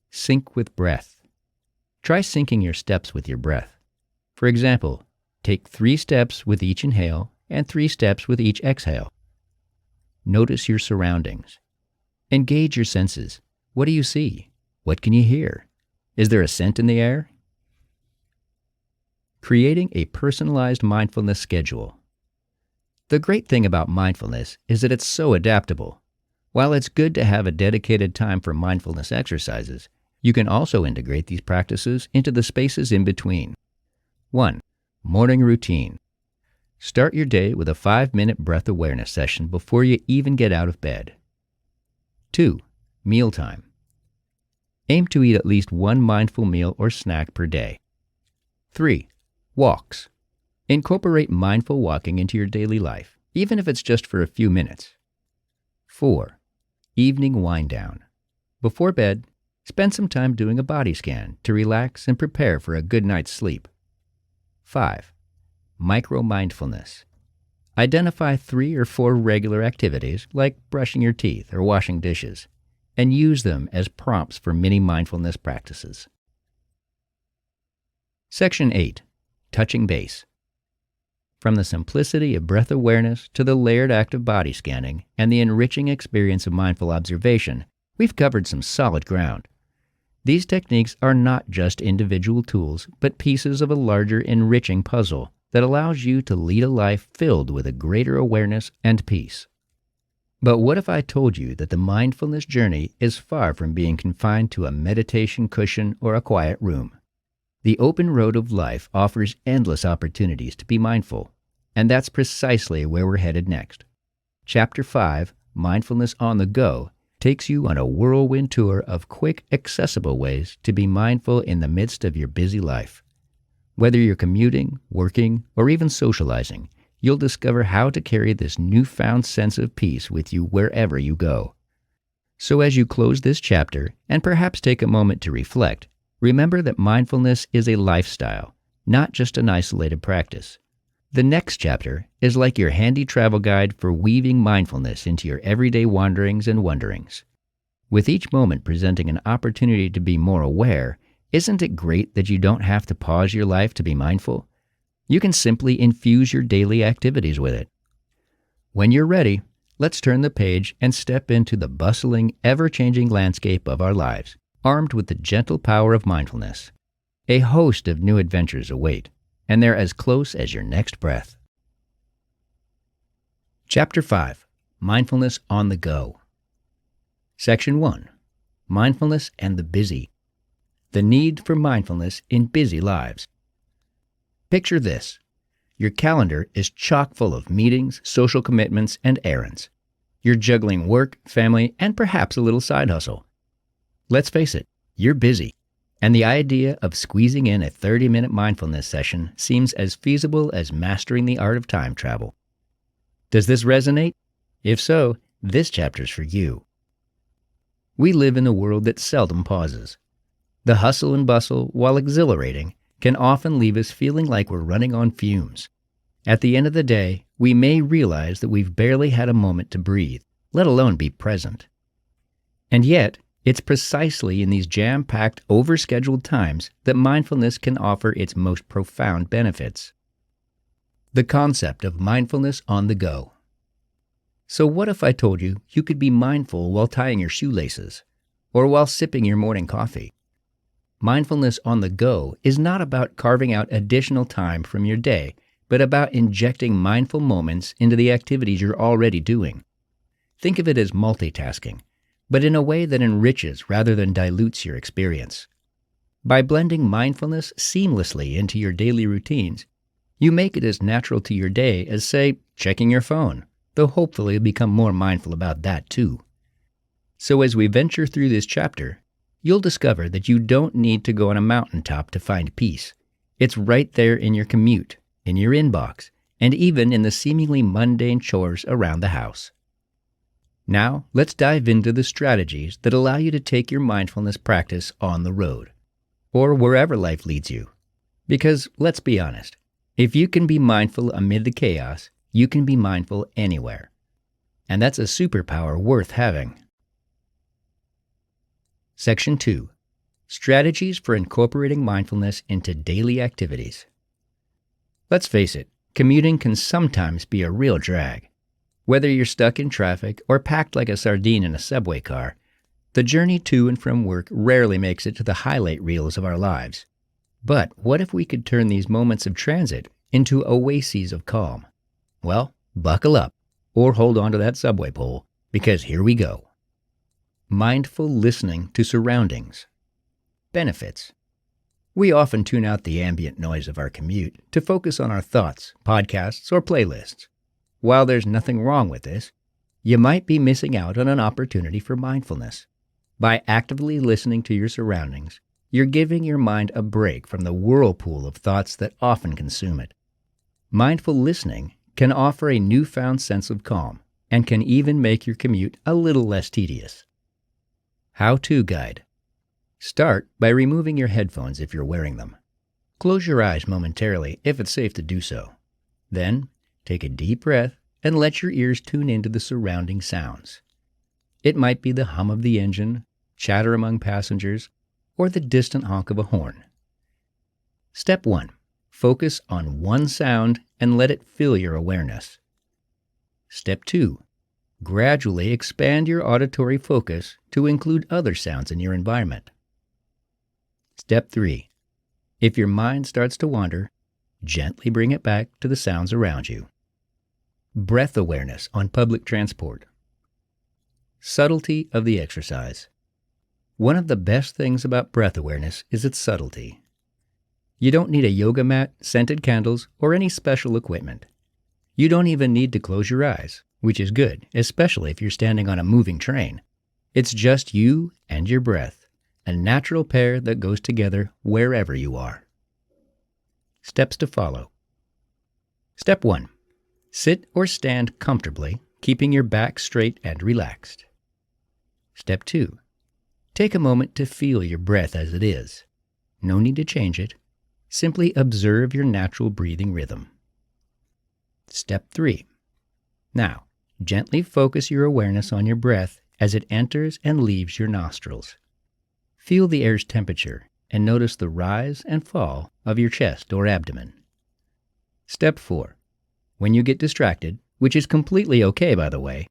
Sync with breath. Try syncing your steps with your breath. For example, take 3 steps with each inhale and 3 steps with each exhale. Notice your surroundings. Engage your senses. What do you see? What can you hear? Is there a scent in the air? Creating a personalized mindfulness schedule. The great thing about mindfulness is that it's so adaptable. While it's good to have a dedicated time for mindfulness exercises, you can also integrate these practices into the spaces in between. 1. Morning routine. Start your day with a 5-minute breath awareness session before you even get out of bed. 2. Mealtime. Aim to eat at least 1 mindful meal or snack per day. 3. Walks. Incorporate mindful walking into your daily life, even if it's just for a few minutes. 4. Evening wind down. Before bed, spend some time doing a body scan to relax and prepare for a good night's sleep. 5. Micro-mindfulness. Identify 3 or 4 regular activities like brushing your teeth or washing dishes, and use them as prompts for mini mindfulness practices. Section 8. Touching base. From the simplicity of breath awareness to the layered act of body scanning and the enriching experience of mindful observation, we've covered some solid ground. These techniques are not just individual tools, but pieces of a larger enriching puzzle that allows you to lead a life filled with a greater awareness and peace. But what if I told you that the mindfulness journey is far from being confined to a meditation cushion or a quiet room? The open road of life offers endless opportunities to be mindful, and that's precisely where we're headed next. Chapter 5, Mindfulness on the Go, takes you on a whirlwind tour of quick, accessible ways to be mindful in the midst of your busy life. Whether you're commuting, working, or even socializing, you'll discover how to carry this newfound sense of peace with you wherever you go. So as you close this chapter, and perhaps take a moment to reflect, remember that mindfulness is a lifestyle, not just an isolated practice. The next chapter is like your handy travel guide for weaving mindfulness into your everyday wanderings and wonderings. With each moment presenting an opportunity to be more aware, isn't it great that you don't have to pause your life to be mindful? You can simply infuse your daily activities with it. When you're ready, let's turn the page and step into the bustling, ever-changing landscape of our lives, armed with the gentle power of mindfulness. A host of new adventures await, and they're as close as your next breath. Chapter 5, Mindfulness on the Go. Section 1, Mindfulness and the Busy. The need for mindfulness in busy lives. Picture this. Your calendar is chock full of meetings, social commitments, and errands. You're juggling work, family, and perhaps a little side hustle. Let's face it, you're busy, and the idea of squeezing in a 30-minute mindfulness session seems as feasible as mastering the art of time travel. Does this resonate? If so, this chapter's for you. We live in a world that seldom pauses. The hustle and bustle, while exhilarating, can often leave us feeling like we're running on fumes. At the end of the day, we may realize that we've barely had a moment to breathe, let alone be present. And yet, it's precisely in these jam-packed, overscheduled times that mindfulness can offer its most profound benefits. The concept of mindfulness on the go. So what if I told you you could be mindful while tying your shoelaces, or while sipping your morning coffee? Mindfulness on the go is not about carving out additional time from your day, but about injecting mindful moments into the activities you're already doing. Think of it as multitasking, but in a way that enriches rather than dilutes your experience. By blending mindfulness seamlessly into your daily routines, you make it as natural to your day as, say, checking your phone, though hopefully you'll become more mindful about that too. So as we venture through this chapter, you'll discover that you don't need to go on a mountaintop to find peace. It's right there in your commute, in your inbox, and even in the seemingly mundane chores around the house. Now, let's dive into the strategies that allow you to take your mindfulness practice on the road, or wherever life leads you. Because, let's be honest, if you can be mindful amid the chaos, you can be mindful anywhere. And that's a superpower worth having. Section 2. Strategies for incorporating mindfulness into daily activities. Let's face it, commuting can sometimes be a real drag. Whether you're stuck in traffic or packed like a sardine in a subway car, the journey to and from work rarely makes it to the highlight reels of our lives. But what if we could turn these moments of transit into oases of calm? Well, buckle up, or hold on to that subway pole, because here we go. Mindful listening to surroundings. Benefits. We often tune out the ambient noise of our commute to focus on our thoughts, podcasts, or playlists. While there's nothing wrong with this, you might be missing out on an opportunity for mindfulness. By actively listening to your surroundings, you're giving your mind a break from the whirlpool of thoughts that often consume it. Mindful listening can offer a newfound sense of calm and can even make your commute a little less tedious. How-to guide. Start by removing your headphones if you're wearing them. Close your eyes momentarily if it's safe to do so. Then, take a deep breath and let your ears tune into the surrounding sounds. It might be the hum of the engine, chatter among passengers, or the distant honk of a horn. Step 1. Focus on one sound and let it fill your awareness. Step 2. Gradually expand your auditory focus to include other sounds in your environment. Step 3. If your mind starts to wander, gently bring it back to the sounds around you. Breath awareness on public transport. Subtlety of the exercise. One of the best things about breath awareness is its subtlety. You don't need a yoga mat, scented candles, or any special equipment. You don't even need to close your eyes, which is good, especially if you're standing on a moving train. It's just you and your breath, a natural pair that goes together wherever you are. Steps to follow. Step 1. Sit or stand comfortably, keeping your back straight and relaxed. Step 2. Take a moment to feel your breath as it is. No need to change it. Simply observe your natural breathing rhythm. Step 3. Now, gently focus your awareness on your breath as it enters and leaves your nostrils. Feel the air's temperature and notice the rise and fall of your chest or abdomen. Step 4. When you get distracted, which is completely okay by the way,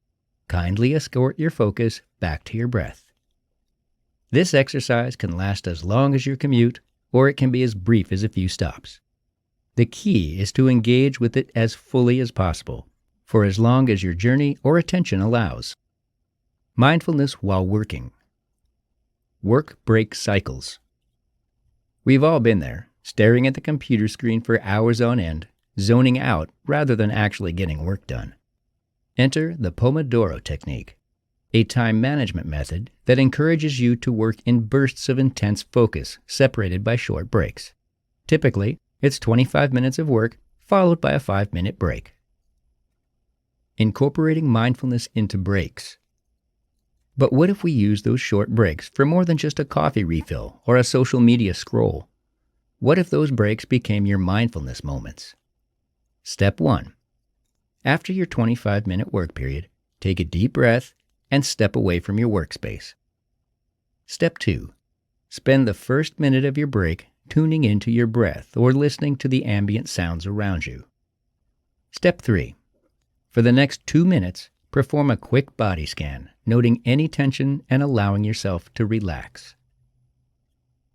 kindly escort your focus back to your breath. This exercise can last as long as your commute, or it can be as brief as a few stops. The key is to engage with it as fully as possible, for as long as your journey or attention allows. Mindfulness while working. Work break cycles. We've all been there, staring at the computer screen for hours on end, zoning out rather than actually getting work done. Enter the Pomodoro technique, a time management method that encourages you to work in bursts of intense focus separated by short breaks. Typically, it's 25 minutes of work followed by a 5-minute break. Incorporating mindfulness into breaks. But what if we use those short breaks for more than just a coffee refill or a social media scroll? What if those breaks became your mindfulness moments? Step 1. After your 25-minute work period, take a deep breath and step away from your workspace. Step 2. Spend the first minute of your break tuning into your breath or listening to the ambient sounds around you. Step 3. For the next 2 minutes, perform a quick body scan, noting any tension and allowing yourself to relax.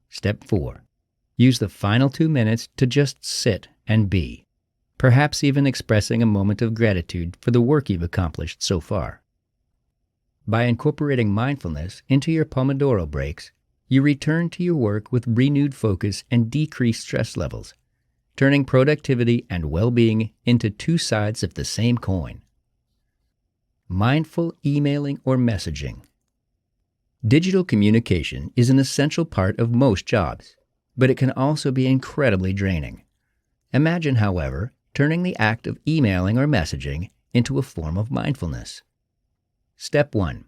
Step 4. Use the final 2 minutes to just sit and be, perhaps even expressing a moment of gratitude for the work you've accomplished so far. By incorporating mindfulness into your Pomodoro breaks, you return to your work with renewed focus and decreased stress levels, turning productivity and well-being into two sides of the same coin. Mindful emailing or messaging. Digital communication is an essential part of most jobs, but it can also be incredibly draining. Imagine, however, turning the act of emailing or messaging into a form of mindfulness. Step 1.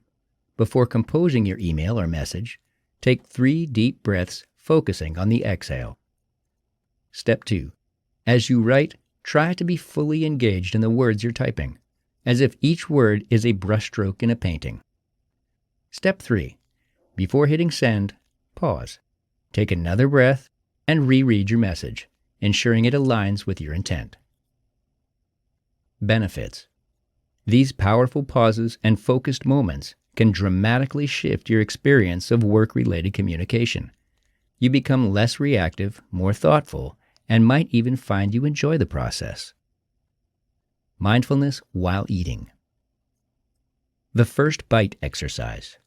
Before composing your email or message, take 3 deep breaths focusing on the exhale. Step 2. As you write, try to be fully engaged in the words you're typing, as if each word is a brushstroke in a painting. Step 3. Before hitting send, pause. Take another breath and reread your message, ensuring it aligns with your intent. Benefits. These powerful pauses and focused moments can dramatically shift your experience of work-related communication. You become less reactive, more thoughtful, and might even find you enjoy the process. Mindfulness while eating. The first bite exercise.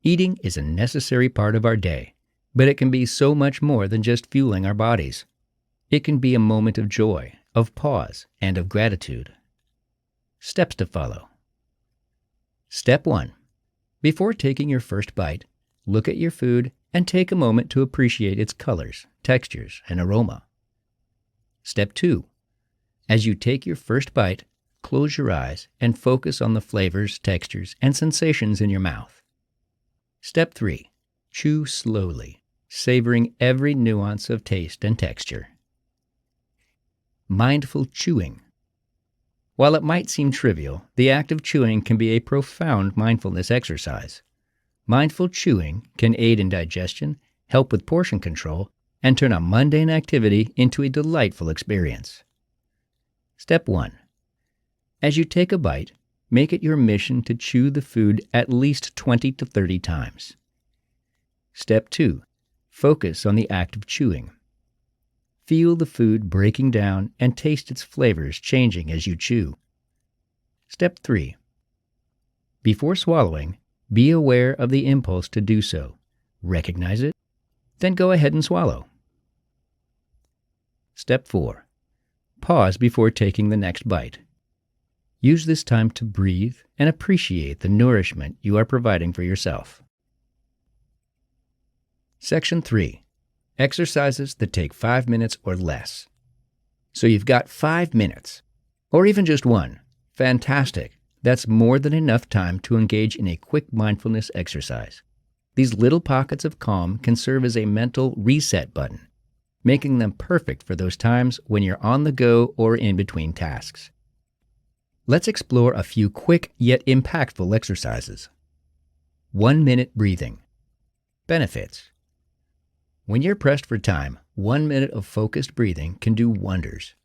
Eating is a necessary part of our day, but it can be so much more than just fueling our bodies. It can be a moment of joy, of pause, and of gratitude. Steps to follow. Step 1. Before taking your first bite, look at your food and take a moment to appreciate its colors, textures, and aroma. Step 2. As you take your first bite, close your eyes and focus on the flavors, textures, and sensations in your mouth. Step 3. Chew slowly, savoring every nuance of taste and texture. Mindful chewing. While it might seem trivial, the act of chewing can be a profound mindfulness exercise. Mindful chewing can aid in digestion, help with portion control, and turn a mundane activity into a delightful experience. Step 1. As you take a bite, make it your mission to chew the food at least 20 to 30 times. Step 2. Focus on the act of chewing. Feel the food breaking down and taste its flavors changing as you chew. Step 3. Before swallowing, be aware of the impulse to do so. Recognize it, then go ahead and swallow. Step 4. Pause before taking the next bite. Use this time to breathe and appreciate the nourishment you are providing for yourself. Section 3. Exercises that take 5 minutes or less. So you've got 5 minutes, or even just one. Fantastic. That's more than enough time to engage in a quick mindfulness exercise. These little pockets of calm can serve as a mental reset button, making them perfect for those times when you're on the go or in between tasks. Let's explore a few quick yet impactful exercises. 1-minute breathing. Benefits. When you're pressed for time, 1 minute of focused breathing can do wonders.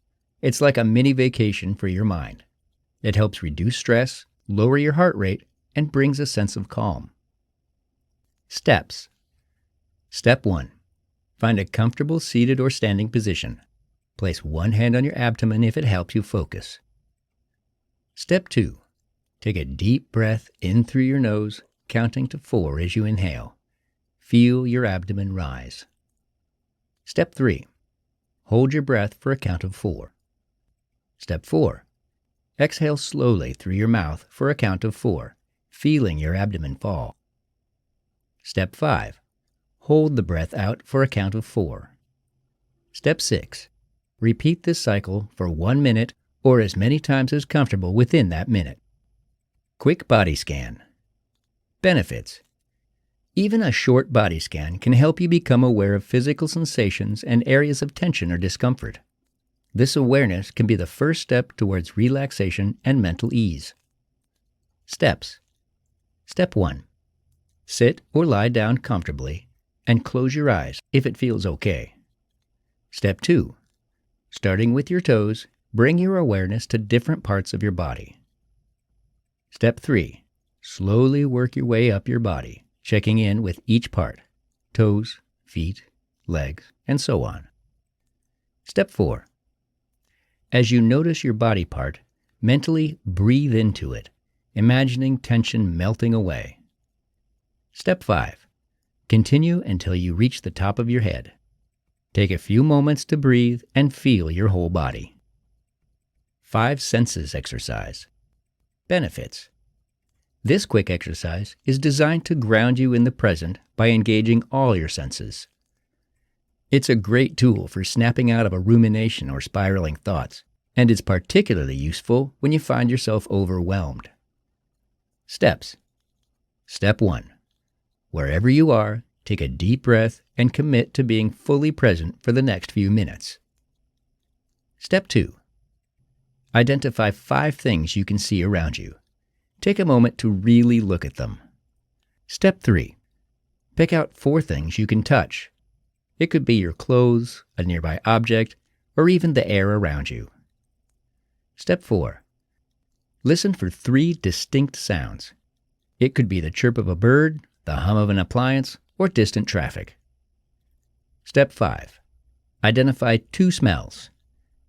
It's like a mini vacation for your mind. It helps reduce stress, lower your heart rate, and brings a sense of calm. Steps. Step 1. Find a comfortable seated or standing position. Place one hand on your abdomen if it helps you focus. Step 2. Take a deep breath in through your nose, counting to 4 as you inhale. Feel your abdomen rise. Step 3. Hold your breath for a count of 4. Step 4. Exhale slowly through your mouth for a count of 4, feeling your abdomen fall. Step 5. Hold the breath out for a count of 4. Step 6. Repeat this cycle for 1 minute or as many times as comfortable within that minute. Quick body scan. Benefits. Even a short body scan can help you become aware of physical sensations and areas of tension or discomfort. This awareness can be the first step towards relaxation and mental ease. Steps. Step 1. Sit or lie down comfortably and close your eyes if it feels okay. Step 2. Starting with your toes, bring your awareness to different parts of your body. Step 3. Slowly work your way up your body, checking in with each part, toes, feet, legs, and so on. Step 4. As you notice your body part, mentally breathe into it, imagining tension melting away. Step 5. Continue until you reach the top of your head. Take a few moments to breathe and feel your whole body. 5 senses exercise. Benefits. This quick exercise is designed to ground you in the present by engaging all your senses. It's a great tool for snapping out of a rumination or spiraling thoughts, and it's particularly useful when you find yourself overwhelmed. Steps. Step 1. Wherever you are, take a deep breath and commit to being fully present for the next few minutes. Step 2. Identify 5 things you can see around you. Take a moment to really look at them. Step 3. Pick out 4 things you can touch. It could be your clothes, a nearby object, or even the air around you. Step 4. Listen for 3 distinct sounds. It could be the chirp of a bird, the hum of an appliance, or distant traffic. Step 5. Identify 2 smells.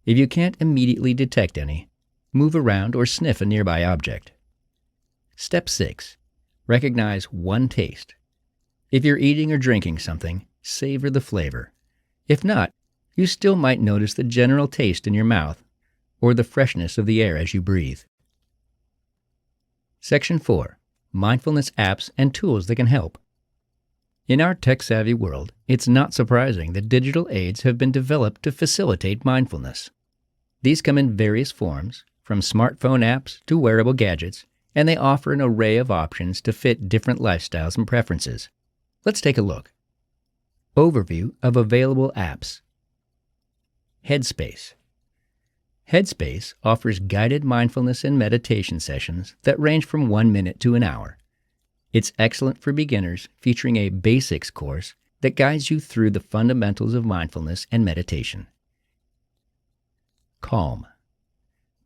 If you can't immediately detect any, move around or sniff a nearby object. Step 6. Recognize 1 taste. If you're eating or drinking something, savor the flavor. If not, you still might notice the general taste in your mouth or the freshness of the air as you breathe. Section 4. Mindfulness apps and tools that can help. In our tech-savvy world, it's not surprising that digital aids have been developed to facilitate mindfulness. These come in various forms, from smartphone apps to wearable gadgets, and they offer an array of options to fit different lifestyles and preferences. Let's take a look. Overview of available apps. Headspace. Headspace offers guided mindfulness and meditation sessions that range from 1 minute to an hour. It's excellent for beginners, featuring a basics course that guides you through the fundamentals of mindfulness and meditation. Calm.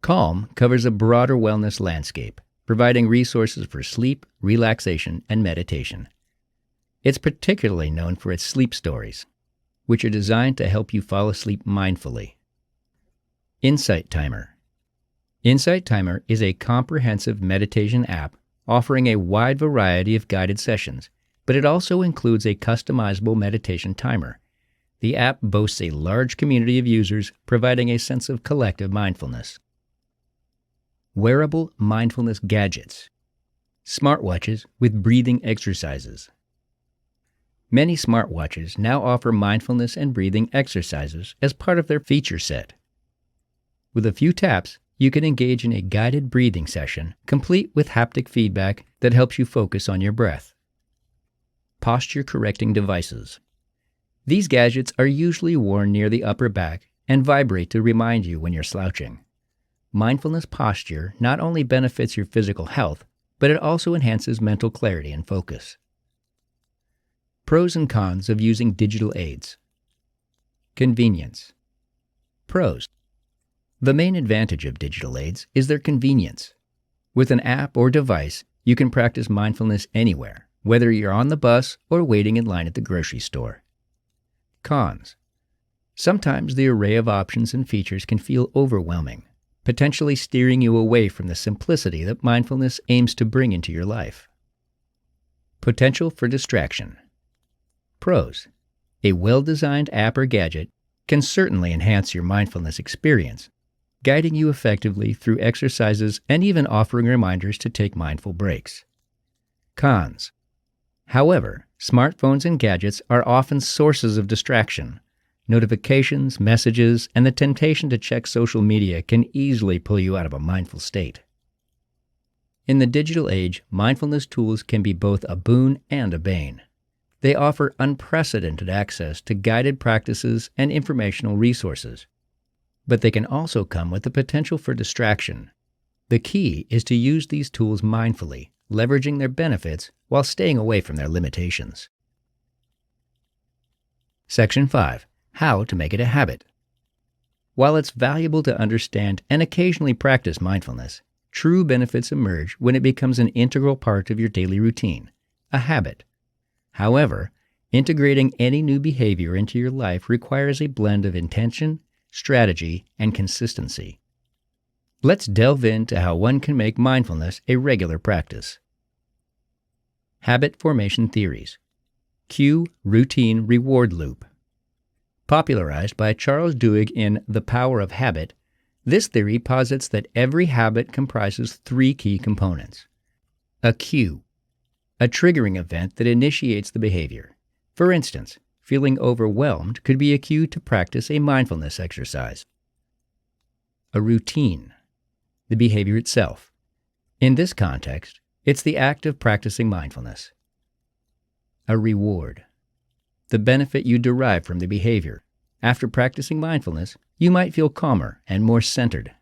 Calm covers a broader wellness landscape, providing resources for sleep, relaxation, and meditation. It's particularly known for its sleep stories, which are designed to help you fall asleep mindfully. Insight Timer. Insight Timer is a comprehensive meditation app offering a wide variety of guided sessions, but it also includes a customizable meditation timer. The app boasts a large community of users, providing a sense of collective mindfulness. Wearable mindfulness gadgets. Smartwatches with breathing exercises. Many smartwatches now offer mindfulness and breathing exercises as part of their feature set. With a few taps, you can engage in a guided breathing session, complete with haptic feedback that helps you focus on your breath. Posture-correcting devices. These gadgets are usually worn near the upper back and vibrate to remind you when you're slouching. Mindfulness posture not only benefits your physical health, but it also enhances mental clarity and focus. Pros and cons of using digital aids. Convenience. Pros. The main advantage of digital aids is their convenience. With an app or device, you can practice mindfulness anywhere, whether you're on the bus or waiting in line at the grocery store. Cons. Sometimes the array of options and features can feel overwhelming, potentially steering you away from the simplicity that mindfulness aims to bring into your life. Potential for distraction. Pros. A well-designed app or gadget can certainly enhance your mindfulness experience, guiding you effectively through exercises and even offering reminders to take mindful breaks. Cons. However, smartphones and gadgets are often sources of distraction. Notifications, messages, and the temptation to check social media can easily pull you out of a mindful state. In the digital age, mindfulness tools can be both a boon and a bane. They offer unprecedented access to guided practices and informational resources, but they can also come with the potential for distraction. The key is to use these tools mindfully, leveraging their benefits while staying away from their limitations. Section 5. How to make it a habit. While it's valuable to understand and occasionally practice mindfulness, true benefits emerge when it becomes an integral part of your daily routine, a habit. However, integrating any new behavior into your life requires a blend of intention, strategy, and consistency. Let's delve into how one can make mindfulness a regular practice. Habit formation theories. Cue, routine, reward loop. Popularized by Charles Duhigg in The Power of Habit, this theory posits that every habit comprises 3 key components. A cue, a triggering event that initiates the behavior. For instance, feeling overwhelmed could be a cue to practice a mindfulness exercise. A routine, the behavior itself. In this context, it's the act of practicing mindfulness. A reward, the benefit you derive from the behavior. After practicing mindfulness, you might feel calmer and more centered.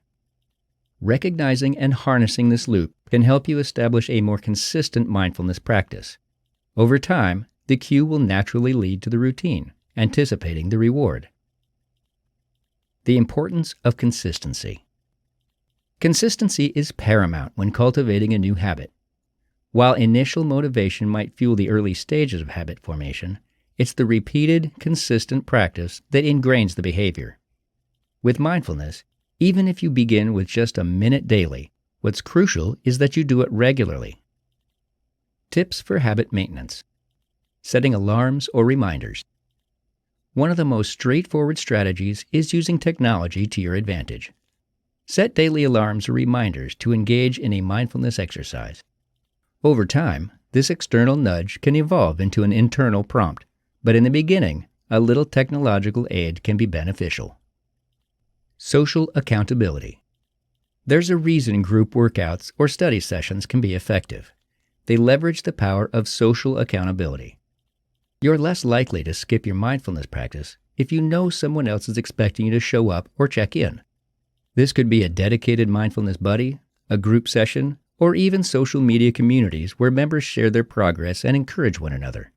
Recognizing and harnessing this loop can help you establish a more consistent mindfulness practice. Over time, the cue will naturally lead to the routine, anticipating the reward. The importance of consistency. Consistency is paramount when cultivating a new habit. While initial motivation might fuel the early stages of habit formation, it's the repeated, consistent practice that ingrains the behavior. With mindfulness, even if you begin with just a minute daily, what's crucial is that you do it regularly. Tips for habit maintenance. Setting alarms or reminders. One of the most straightforward strategies is using technology to your advantage. Set daily alarms or reminders to engage in a mindfulness exercise. Over time, this external nudge can evolve into an internal prompt, but in the beginning, a little technological aid can be beneficial. Social accountability. There's a reason group workouts or study sessions can be effective. They leverage the power of social accountability. You're less likely to skip your mindfulness practice if you know someone else is expecting you to show up or check in. This could be a dedicated mindfulness buddy, a group session, or even social media communities where members share their progress and encourage one another.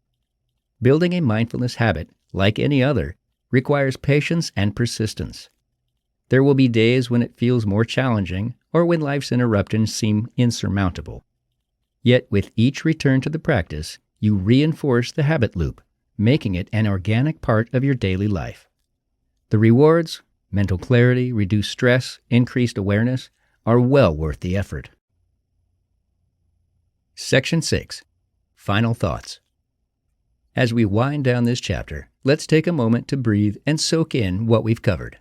Building a mindfulness habit, like any other, requires patience and persistence. There will be days when it feels more challenging or when life's interruptions seem insurmountable. Yet with each return to the practice, you reinforce the habit loop, making it an organic part of your daily life. The rewards, mental clarity, reduced stress, increased awareness, are well worth the effort. Section 6. Final thoughts. As we wind down this chapter, let's take a moment to breathe and soak in what we've covered.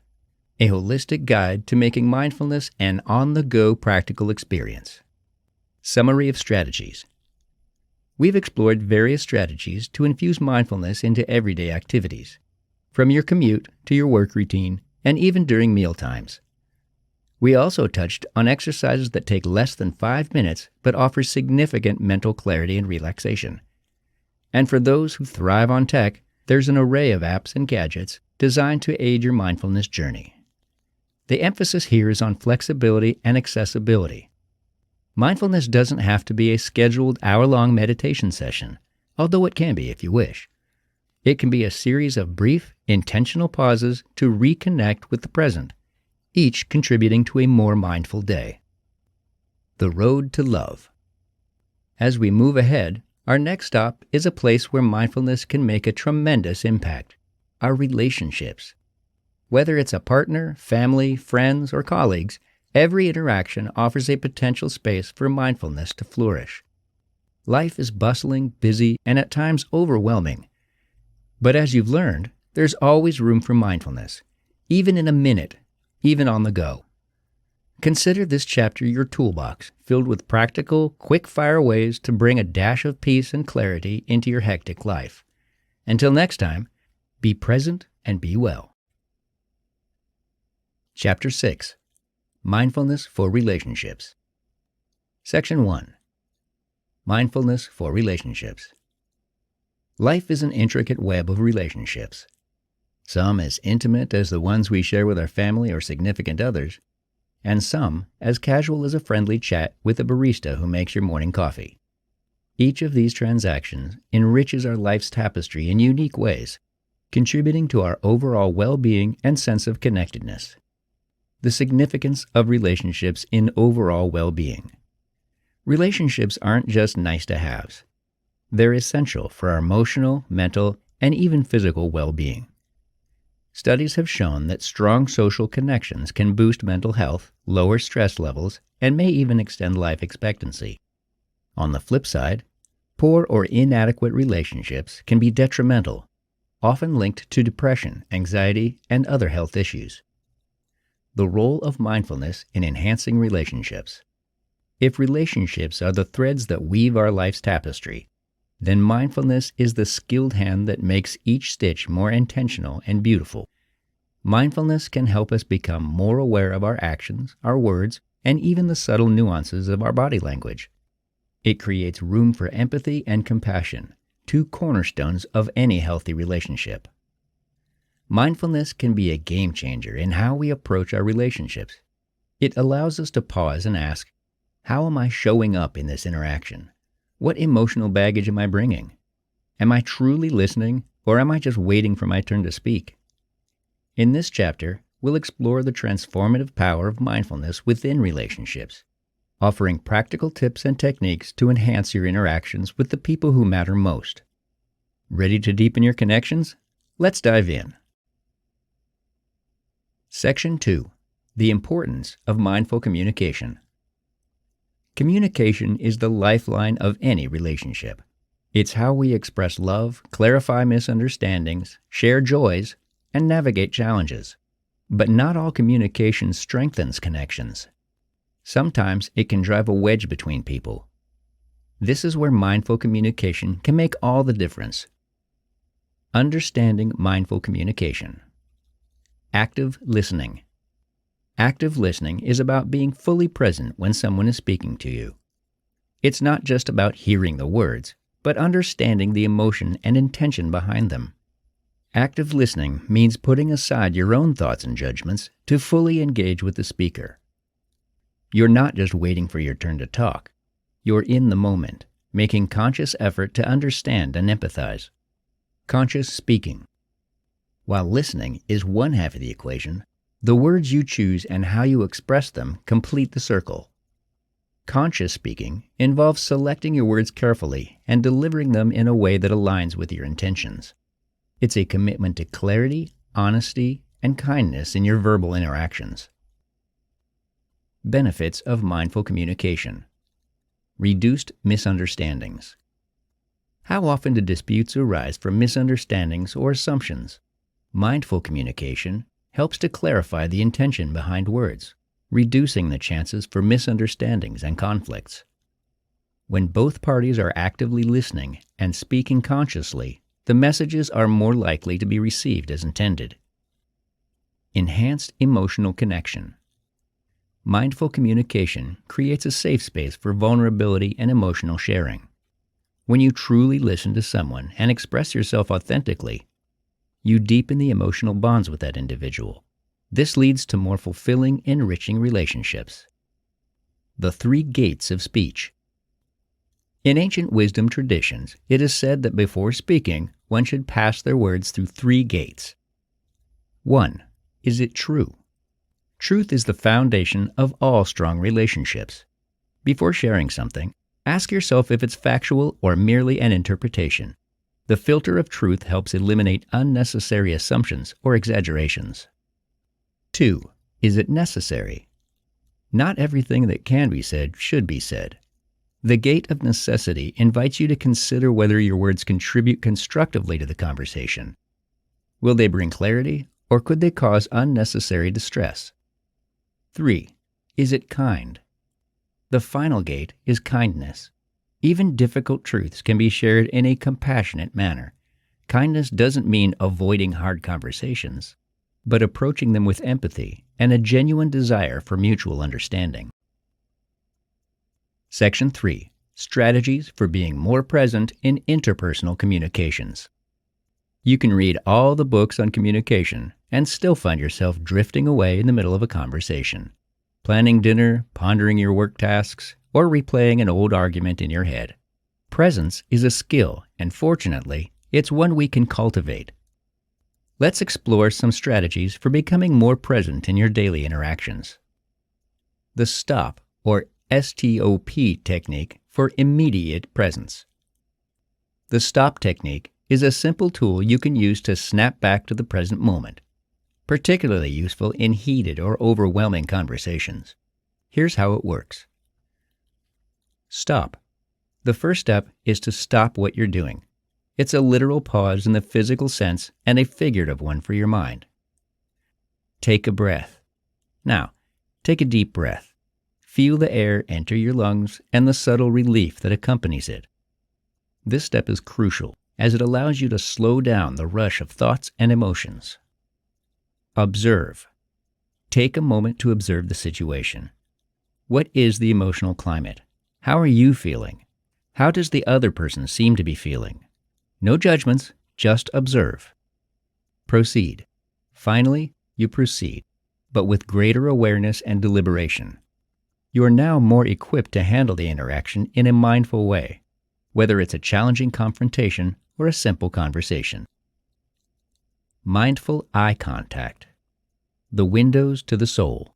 A holistic guide to making mindfulness an on-the-go practical experience. Summary of strategies. We've explored various strategies to infuse mindfulness into everyday activities, from your commute to your work routine, and even during meal times. We also touched on exercises that take less than 5 minutes but offer significant mental clarity and relaxation. And for those who thrive on tech, there's an array of apps and gadgets designed to aid your mindfulness journey. The emphasis here is on flexibility and accessibility. Mindfulness doesn't have to be a scheduled hour-long meditation session, although it can be if you wish. It can be a series of brief, intentional pauses to reconnect with the present, each contributing to a more mindful day. The road to love. As we move ahead, our next stop is a place where mindfulness can make a tremendous impact: our relationships. Whether it's a partner, family, friends, or colleagues, every interaction offers a potential space for mindfulness to flourish. Life is bustling, busy, and at times overwhelming. But as you've learned, there's always room for mindfulness, even in a minute, even on the go. Consider this chapter your toolbox, filled with practical, quick-fire ways to bring a dash of peace and clarity into your hectic life. Until next time, be present and be well. Chapter 6. Mindfulness for Relationships. Section 1. Mindfulness for Relationships. Life is an intricate web of relationships. Some as intimate as the ones we share with our family or significant others, and some as casual as a friendly chat with a barista who makes your morning coffee. Each of these transactions enriches our life's tapestry in unique ways, contributing to our overall well-being and sense of connectedness. The significance of relationships in overall well-being. Relationships aren't just nice-to-haves. They're essential for our emotional, mental, and even physical well-being. Studies have shown that strong social connections can boost mental health, lower stress levels, and may even extend life expectancy. On the flip side, poor or inadequate relationships can be detrimental, often linked to depression, anxiety, and other health issues. The role of mindfulness in enhancing relationships. If relationships are the threads that weave our life's tapestry, then mindfulness is the skilled hand that makes each stitch more intentional and beautiful. Mindfulness can help us become more aware of our actions, our words, and even the subtle nuances of our body language. It creates room for empathy and compassion, two cornerstones of any healthy relationship. Mindfulness can be a game changer in how we approach our relationships. It allows us to pause and ask, how am I showing up in this interaction? What emotional baggage am I bringing? Am I truly listening, or am I just waiting for my turn to speak? In this chapter, we'll explore the transformative power of mindfulness within relationships, offering practical tips and techniques to enhance your interactions with the people who matter most. Ready to deepen your connections? Let's dive in. Section 2. The importance of mindful communication. Communication is the lifeline of any relationship. It's how we express love, clarify misunderstandings, share joys, and navigate challenges. But not all communication strengthens connections. Sometimes it can drive a wedge between people. This is where mindful communication can make all the difference. Understanding mindful communication. Active listening. Active listening is about being fully present when someone is speaking to you. It's not just about hearing the words, but understanding the emotion and intention behind them. Active listening means putting aside your own thoughts and judgments to fully engage with the speaker. You're not just waiting for your turn to talk. You're in the moment, making conscious effort to understand and empathize. Conscious speaking. While listening is one half of the equation, the words you choose and how you express them complete the circle. Conscious speaking involves selecting your words carefully and delivering them in a way that aligns with your intentions. It's a commitment to clarity, honesty, and kindness in your verbal interactions. Benefits of mindful communication. Reduced misunderstandings. How often do disputes arise from misunderstandings or assumptions? Mindful communication helps to clarify the intention behind words, reducing the chances for misunderstandings and conflicts. When both parties are actively listening and speaking consciously, the messages are more likely to be received as intended. Enhanced emotional connection. Mindful communication creates a safe space for vulnerability and emotional sharing. When you truly listen to someone and express yourself authentically, you deepen the emotional bonds with that individual. This leads to more fulfilling, enriching relationships. The 3 gates of speech. In ancient wisdom traditions, it is said that before speaking, one should pass their words through 3 gates. 1. Is it true? Truth is the foundation of all strong relationships. Before sharing something, ask yourself if it's factual or merely an interpretation. The filter of truth helps eliminate unnecessary assumptions or exaggerations. 2. Is it necessary? Not everything that can be said should be said. The gate of necessity invites you to consider whether your words contribute constructively to the conversation. Will they bring clarity, or could they cause unnecessary distress? 3. Is it kind? The final gate is kindness. Even difficult truths can be shared in a compassionate manner. Kindness doesn't mean avoiding hard conversations, but approaching them with empathy and a genuine desire for mutual understanding. Section 3. Strategies for being more present in interpersonal communications. You can read all the books on communication and still find yourself drifting away in the middle of a conversation, planning dinner, pondering your work tasks, or replaying an old argument in your head. Presence is a skill, and fortunately, it's one we can cultivate. Let's explore some strategies for becoming more present in your daily interactions. The STOP, or STOP technique for immediate presence. The STOP technique is a simple tool you can use to snap back to the present moment, particularly useful in heated or overwhelming conversations. Here's how it works. Stop. The first step is to stop what you're doing. It's a literal pause in the physical sense and a figurative one for your mind. Take a breath. Now, take a deep breath. Feel the air enter your lungs and the subtle relief that accompanies it. This step is crucial as it allows you to slow down the rush of thoughts and emotions. Observe. Take a moment to observe the situation. What is the emotional climate? How are you feeling? How does the other person seem to be feeling? No judgments, just observe. Proceed. Finally, you proceed, but with greater awareness and deliberation. You are now more equipped to handle the interaction in a mindful way, whether it's a challenging confrontation or a simple conversation. Mindful eye contact. The windows to the soul.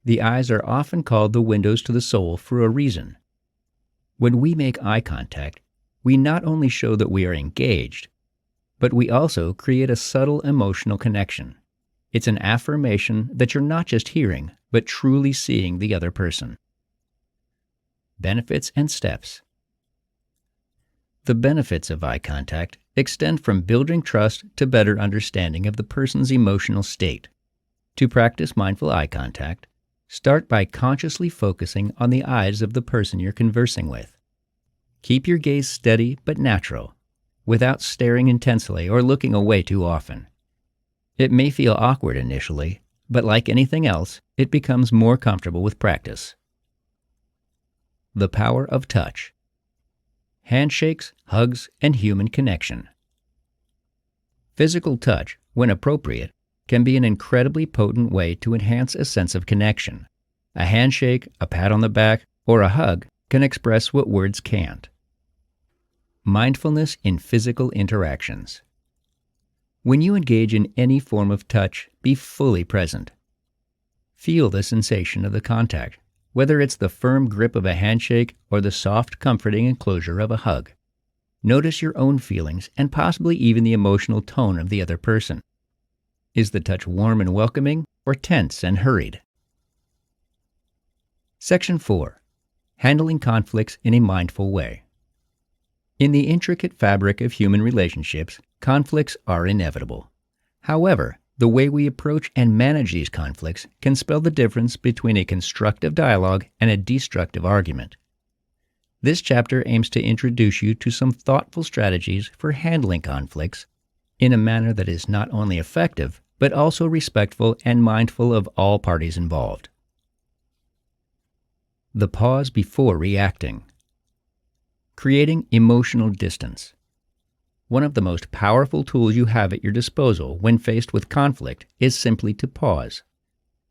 The eyes are often called the windows to the soul for a reason. When we make eye contact, we not only show that we are engaged, but we also create a subtle emotional connection. It's an affirmation that you're not just hearing, but truly seeing the other person. Benefits and steps. The benefits of eye contact extend from building trust to better understanding of the person's emotional state. To practice mindful eye contact, start by consciously focusing on the eyes of the person you're conversing with. Keep your gaze steady but natural, without staring intensely or looking away too often. It may feel awkward initially, but like anything else, it becomes more comfortable with practice. The power of touch. Handshakes, hugs, and human connection. Physical touch, when appropriate, can be an incredibly potent way to enhance a sense of connection. A handshake, a pat on the back, or a hug can express what words can't. Mindfulness in physical interactions. When you engage in any form of touch, be fully present. Feel the sensation of the contact, whether it's the firm grip of a handshake or the soft, comforting enclosure of a hug. Notice your own feelings and possibly even the emotional tone of the other person. Is the touch warm and welcoming or tense and hurried? Section 4. Handling conflicts in a mindful way. In the intricate fabric of human relationships, conflicts are inevitable. However, the way we approach and manage these conflicts can spell the difference between a constructive dialogue and a destructive argument. This chapter aims to introduce you to some thoughtful strategies for handling conflicts in a manner that is not only effective, but also respectful and mindful of all parties involved. The pause before reacting. Creating emotional distance. One of the most powerful tools you have at your disposal when faced with conflict is simply to pause.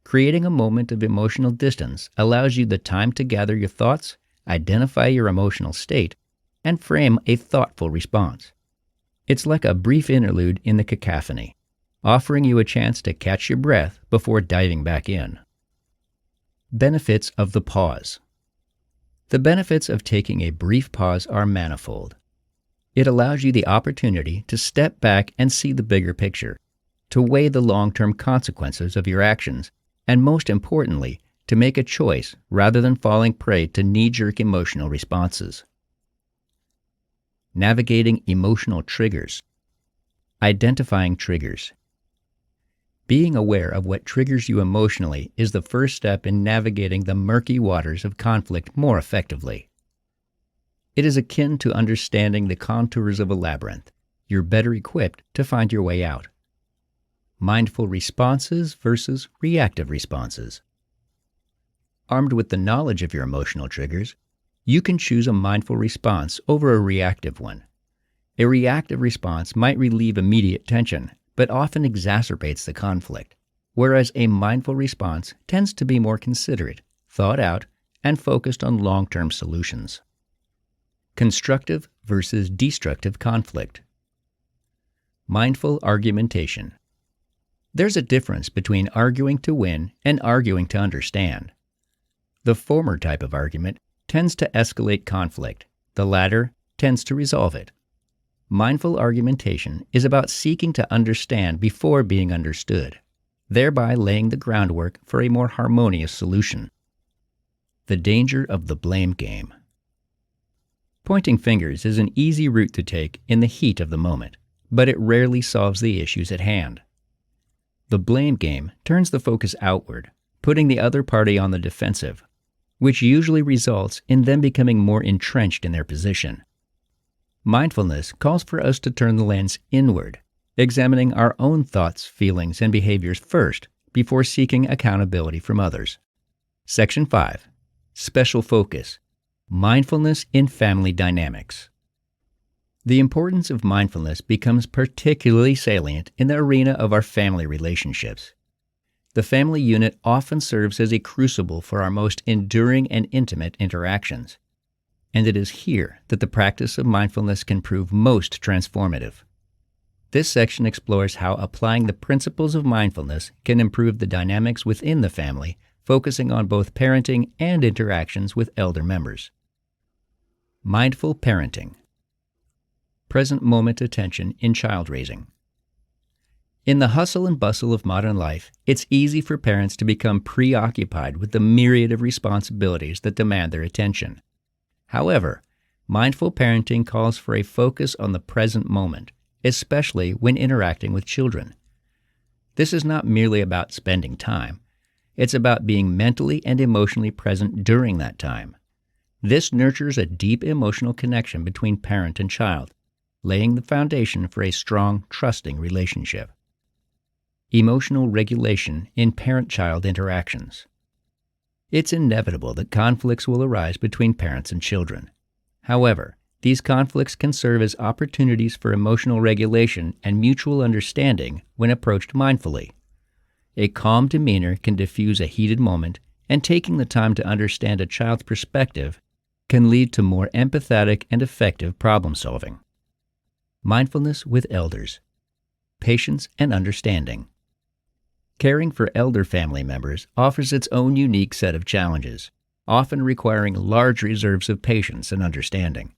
Creating a moment of emotional distance allows you the time to gather your thoughts, identify your emotional state, and frame a thoughtful response. It's like a brief interlude in the cacophony, offering you a chance to catch your breath before diving back in. Benefits of the pause. The benefits of taking a brief pause are manifold. It allows you the opportunity to step back and see the bigger picture, to weigh the long-term consequences of your actions, and most importantly, to make a choice rather than falling prey to knee-jerk emotional responses. Navigating emotional triggers. Identifying triggers. Being aware of what triggers you emotionally is the first step in navigating the murky waters of conflict more effectively. It is akin to understanding the contours of a labyrinth. You're better equipped to find your way out. Mindful responses versus reactive responses. Armed with the knowledge of your emotional triggers, you can choose a mindful response over a reactive one. A reactive response might relieve immediate tension, but often exacerbates the conflict, whereas a mindful response tends to be more considerate, thought out, and focused on long-term solutions. Constructive versus destructive conflict. Mindful argumentation. There's a difference between arguing to win and arguing to understand. The former type of argument tends to escalate conflict. The latter tends to resolve it. Mindful argumentation is about seeking to understand before being understood, thereby laying the groundwork for a more harmonious solution. The danger of the blame game. Pointing fingers is an easy route to take in the heat of the moment, but it rarely solves the issues at hand. The blame game turns the focus outward, putting the other party on the defensive, which usually results in them becoming more entrenched in their position. Mindfulness calls for us to turn the lens inward, examining our own thoughts, feelings, and behaviors first before seeking accountability from others. Section 5. Special Focus. Mindfulness in Family Dynamics. The importance of mindfulness becomes particularly salient in the arena of our family relationships. The family unit often serves as a crucible for our most enduring and intimate interactions, and it is here that the practice of mindfulness can prove most transformative. This section explores how applying the principles of mindfulness can improve the dynamics within the family, focusing on both parenting and interactions with elder members. Mindful parenting. Present moment attention in child raising. In the hustle and bustle of modern life, it's easy for parents to become preoccupied with the myriad of responsibilities that demand their attention. However, mindful parenting calls for a focus on the present moment, especially when interacting with children. This is not merely about spending time. It's about being mentally and emotionally present during that time. This nurtures a deep emotional connection between parent and child, laying the foundation for a strong, trusting relationship. Emotional regulation in parent-child interactions. It's inevitable that conflicts will arise between parents and children. However, these conflicts can serve as opportunities for emotional regulation and mutual understanding when approached mindfully. A calm demeanor can diffuse a heated moment, and taking the time to understand a child's perspective can lead to more empathetic and effective problem-solving. Mindfulness with elders. Patience and understanding. Caring for elder family members offers its own unique set of challenges, often requiring large reserves of patience and understanding.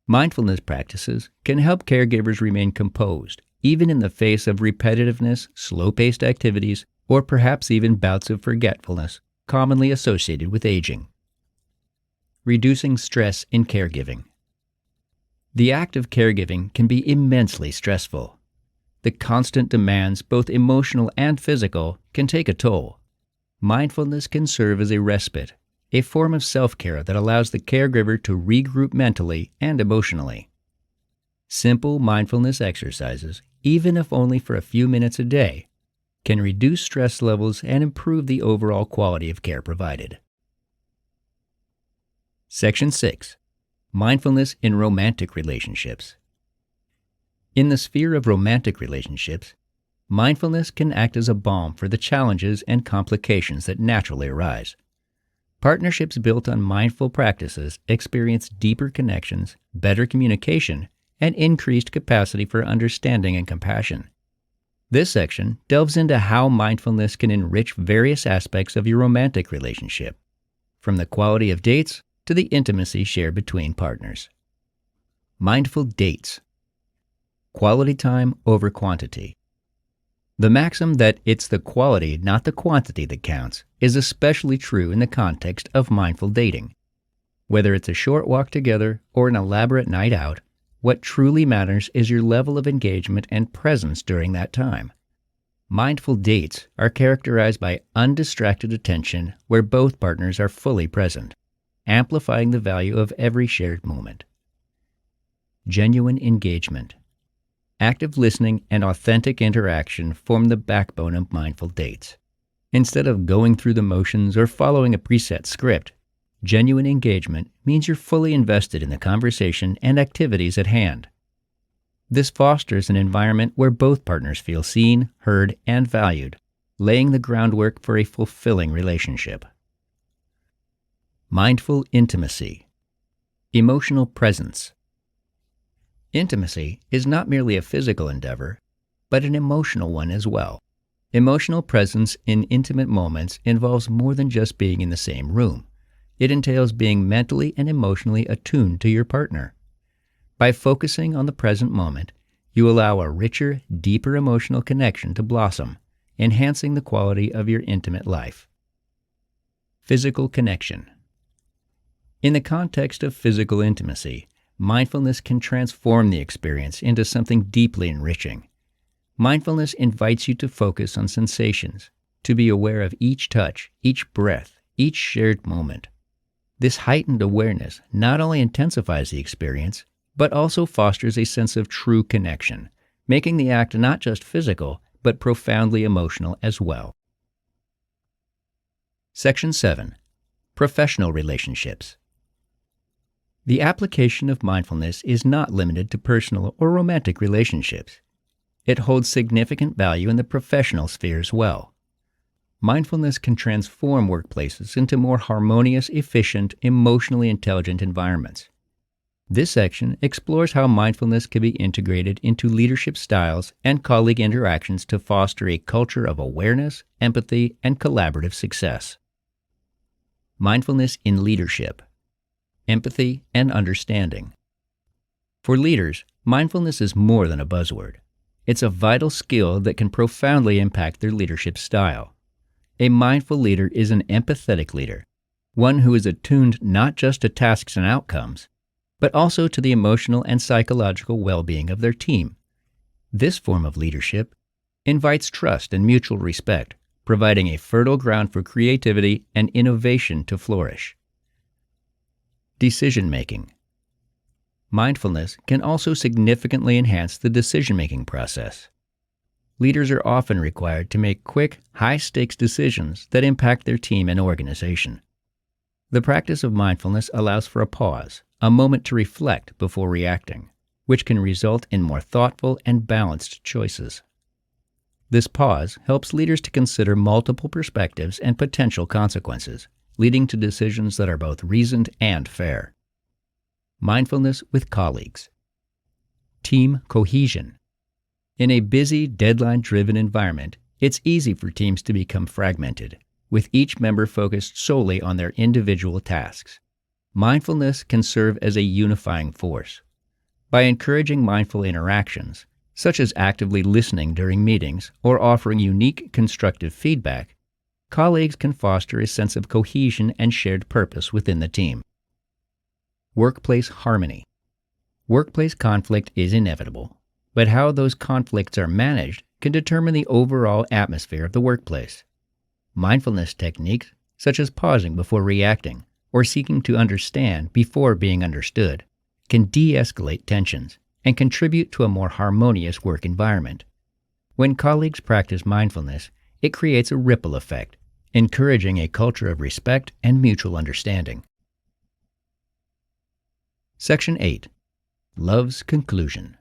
Mindfulness practices can help caregivers remain composed, even in the face of repetitiveness, slow-paced activities, or perhaps even bouts of forgetfulness commonly associated with aging. Reducing stress in caregiving. The act of caregiving can be immensely stressful. The constant demands, both emotional and physical, can take a toll. Mindfulness can serve as a respite, a form of self-care that allows the caregiver to regroup mentally and emotionally. Simple mindfulness exercises, even if only for a few minutes a day, can reduce stress levels and improve the overall quality of care provided. Section 6. Mindfulness in Romantic Relationships. In the sphere of romantic relationships, mindfulness can act as a balm for the challenges and complications that naturally arise. Partnerships built on mindful practices experience deeper connections, better communication, and increased capacity for understanding and compassion. This section delves into how mindfulness can enrich various aspects of your romantic relationship, from the quality of dates to the intimacy shared between partners. Mindful dates. Quality time over quantity. The maxim that it's the quality, not the quantity, that counts is especially true in the context of mindful dating. Whether it's a short walk together or an elaborate night out, what truly matters is your level of engagement and presence during that time. Mindful dates are characterized by undistracted attention where both partners are fully present, amplifying the value of every shared moment. Genuine engagement. Active listening and authentic interaction form the backbone of mindful dates. Instead of going through the motions or following a preset script, genuine engagement means you're fully invested in the conversation and activities at hand. This fosters an environment where both partners feel seen, heard, and valued, laying the groundwork for a fulfilling relationship. Mindful intimacy. Emotional presence. Intimacy is not merely a physical endeavor, but an emotional one as well. Emotional presence in intimate moments involves more than just being in the same room. It entails being mentally and emotionally attuned to your partner. By focusing on the present moment, you allow a richer, deeper emotional connection to blossom, enhancing the quality of your intimate life. Physical connection. In the context of physical intimacy, mindfulness can transform the experience into something deeply enriching. Mindfulness invites you to focus on sensations, to be aware of each touch, each breath, each shared moment. This heightened awareness not only intensifies the experience, but also fosters a sense of true connection, making the act not just physical, but profoundly emotional as well. Section 7. Professional relationships. The application of mindfulness is not limited to personal or romantic relationships. It holds significant value in the professional sphere as well. Mindfulness can transform workplaces into more harmonious, efficient, emotionally intelligent environments. This section explores how mindfulness can be integrated into leadership styles and colleague interactions to foster a culture of awareness, empathy, and collaborative success. Mindfulness in leadership. Empathy and understanding. For leaders, mindfulness is more than a buzzword. It's a vital skill that can profoundly impact their leadership style. A mindful leader is an empathetic leader, one who is attuned not just to tasks and outcomes, but also to the emotional and psychological well-being of their team. This form of leadership invites trust and mutual respect, providing a fertile ground for creativity and innovation to flourish. Decision-making. Mindfulness can also significantly enhance the decision-making process. Leaders are often required to make quick, high-stakes decisions that impact their team and organization. The practice of mindfulness allows for a pause, a moment to reflect before reacting, which can result in more thoughtful and balanced choices. This pause helps leaders to consider multiple perspectives and potential consequences, leading to decisions that are both reasoned and fair. Mindfulness with colleagues. Team cohesion. In a busy, deadline-driven environment, it's easy for teams to become fragmented, with each member focused solely on their individual tasks. Mindfulness can serve as a unifying force. By encouraging mindful interactions, such as actively listening during meetings or offering unique, constructive feedback, colleagues can foster a sense of cohesion and shared purpose within the team. Workplace harmony. Workplace conflict is inevitable, but how those conflicts are managed can determine the overall atmosphere of the workplace. Mindfulness techniques, such as pausing before reacting or seeking to understand before being understood, can de-escalate tensions and contribute to a more harmonious work environment. When colleagues practice mindfulness, it creates a ripple effect, encouraging a culture of respect and mutual understanding. Section 8. Love's conclusion.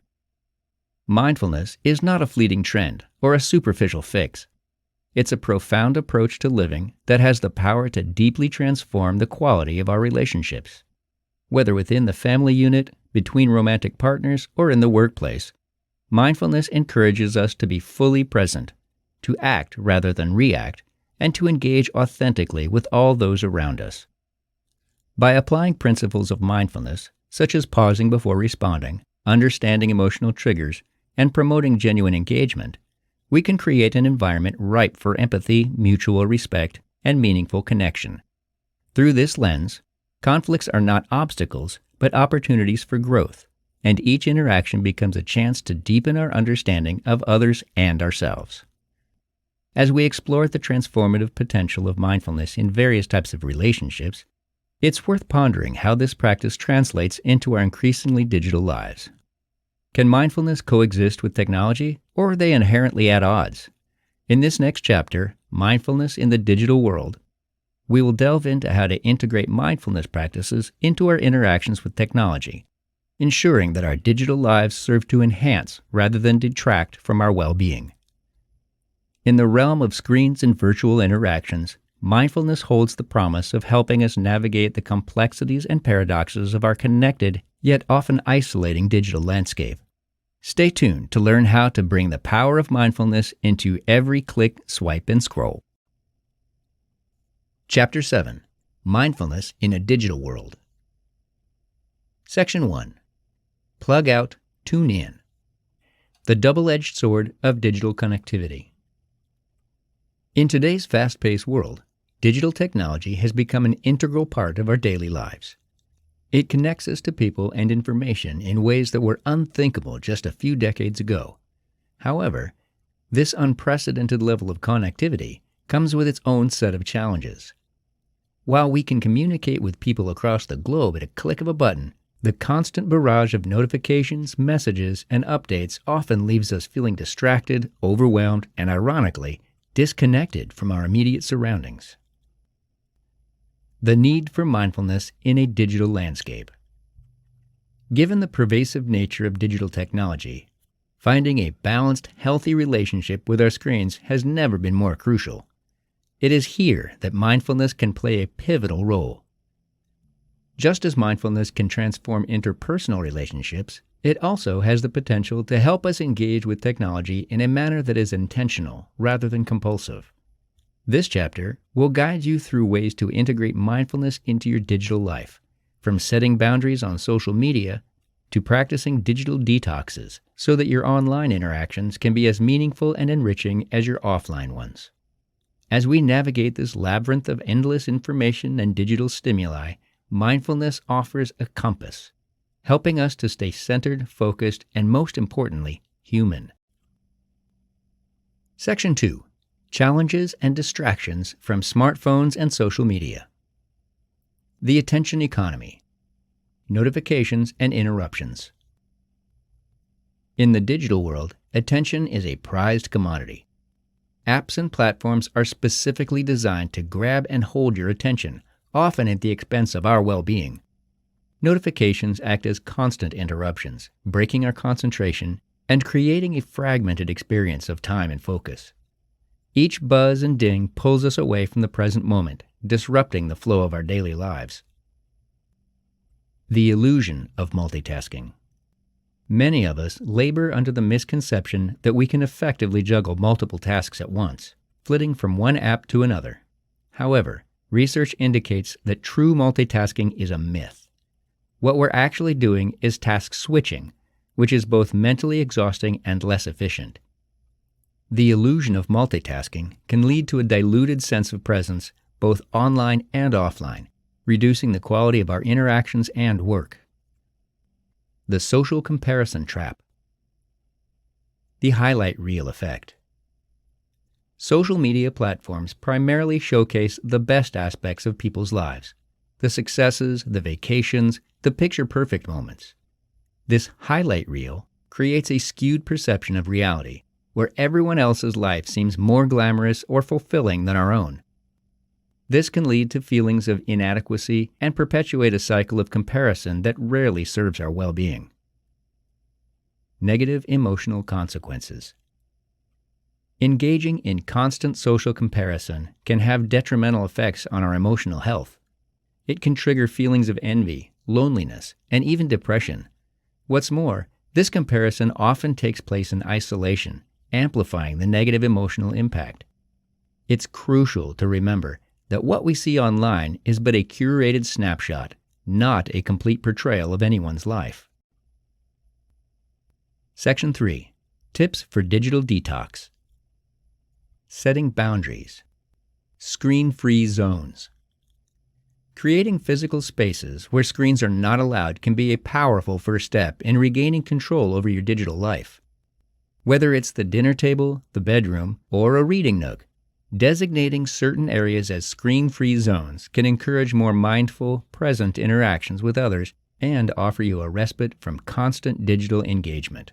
Mindfulness is not a fleeting trend or a superficial fix. It's a profound approach to living that has the power to deeply transform the quality of our relationships. Whether within the family unit, between romantic partners, or in the workplace, mindfulness encourages us to be fully present, to act rather than react, and to engage authentically with all those around us. By applying principles of mindfulness, such as pausing before responding, understanding emotional triggers, and promoting genuine engagement, we can create an environment ripe for empathy, mutual respect, and meaningful connection. Through this lens, conflicts are not obstacles, but opportunities for growth, and each interaction becomes a chance to deepen our understanding of others and ourselves. As we explore the transformative potential of mindfulness in various types of relationships, it's worth pondering how this practice translates into our increasingly digital lives. Can mindfulness coexist with technology, or are they inherently at odds? In this next chapter, Mindfulness in the Digital World, we will delve into how to integrate mindfulness practices into our interactions with technology, ensuring that our digital lives serve to enhance rather than detract from our well-being. In the realm of screens and virtual interactions, mindfulness holds the promise of helping us navigate the complexities and paradoxes of our connected, yet often isolating digital landscape. Stay tuned to learn how to bring the power of mindfulness into every click, swipe, and scroll. Chapter 7. Mindfulness in a Digital World. Section 1. Plug out, tune in. The double-edged sword of digital connectivity. In today's fast-paced world, digital technology has become an integral part of our daily lives. It connects us to people and information in ways that were unthinkable just a few decades ago. However, this unprecedented level of connectivity comes with its own set of challenges. While we can communicate with people across the globe at a click of a button, The constant barrage of notifications, messages, and updates often leaves us feeling distracted, overwhelmed, and ironically, disconnected from our immediate surroundings. The need for mindfulness in a digital landscape. Given the pervasive nature of digital technology, finding a balanced, healthy relationship with our screens has never been more crucial. It is here that mindfulness can play a pivotal role. Just as mindfulness can transform interpersonal relationships, it also has the potential to help us engage with technology in a manner that is intentional rather than compulsive. This chapter will guide you through ways to integrate mindfulness into your digital life, from setting boundaries on social media to practicing digital detoxes so that your online interactions can be as meaningful and enriching as your offline ones. As we navigate this labyrinth of endless information and digital stimuli, mindfulness offers a compass, helping us to stay centered, focused, and most importantly, human. Section 2. Challenges and distractions from smartphones and social media. The attention economy. Notifications and interruptions. In the digital world, attention is a prized commodity. Apps and platforms are specifically designed to grab and hold your attention, often at the expense of our well-being. Notifications act as constant interruptions, breaking our concentration and creating a fragmented experience of time and focus. Each buzz and ding pulls us away from the present moment, disrupting the flow of our daily lives. The illusion of multitasking. Many of us labor under the misconception that we can effectively juggle multiple tasks at once, flitting from one app to another. However, research indicates that true multitasking is a myth. What we're actually doing is task switching, which is both mentally exhausting and less efficient. The illusion of multitasking can lead to a diluted sense of presence both online and offline, reducing the quality of our interactions and work. The social comparison trap. The highlight reel effect. Social media platforms primarily showcase the best aspects of people's lives, the successes, the vacations, the picture-perfect moments. This highlight reel creates a skewed perception of reality, where everyone else's life seems more glamorous or fulfilling than our own. This can lead to feelings of inadequacy and perpetuate a cycle of comparison that rarely serves our well-being. Negative emotional consequences. Engaging in constant social comparison can have detrimental effects on our emotional health. It can trigger feelings of envy, loneliness, and even depression. What's more, this comparison often takes place in isolation, amplifying the negative emotional impact. It's crucial to remember that what we see online is but a curated snapshot, not a complete portrayal of anyone's life. Section 3. Tips for digital detox. Setting boundaries. Screen-free zones. Creating physical spaces where screens are not allowed can be a powerful first step in regaining control over your digital life. Whether it's the dinner table, the bedroom, or a reading nook, designating certain areas as screen-free zones can encourage more mindful, present interactions with others and offer you a respite from constant digital engagement.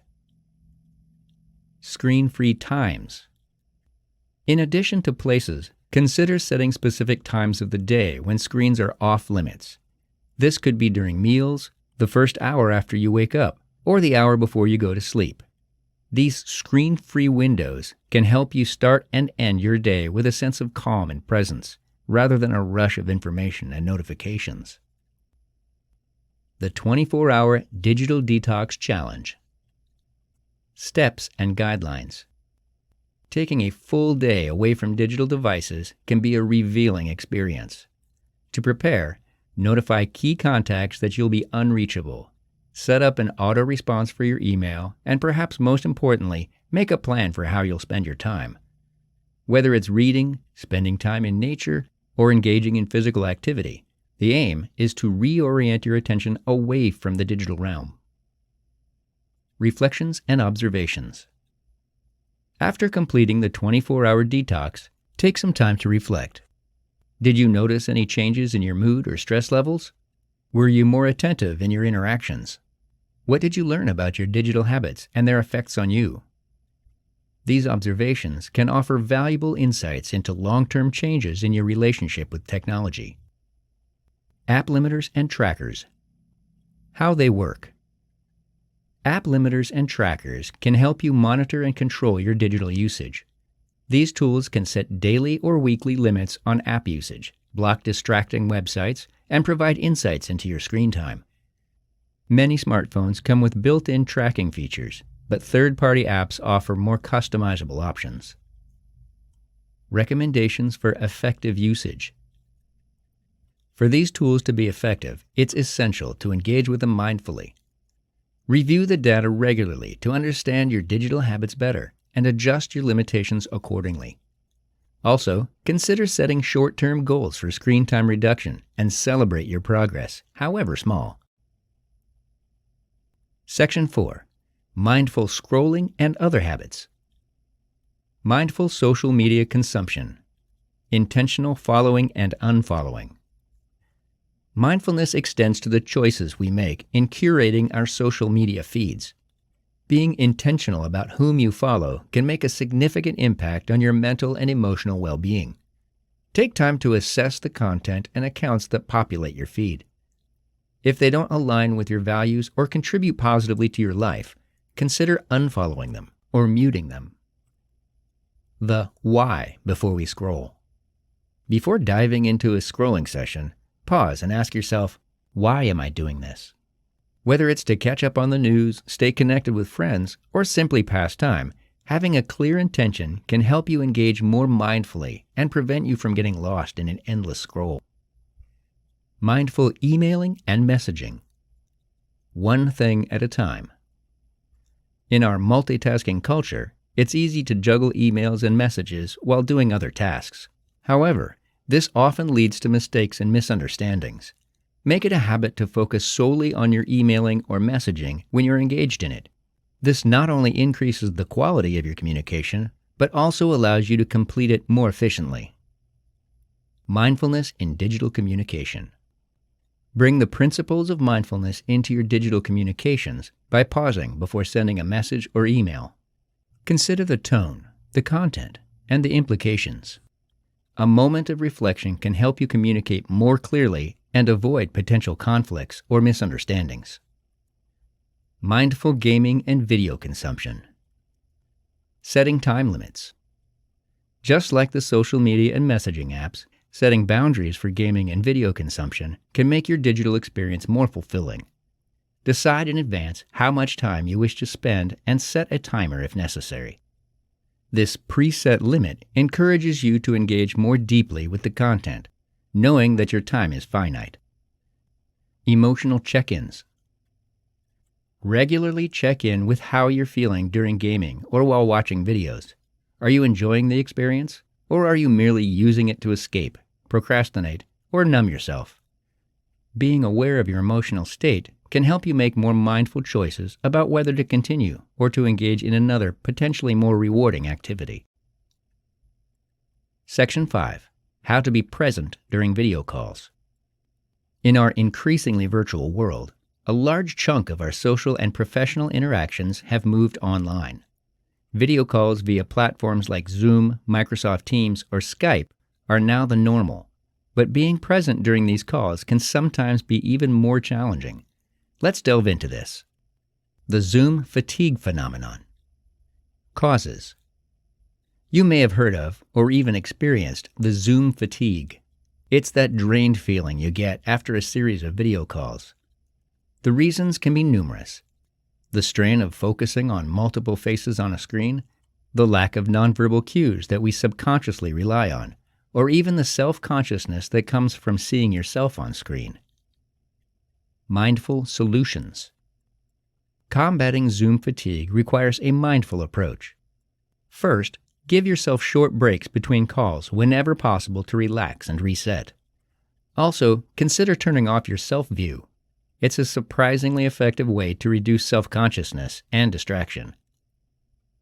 Screen-free times. In addition to places, consider setting specific times of the day when screens are off limits. This could be during meals, the first hour after you wake up, or the hour before you go to sleep. These screen-free windows can help you start and end your day with a sense of calm and presence, rather than a rush of information and notifications. The 24-Hour Digital Detox Challenge. Steps and guidelines. Taking a full day away from digital devices can be a revealing experience. To prepare, notify key contacts that you'll be unreachable. Set up an auto-response for your email, and perhaps most importantly, make a plan for how you'll spend your time. Whether it's reading, spending time in nature, or engaging in physical activity, the aim is to reorient your attention away from the digital realm. Reflections and observations. After completing the 24-hour detox, take some time to reflect. Did you notice any changes in your mood or stress levels? Were you more attentive in your interactions? What did you learn about your digital habits and their effects on you? These observations can offer valuable insights into long-term changes in your relationship with technology. App limiters and trackers. How they work. App limiters and trackers can help you monitor and control your digital usage. These tools can set daily or weekly limits on app usage, block distracting websites, and provide insights into your screen time. Many smartphones come with built-in tracking features, but third-party apps offer more customizable options. Recommendations for effective usage. For these tools to be effective, it's essential to engage with them mindfully. Review the data regularly to understand your digital habits better and adjust your limitations accordingly. Also, consider setting short-term goals for screen time reduction and celebrate your progress, however small. Section 4. Mindful scrolling and other habits. Mindful social media consumption. Intentional following and unfollowing. Mindfulness extends to the choices we make in curating our social media feeds. Being intentional about whom you follow can make a significant impact on your mental and emotional well-being. Take time to assess the content and accounts that populate your feed. If they don't align with your values or contribute positively to your life, consider unfollowing them or muting them. The why before we scroll. Before diving into a scrolling session, pause and ask yourself, why am I doing this? Whether it's to catch up on the news, stay connected with friends, or simply pass time, having a clear intention can help you engage more mindfully and prevent you from getting lost in an endless scroll. Mindful emailing and messaging. One thing at a time. In our multitasking culture, it's easy to juggle emails and messages while doing other tasks. However, this often leads to mistakes and misunderstandings. Make it a habit to focus solely on your emailing or messaging when you're engaged in it. This not only increases the quality of your communication, but also allows you to complete it more efficiently. Mindfulness in digital communication. Bring the principles of mindfulness into your digital communications by pausing before sending a message or email. Consider the tone, the content, and the implications. A moment of reflection can help you communicate more clearly and avoid potential conflicts or misunderstandings. Mindful gaming and video consumption. Setting time limits. Just like the social media and messaging apps, setting boundaries for gaming and video consumption can make your digital experience more fulfilling. Decide in advance how much time you wish to spend and set a timer if necessary. This preset limit encourages you to engage more deeply with the content, knowing that your time is finite. Emotional check-ins. Regularly check in with how you're feeling during gaming or while watching videos. Are you enjoying the experience, or are you merely using it to escape, procrastinate, or numb yourself? Being aware of your emotional state can help you make more mindful choices about whether to continue or to engage in another, potentially more rewarding activity. Section 5. How to be present during video calls. In our increasingly virtual world, a large chunk of our social and professional interactions have moved online. Video calls via platforms like Zoom, Microsoft Teams, or Skype are now the normal, but being present during these calls can sometimes be even more challenging. Let's delve into this. The Zoom fatigue phenomenon. Causes. You may have heard of or even experienced the Zoom fatigue. It's that drained feeling you get after a series of video calls. The reasons can be numerous. The strain of focusing on multiple faces on a screen, the lack of nonverbal cues that we subconsciously rely on, or even the self-consciousness that comes from seeing yourself on screen. Mindful solutions. Combating Zoom fatigue requires a mindful approach. First, give yourself short breaks between calls whenever possible to relax and reset. Also, consider turning off your self-view. It's a surprisingly effective way to reduce self-consciousness and distraction.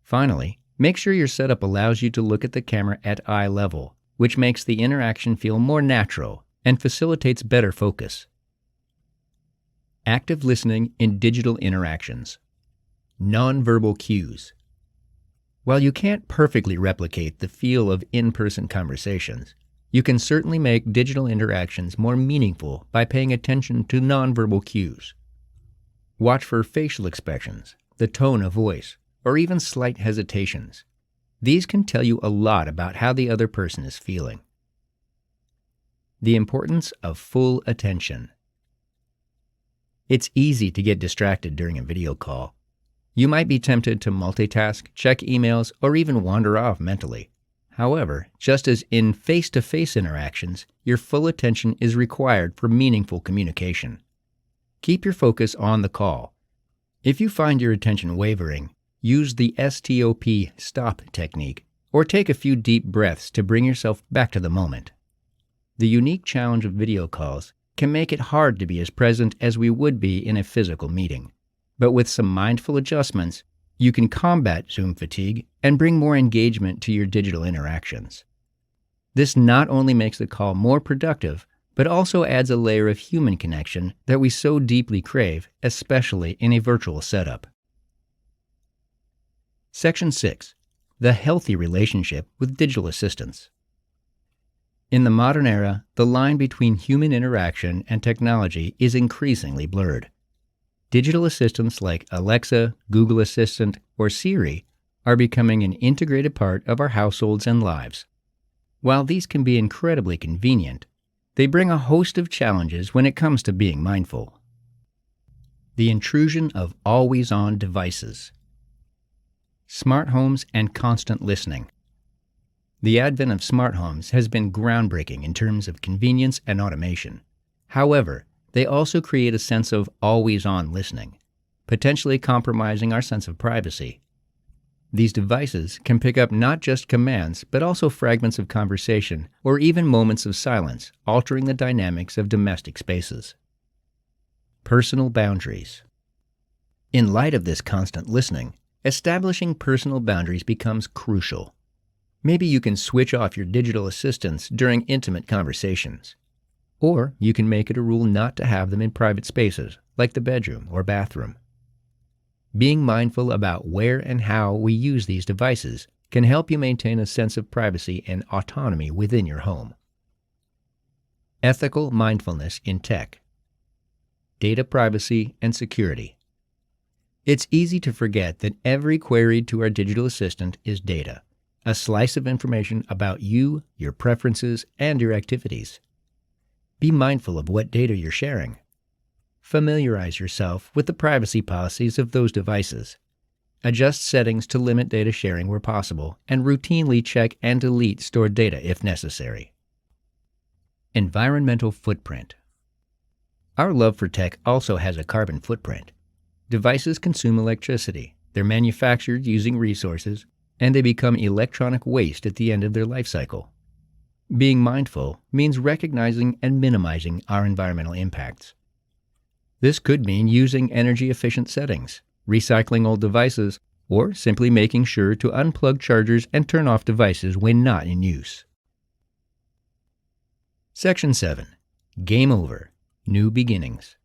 Finally, make sure your setup allows you to look at the camera at eye level, which makes the interaction feel more natural and facilitates better focus. Active listening in digital interactions. Nonverbal cues. While you can't perfectly replicate the feel of in-person conversations, you can certainly make digital interactions more meaningful by paying attention to nonverbal cues. Watch for facial expressions, the tone of voice, or even slight hesitations. These can tell you a lot about how the other person is feeling. The importance of full attention. It's easy to get distracted during a video call. You might be tempted to multitask, check emails, or even wander off mentally. However, just as in face-to-face interactions, your full attention is required for meaningful communication. Keep your focus on the call. If you find your attention wavering, use the stop technique, or take a few deep breaths to bring yourself back to the moment. The unique challenge of video calls can make it hard to be as present as we would be in a physical meeting. But with some mindful adjustments, you can combat Zoom fatigue and bring more engagement to your digital interactions. This not only makes the call more productive, but also adds a layer of human connection that we so deeply crave, especially in a virtual setup. Section 6. The healthy relationship with digital assistants. In the modern era, the line between human interaction and technology is increasingly blurred. Digital assistants like Alexa, Google Assistant, or Siri are becoming an integrated part of our households and lives. While these can be incredibly convenient, they bring a host of challenges when it comes to being mindful. The intrusion of always-on devices. Smart homes and constant listening. The advent of smart homes has been groundbreaking in terms of convenience and automation. However, they also create a sense of always-on listening, potentially compromising our sense of privacy. These devices can pick up not just commands, but also fragments of conversation or even moments of silence, altering the dynamics of domestic spaces. Personal boundaries. In light of this constant listening, establishing personal boundaries becomes crucial. Maybe you can switch off your digital assistants during intimate conversations. Or you can make it a rule not to have them in private spaces, like the bedroom or bathroom. Being mindful about where and how we use these devices can help you maintain a sense of privacy and autonomy within your home. Ethical mindfulness in tech. Data privacy and security. It's easy to forget that every query to our digital assistant is data, a slice of information about you, your preferences, and your activities. Be mindful of what data you're sharing. Familiarize yourself with the privacy policies of those devices. Adjust settings to limit data sharing where possible, and routinely check and delete stored data if necessary. Environmental footprint. Our love for tech also has a carbon footprint. Devices consume electricity, they're manufactured using resources, and they become electronic waste at the end of their life cycle. Being mindful means recognizing and minimizing our environmental impacts. This could mean using energy-efficient settings, recycling old devices, or simply making sure to unplug chargers and turn off devices when not in use. Section 7. Game over. New beginnings.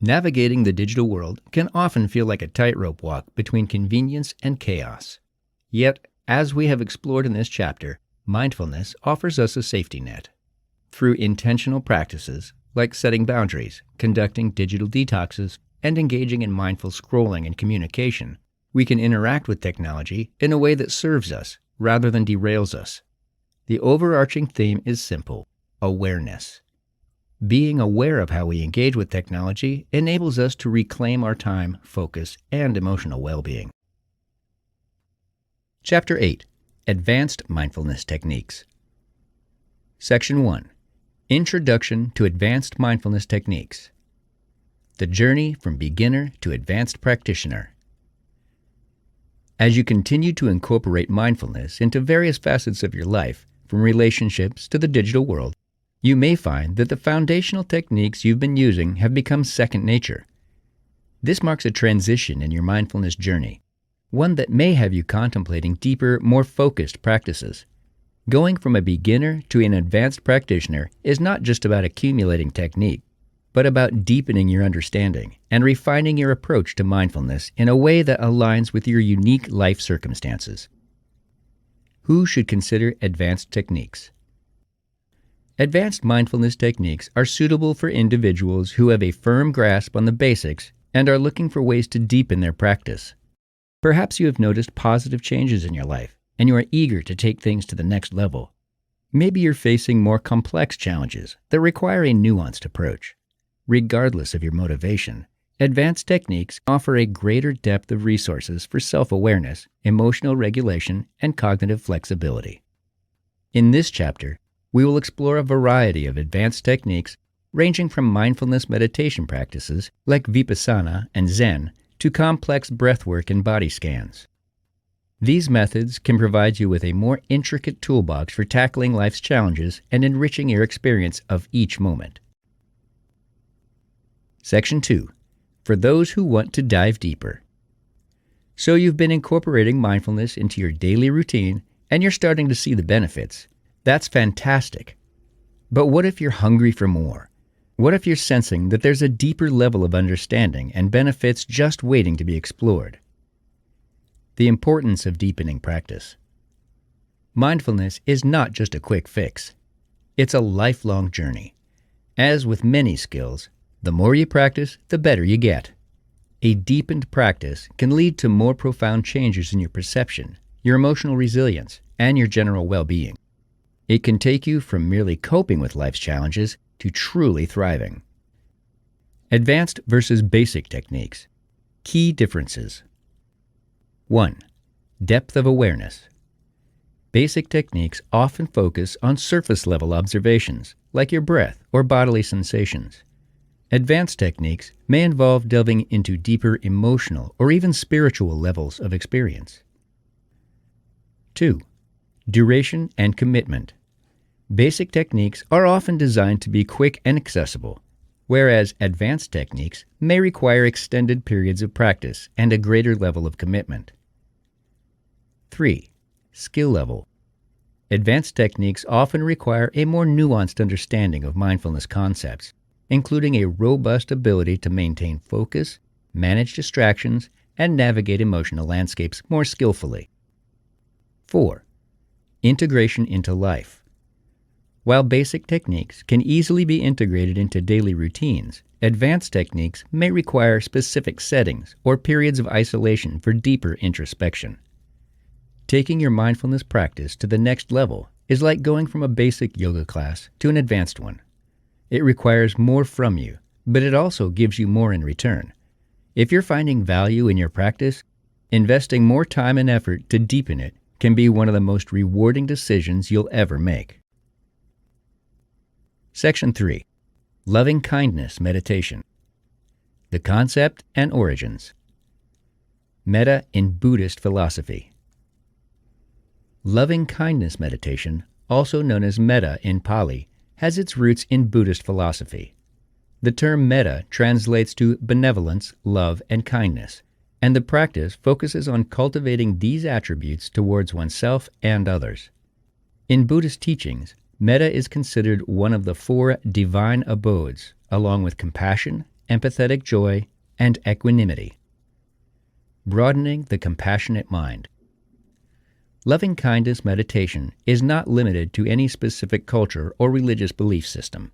Navigating the digital world can often feel like a tightrope walk between convenience and chaos. Yet, as we have explored in this chapter, mindfulness offers us a safety net. Through intentional practices, like setting boundaries, conducting digital detoxes, and engaging in mindful scrolling and communication, we can interact with technology in a way that serves us rather than derails us. The overarching theme is simple: awareness. Being aware of how we engage with technology enables us to reclaim our time, focus, and emotional well-being. Chapter 8. Advanced Mindfulness Techniques. Section 1. Introduction to Advanced Mindfulness Techniques. The journey from beginner to advanced practitioner. As you continue to incorporate mindfulness into various facets of your life, from relationships to the digital world, you may find that the foundational techniques you've been using have become second nature. This marks a transition in your mindfulness journey, one that may have you contemplating deeper, more focused practices. Going from a beginner to an advanced practitioner is not just about accumulating technique, but about deepening your understanding and refining your approach to mindfulness in a way that aligns with your unique life circumstances. Who should consider advanced techniques? Advanced mindfulness techniques are suitable for individuals who have a firm grasp on the basics and are looking for ways to deepen their practice. Perhaps you have noticed positive changes in your life, and you are eager to take things to the next level. Maybe you're facing more complex challenges that require a nuanced approach. Regardless of your motivation, advanced techniques offer a greater depth of resources for self-awareness, emotional regulation, and cognitive flexibility. In this chapter, we will explore a variety of advanced techniques ranging from mindfulness meditation practices like Vipassana and Zen to complex breathwork and body scans. These methods can provide you with a more intricate toolbox for tackling life's challenges and enriching your experience of each moment. Section 2. For those who want to dive deeper. So you've been incorporating mindfulness into your daily routine and you're starting to see the benefits. That's fantastic. But what if you're hungry for more? What if you're sensing that there's a deeper level of understanding and benefits just waiting to be explored? The importance of deepening practice. Mindfulness is not just a quick fix. It's a lifelong journey. As with many skills, the more you practice, the better you get. A deepened practice can lead to more profound changes in your perception, your emotional resilience, and your general well-being. It can take you from merely coping with life's challenges to truly thriving. Advanced versus basic techniques. Key differences. 1. Depth of awareness. Basic techniques often focus on surface-level observations, like your breath or bodily sensations. Advanced techniques may involve delving into deeper emotional or even spiritual levels of experience. 2. Duration and commitment. Basic techniques are often designed to be quick and accessible, whereas advanced techniques may require extended periods of practice and a greater level of commitment. 3. Skill level. Advanced techniques often require a more nuanced understanding of mindfulness concepts, including a robust ability to maintain focus, manage distractions, and navigate emotional landscapes more skillfully. 4. Integration into life. While basic techniques can easily be integrated into daily routines, advanced techniques may require specific settings or periods of isolation for deeper introspection. Taking your mindfulness practice to the next level is like going from a basic yoga class to an advanced one. It requires more from you, but it also gives you more in return. If you're finding value in your practice, investing more time and effort to deepen it can be one of the most rewarding decisions you'll ever make. Section 3. Loving Kindness Meditation. The concept and origins. Metta in Buddhist philosophy. Loving kindness meditation, also known as metta in Pali, has its roots in Buddhist philosophy. The term metta translates to benevolence, love, and kindness, and the practice focuses on cultivating these attributes towards oneself and others. In Buddhist teachings, metta is considered one of the 4 divine abodes, along with compassion, empathetic joy, and equanimity. Broadening the compassionate mind. Loving kindness meditation is not limited to any specific culture or religious belief system.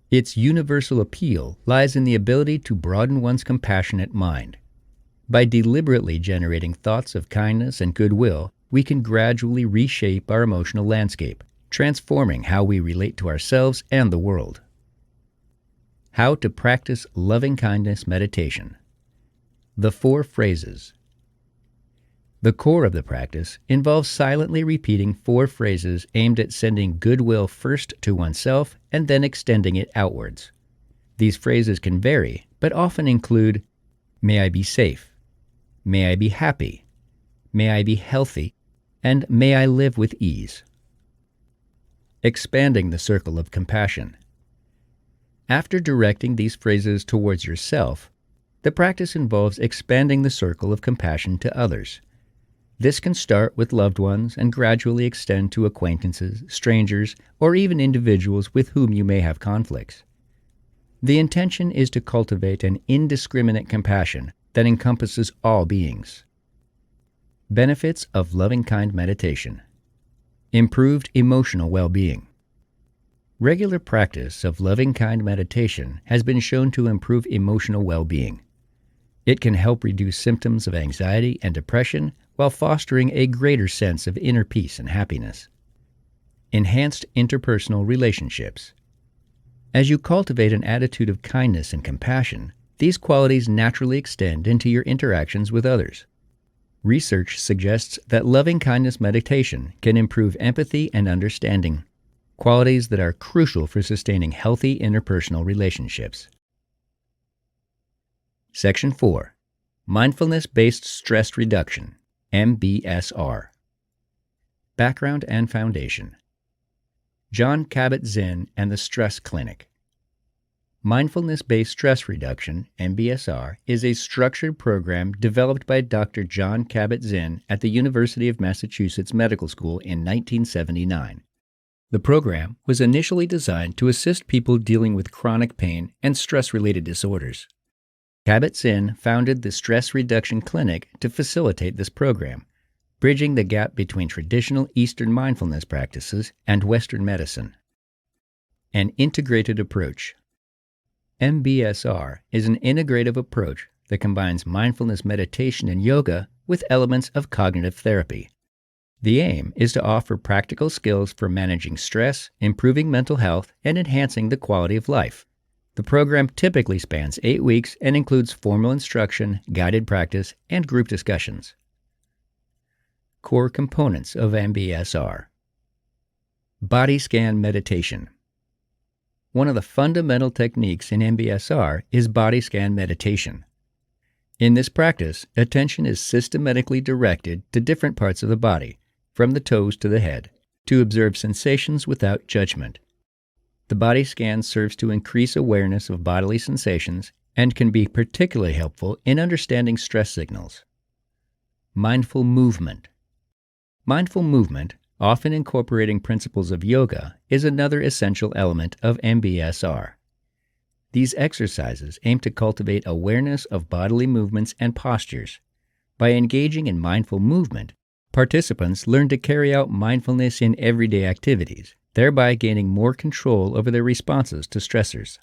Its universal appeal lies in the ability to broaden one's compassionate mind. By deliberately generating thoughts of kindness and goodwill, we can gradually reshape our emotional landscape, transforming how we relate to ourselves and the world. How to practice loving kindness meditation. The 4 phrases. The core of the practice involves silently repeating 4 phrases aimed at sending goodwill first to oneself and then extending it outwards. These phrases can vary, but often include, "May I be safe," "May I be happy," "May I be healthy," and "May I live with ease." Expanding the circle of compassion. After directing these phrases towards yourself, the practice involves expanding the circle of compassion to others. This can start with loved ones and gradually extend to acquaintances, strangers, or even individuals with whom you may have conflicts. The intention is to cultivate an indiscriminate compassion that encompasses all beings. Benefits of loving-kind meditation. Improved emotional well-being. Regular practice of loving-kind meditation has been shown to improve emotional well-being. It can help reduce symptoms of anxiety and depression while fostering a greater sense of inner peace and happiness. Enhanced interpersonal relationships. As you cultivate an attitude of kindness and compassion, these qualities naturally extend into your interactions with others. Research suggests that loving-kindness meditation can improve empathy and understanding, qualities that are crucial for sustaining healthy interpersonal relationships. Section 4. Mindfulness-Based Stress Reduction, MBSR. Background and Foundation. Jon Kabat-Zinn and the Stress Clinic. Mindfulness-Based Stress Reduction, MBSR, is a structured program developed by Dr. Jon Kabat-Zinn at the University of Massachusetts Medical School in 1979. The program was initially designed to assist people dealing with chronic pain and stress-related disorders. Kabat-Zinn founded the Stress Reduction Clinic to facilitate this program, bridging the gap between traditional Eastern mindfulness practices and Western medicine. An integrated approach. MBSR is an integrative approach that combines mindfulness meditation and yoga with elements of cognitive therapy. The aim is to offer practical skills for managing stress, improving mental health, and enhancing the quality of life. The program typically spans 8 weeks and includes formal instruction, guided practice, and group discussions. Core components of MBSR. Body scan meditation. One of the fundamental techniques in MBSR is body scan meditation. In this practice, attention is systematically directed to different parts of the body, from the toes to the head, to observe sensations without judgment. The body scan serves to increase awareness of bodily sensations and can be particularly helpful in understanding stress signals. Mindful movement. Mindful movement, often incorporating principles of yoga, is another essential element of MBSR. These exercises aim to cultivate awareness of bodily movements and postures. By engaging in mindful movement, participants learn to carry out mindfulness in everyday activities, thereby gaining more control over their responses to stressors.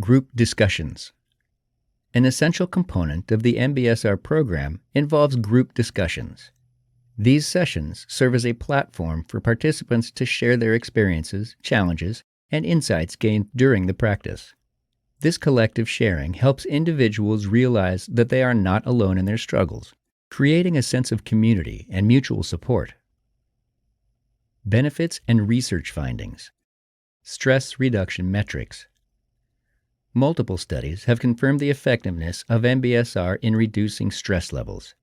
Group discussions. An essential component of the MBSR program involves group discussions. These sessions serve as a platform for participants to share their experiences, challenges, and insights gained during the practice. This collective sharing helps individuals realize that they are not alone in their struggles, creating a sense of community and mutual support. Benefits and research findings. Stress reduction metrics. Multiple studies have confirmed the effectiveness of MBSR in reducing stress levels.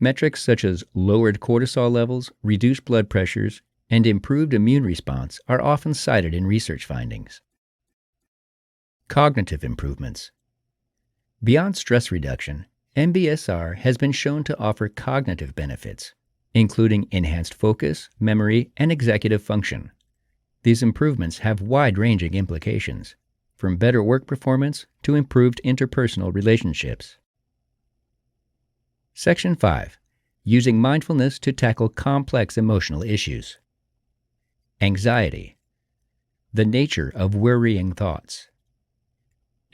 Metrics such as lowered cortisol levels, reduced blood pressures, and improved immune response are often cited in research findings. Cognitive improvements. Beyond stress reduction, MBSR has been shown to offer cognitive benefits, including enhanced focus, memory, and executive function. These improvements have wide-ranging implications, from better work performance to improved interpersonal relationships. Section 5. Using mindfulness to tackle complex emotional issues. Anxiety. The nature of worrying thoughts.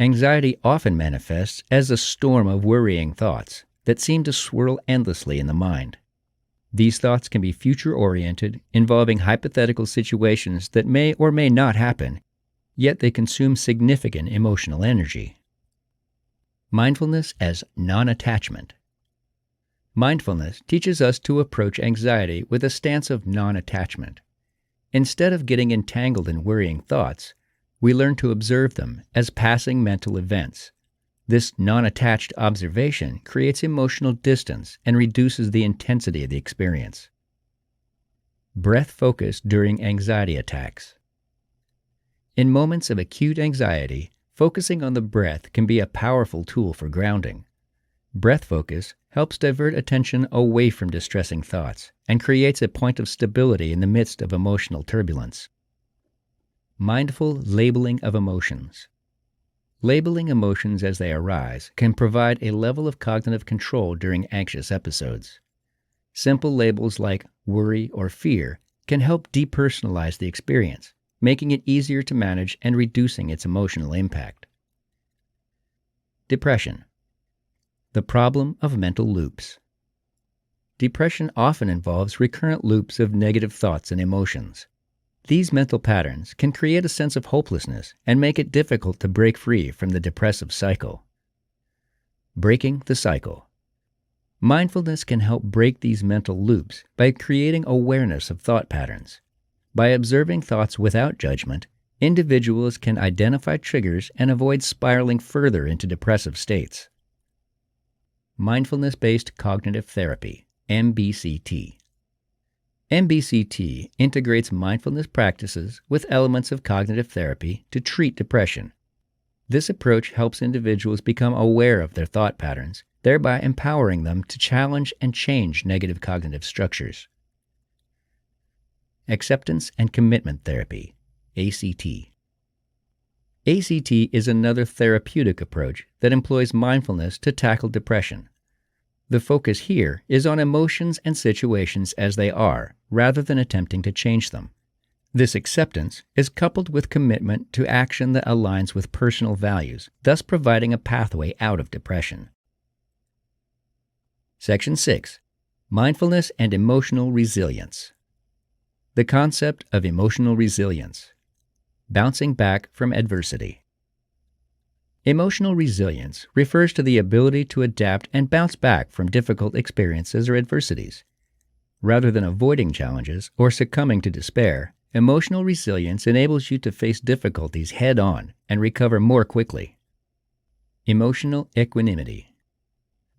Anxiety often manifests as a storm of worrying thoughts that seem to swirl endlessly in the mind. These thoughts can be future-oriented, involving hypothetical situations that may or may not happen, yet they consume significant emotional energy. Mindfulness as non-attachment. Mindfulness teaches us to approach anxiety with a stance of non-attachment. Instead of getting entangled in worrying thoughts, we learn to observe them as passing mental events. This non-attached observation creates emotional distance and reduces the intensity of the experience. Breath focus during anxiety attacks. In moments of acute anxiety, focusing on the breath can be a powerful tool for grounding. Breath focus helps divert attention away from distressing thoughts and creates a point of stability in the midst of emotional turbulence. Mindful labeling of emotions. Labeling emotions as they arise can provide a level of cognitive control during anxious episodes. Simple labels like worry or fear can help depersonalize the experience, making it easier to manage and reducing its emotional impact. Depression. The problem of mental loops. Depression often involves recurrent loops of negative thoughts and emotions. These mental patterns can create a sense of hopelessness and make it difficult to break free from the depressive cycle. Breaking the cycle. Mindfulness can help break these mental loops by creating awareness of thought patterns. By observing thoughts without judgment, individuals can identify triggers and avoid spiraling further into depressive states. Mindfulness-based cognitive therapy, MBCT. MBCT integrates mindfulness practices with elements of cognitive therapy to treat depression. This approach helps individuals become aware of their thought patterns, thereby empowering them to challenge and change negative cognitive structures. Acceptance and Commitment Therapy, ACT. ACT is another therapeutic approach that employs mindfulness to tackle depression. The focus here is on emotions and situations as they are, rather than attempting to change them. This acceptance is coupled with commitment to action that aligns with personal values, thus providing a pathway out of depression. Section 6. Mindfulness and Emotional Resilience. The concept of emotional resilience. Bouncing back from adversity. Emotional resilience refers to the ability to adapt and bounce back from difficult experiences or adversities. Rather than avoiding challenges or succumbing to despair, emotional resilience enables you to face difficulties head-on and recover more quickly. Emotional equanimity.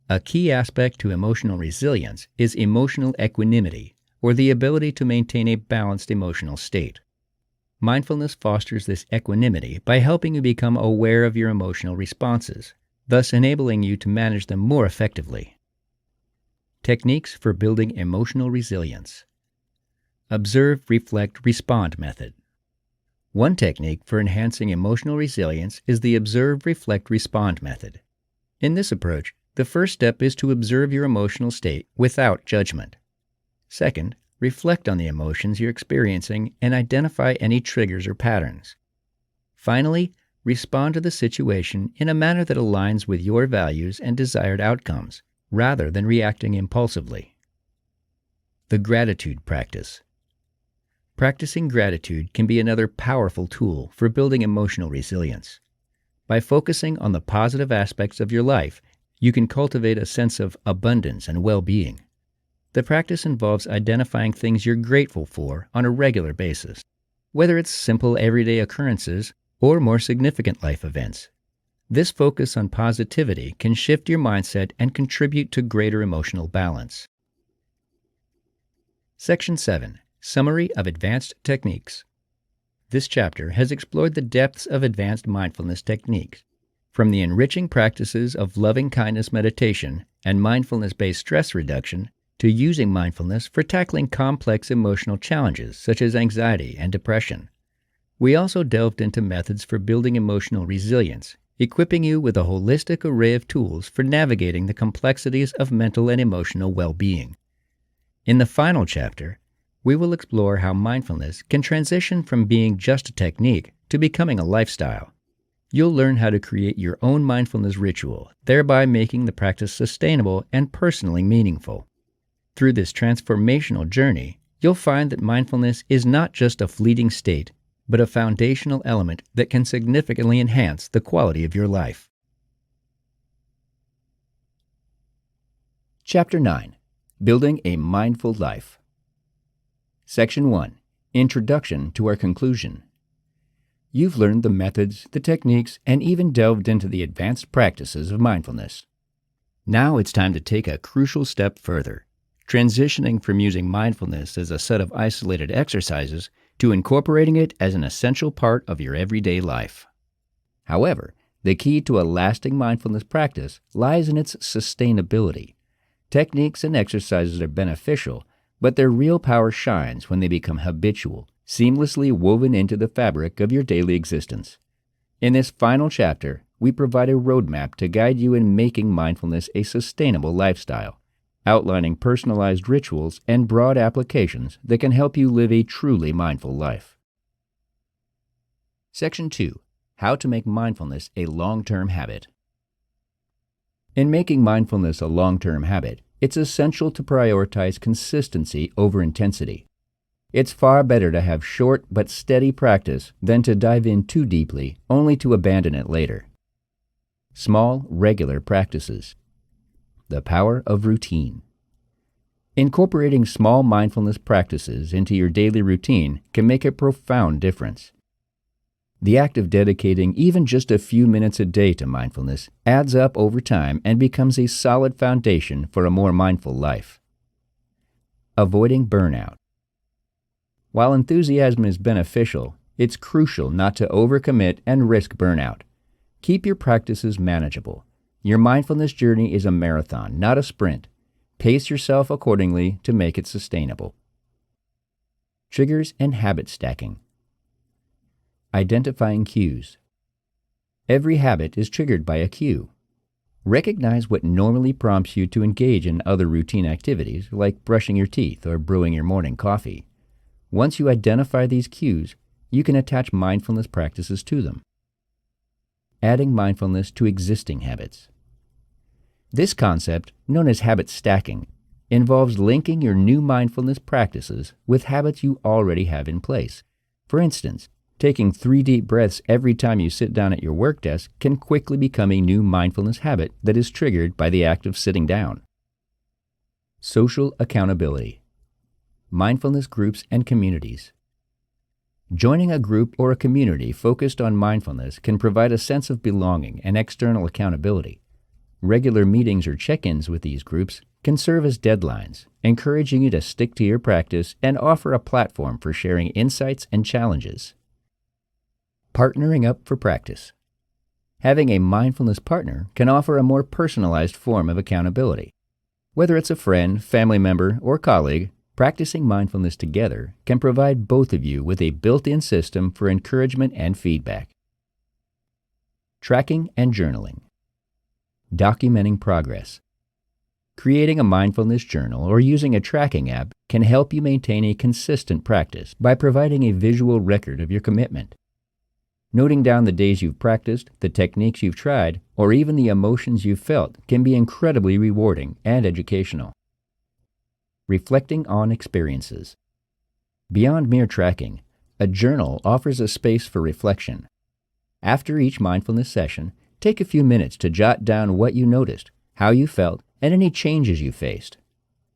A key aspect to emotional resilience is emotional equanimity, or the ability to maintain a balanced emotional state. Mindfulness fosters this equanimity by helping you become aware of your emotional responses, thus enabling you to manage them more effectively. Techniques for building emotional resilience. Observe, reflect, respond method. One technique for enhancing emotional resilience is the observe, reflect, respond method. In this approach, the first step is to observe your emotional state without judgment. Second, reflect on the emotions you're experiencing and identify any triggers or patterns. Finally, respond to the situation in a manner that aligns with your values and desired outcomes, rather than reacting impulsively. The gratitude practice. Practicing gratitude can be another powerful tool for building emotional resilience. By focusing on the positive aspects of your life, you can cultivate a sense of abundance and well-being. The practice involves identifying things you're grateful for on a regular basis, whether it's simple everyday occurrences or more significant life events. This focus on positivity can shift your mindset and contribute to greater emotional balance. Section 7. Summary of Advanced Techniques. This chapter has explored the depths of advanced mindfulness techniques, from the enriching practices of loving-kindness meditation and mindfulness-based stress reduction to using mindfulness for tackling complex emotional challenges such as anxiety and depression. We also delved into methods for building emotional resilience, equipping you with a holistic array of tools for navigating the complexities of mental and emotional well-being. In the final chapter, we will explore how mindfulness can transition from being just a technique to becoming a lifestyle. You'll learn how to create your own mindfulness ritual, thereby making the practice sustainable and personally meaningful. Through this transformational journey, you'll find that mindfulness is not just a fleeting state, but a foundational element that can significantly enhance the quality of your life. Chapter 9. Building a Mindful Life. Section 1. Introduction to our conclusion. You've learned the methods, the techniques, and even delved into the advanced practices of mindfulness. Now it's time to take a crucial step further, transitioning from using mindfulness as a set of isolated exercises to incorporating it as an essential part of your everyday life. However, the key to a lasting mindfulness practice lies in its sustainability. Techniques and exercises are beneficial, but their real power shines when they become habitual, seamlessly woven into the fabric of your daily existence. In this final chapter, we provide a roadmap to guide you in making mindfulness a sustainable lifestyle, outlining personalized rituals and broad applications that can help you live a truly mindful life. Section 2. How to make mindfulness a long-term habit. In making mindfulness a long-term habit, it's essential to prioritize consistency over intensity. It's far better to have short but steady practice than to dive in too deeply only to abandon it later. Small, regular practices. The power of routine. Incorporating small mindfulness practices into your daily routine can make a profound difference. The act of dedicating even just a few minutes a day to mindfulness adds up over time and becomes a solid foundation for a more mindful life. Avoiding burnout. While enthusiasm is beneficial, it's crucial not to overcommit and risk burnout. Keep your practices manageable. Your mindfulness journey is a marathon, not a sprint. Pace yourself accordingly to make it sustainable. Triggers and habit stacking. Identifying cues. Every habit is triggered by a cue. Recognize what normally prompts you to engage in other routine activities like brushing your teeth or brewing your morning coffee. Once you identify these cues, you can attach mindfulness practices to them. Adding mindfulness to existing habits. This concept, known as habit stacking, involves linking your new mindfulness practices with habits you already have in place. For instance, taking 3 deep breaths every time you sit down at your work desk can quickly become a new mindfulness habit that is triggered by the act of sitting down. Social accountability. Mindfulness groups and communities. Joining a group or a community focused on mindfulness can provide a sense of belonging and external accountability. Regular meetings or check-ins with these groups can serve as deadlines, encouraging you to stick to your practice and offer a platform for sharing insights and challenges. Partnering up for practice. Having a mindfulness partner can offer a more personalized form of accountability. Whether it's a friend, family member, or colleague, practicing mindfulness together can provide both of you with a built-in system for encouragement and feedback. Tracking and journaling. Documenting progress. Creating a mindfulness journal or using a tracking app can help you maintain a consistent practice by providing a visual record of your commitment. Noting down the days you've practiced, the techniques you've tried, or even the emotions you've felt can be incredibly rewarding and educational. Reflecting on experiences. Beyond mere tracking, a journal offers a space for reflection. After each mindfulness session, take a few minutes to jot down what you noticed, how you felt, and any changes you faced.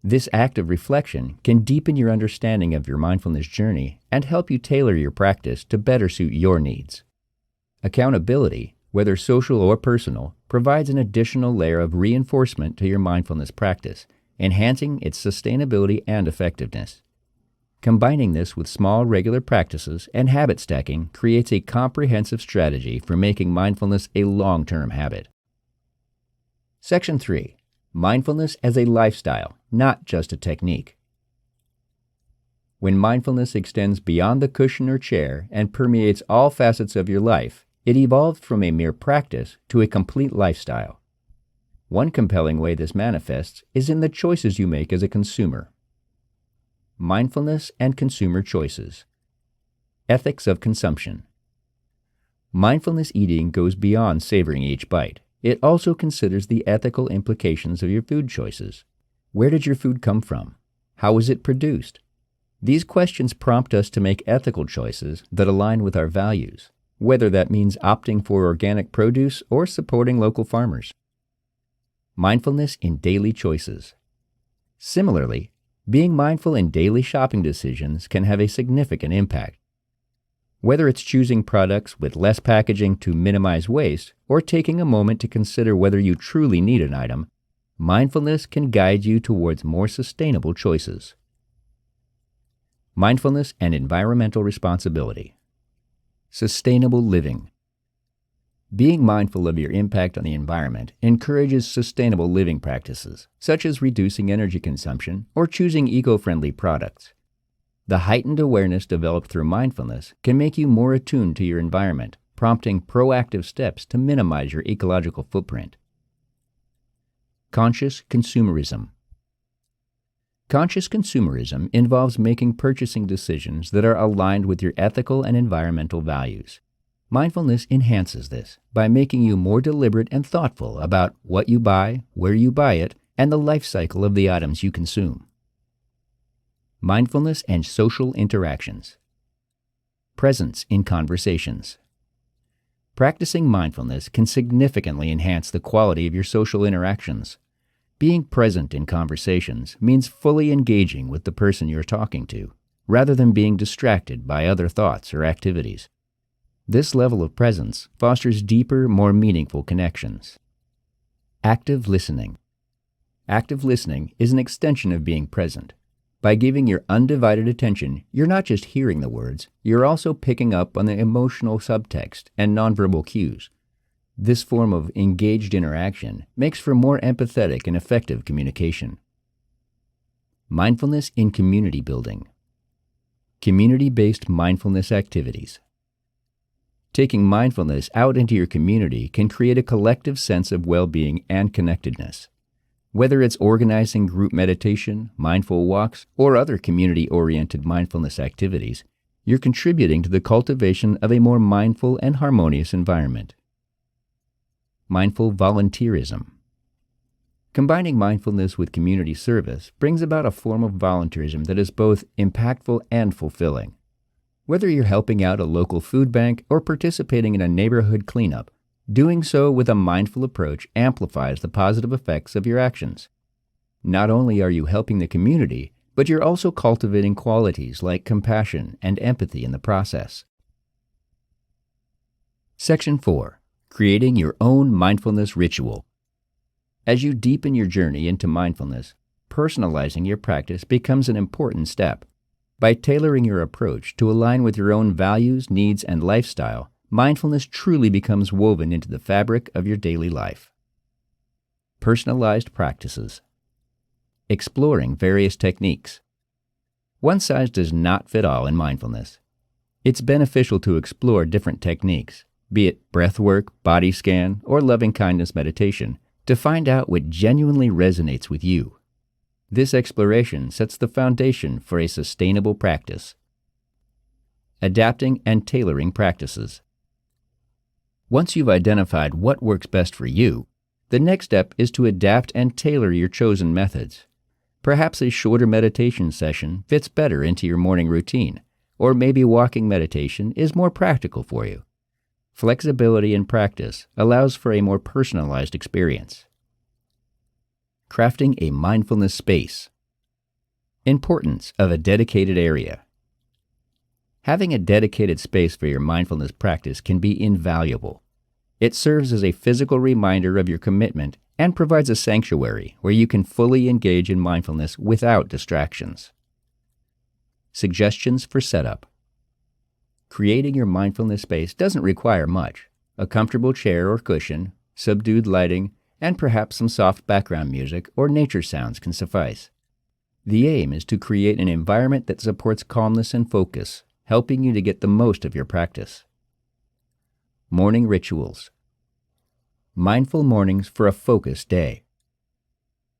This act of reflection can deepen your understanding of your mindfulness journey and help you tailor your practice to better suit your needs. Accountability, whether social or personal, provides an additional layer of reinforcement to your mindfulness practice, enhancing its sustainability and effectiveness. Combining this with small, regular practices and habit stacking creates a comprehensive strategy for making mindfulness a long-term habit. Section 3. Mindfulness as a lifestyle, not just a technique. When mindfulness extends beyond the cushion or chair and permeates all facets of your life, it evolved from a mere practice to a complete lifestyle. One compelling way this manifests is in the choices you make as a consumer. Mindfulness and consumer choices. Ethics of consumption. Mindfulness eating goes beyond savoring each bite. It also considers the ethical implications of your food choices. Where did your food come from? How was it produced? These questions prompt us to make ethical choices that align with our values, whether that means opting for organic produce or supporting local farmers. Mindfulness in daily choices. Similarly, being mindful in daily shopping decisions can have a significant impact. Whether it's choosing products with less packaging to minimize waste or taking a moment to consider whether you truly need an item, mindfulness can guide you towards more sustainable choices. Mindfulness and environmental responsibility. Sustainable living. Being mindful of your impact on the environment encourages sustainable living practices, such as reducing energy consumption or choosing eco-friendly products. The heightened awareness developed through mindfulness can make you more attuned to your environment, prompting proactive steps to minimize your ecological footprint. Conscious consumerism. Conscious consumerism involves making purchasing decisions that are aligned with your ethical and environmental values. Mindfulness enhances this by making you more deliberate and thoughtful about what you buy, where you buy it, and the life cycle of the items you consume. Mindfulness and social interactions. Presence in conversations. Practicing mindfulness can significantly enhance the quality of your social interactions. Being present in conversations means fully engaging with the person you're talking to, rather than being distracted by other thoughts or activities. This level of presence fosters deeper, more meaningful connections. Active listening. Active listening is an extension of being present. By giving your undivided attention, you're not just hearing the words, you're also picking up on the emotional subtext and nonverbal cues. This form of engaged interaction makes for more empathetic and effective communication. Mindfulness in community building. Community-based mindfulness activities. Taking mindfulness out into your community can create a collective sense of well-being and connectedness. Whether it's organizing group meditation, mindful walks, or other community-oriented mindfulness activities, you're contributing to the cultivation of a more mindful and harmonious environment. Mindful volunteerism. Combining mindfulness with community service brings about a form of volunteerism that is both impactful and fulfilling. Whether you're helping out a local food bank or participating in a neighborhood cleanup, doing so with a mindful approach amplifies the positive effects of your actions. Not only are you helping the community, but you're also cultivating qualities like compassion and empathy in the process. Section 4. Creating your own mindfulness ritual. As you deepen your journey into mindfulness, personalizing your practice becomes an important step. By tailoring your approach to align with your own values, needs, and lifestyle, mindfulness truly becomes woven into the fabric of your daily life. Personalized practices. Exploring various techniques. One size does not fit all in mindfulness. It's beneficial to explore different techniques, be it breathwork, body scan, or loving-kindness meditation, to find out what genuinely resonates with you. This exploration sets the foundation for a sustainable practice. Adapting and tailoring practices. Once you've identified what works best for you, the next step is to adapt and tailor your chosen methods. Perhaps a shorter meditation session fits better into your morning routine, or maybe walking meditation is more practical for you. Flexibility in practice allows for a more personalized experience. Crafting a mindfulness space. Importance of a dedicated area. Having a dedicated space for your mindfulness practice can be invaluable. It serves as a physical reminder of your commitment and provides a sanctuary where you can fully engage in mindfulness without distractions. Suggestions for setup. Creating your mindfulness space doesn't require much. A comfortable chair or cushion, subdued lighting, and perhaps some soft background music or nature sounds can suffice. The aim is to create an environment that supports calmness and focus, helping you to get the most of your practice. Morning rituals. Mindful mornings for a focused day.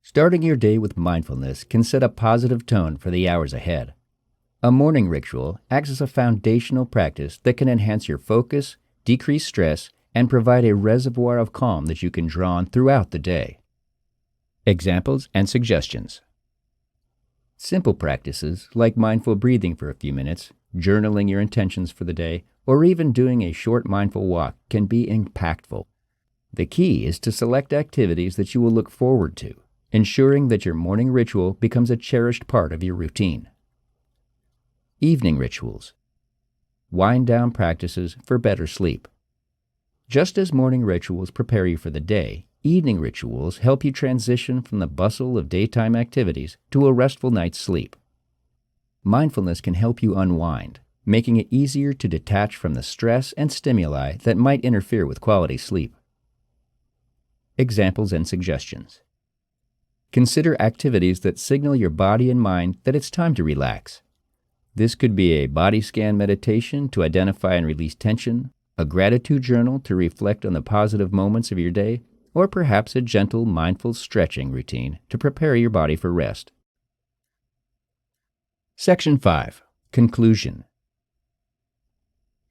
Starting your day with mindfulness can set a positive tone for the hours ahead. A morning ritual acts as a foundational practice that can enhance your focus, decrease stress, and provide a reservoir of calm that you can draw on throughout the day. Examples and suggestions. Simple practices like mindful breathing for a few minutes, journaling your intentions for the day, or even doing a short mindful walk can be impactful. The key is to select activities that you will look forward to, ensuring that your morning ritual becomes a cherished part of your routine. Evening rituals. Wind-down practices for better sleep. Just as morning rituals prepare you for the day, evening rituals help you transition from the bustle of daytime activities to a restful night's sleep. Mindfulness can help you unwind, making it easier to detach from the stress and stimuli that might interfere with quality sleep. Examples and suggestions. Consider activities that signal your body and mind that it's time to relax. This could be a body scan meditation to identify and release tension, a gratitude journal to reflect on the positive moments of your day, or perhaps a gentle, mindful stretching routine to prepare your body for rest. Section 5. Conclusion.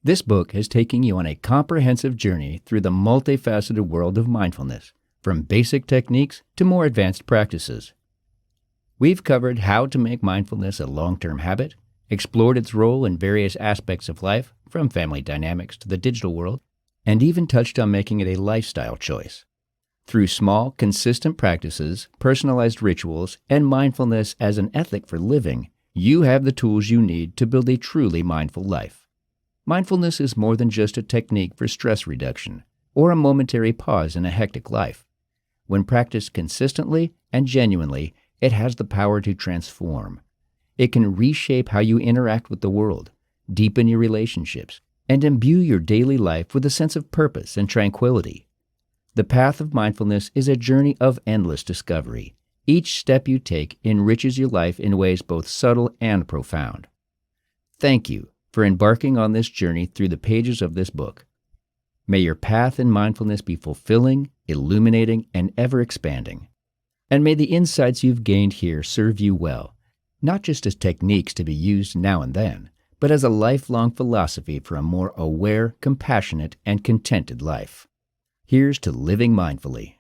This book has taken you on a comprehensive journey through the multifaceted world of mindfulness, from basic techniques to more advanced practices. We've covered how to make mindfulness a long-term habit, explored its role in various aspects of life, from family dynamics to the digital world, and even touched on making it a lifestyle choice. Through small, consistent practices, personalized rituals, and mindfulness as an ethic for living, you have the tools you need to build a truly mindful life. Mindfulness is more than just a technique for stress reduction or a momentary pause in a hectic life. When practiced consistently and genuinely, it has the power to transform. It can reshape how you interact with the world, deepen your relationships, and imbue your daily life with a sense of purpose and tranquility. The path of mindfulness is a journey of endless discovery. Each step you take enriches your life in ways both subtle and profound. Thank you for embarking on this journey through the pages of this book. May your path in mindfulness be fulfilling, illuminating, and ever-expanding. And may the insights you've gained here serve you well, not just as techniques to be used now and then, but as a lifelong philosophy for a more aware, compassionate, and contented life. Here's to living mindfully.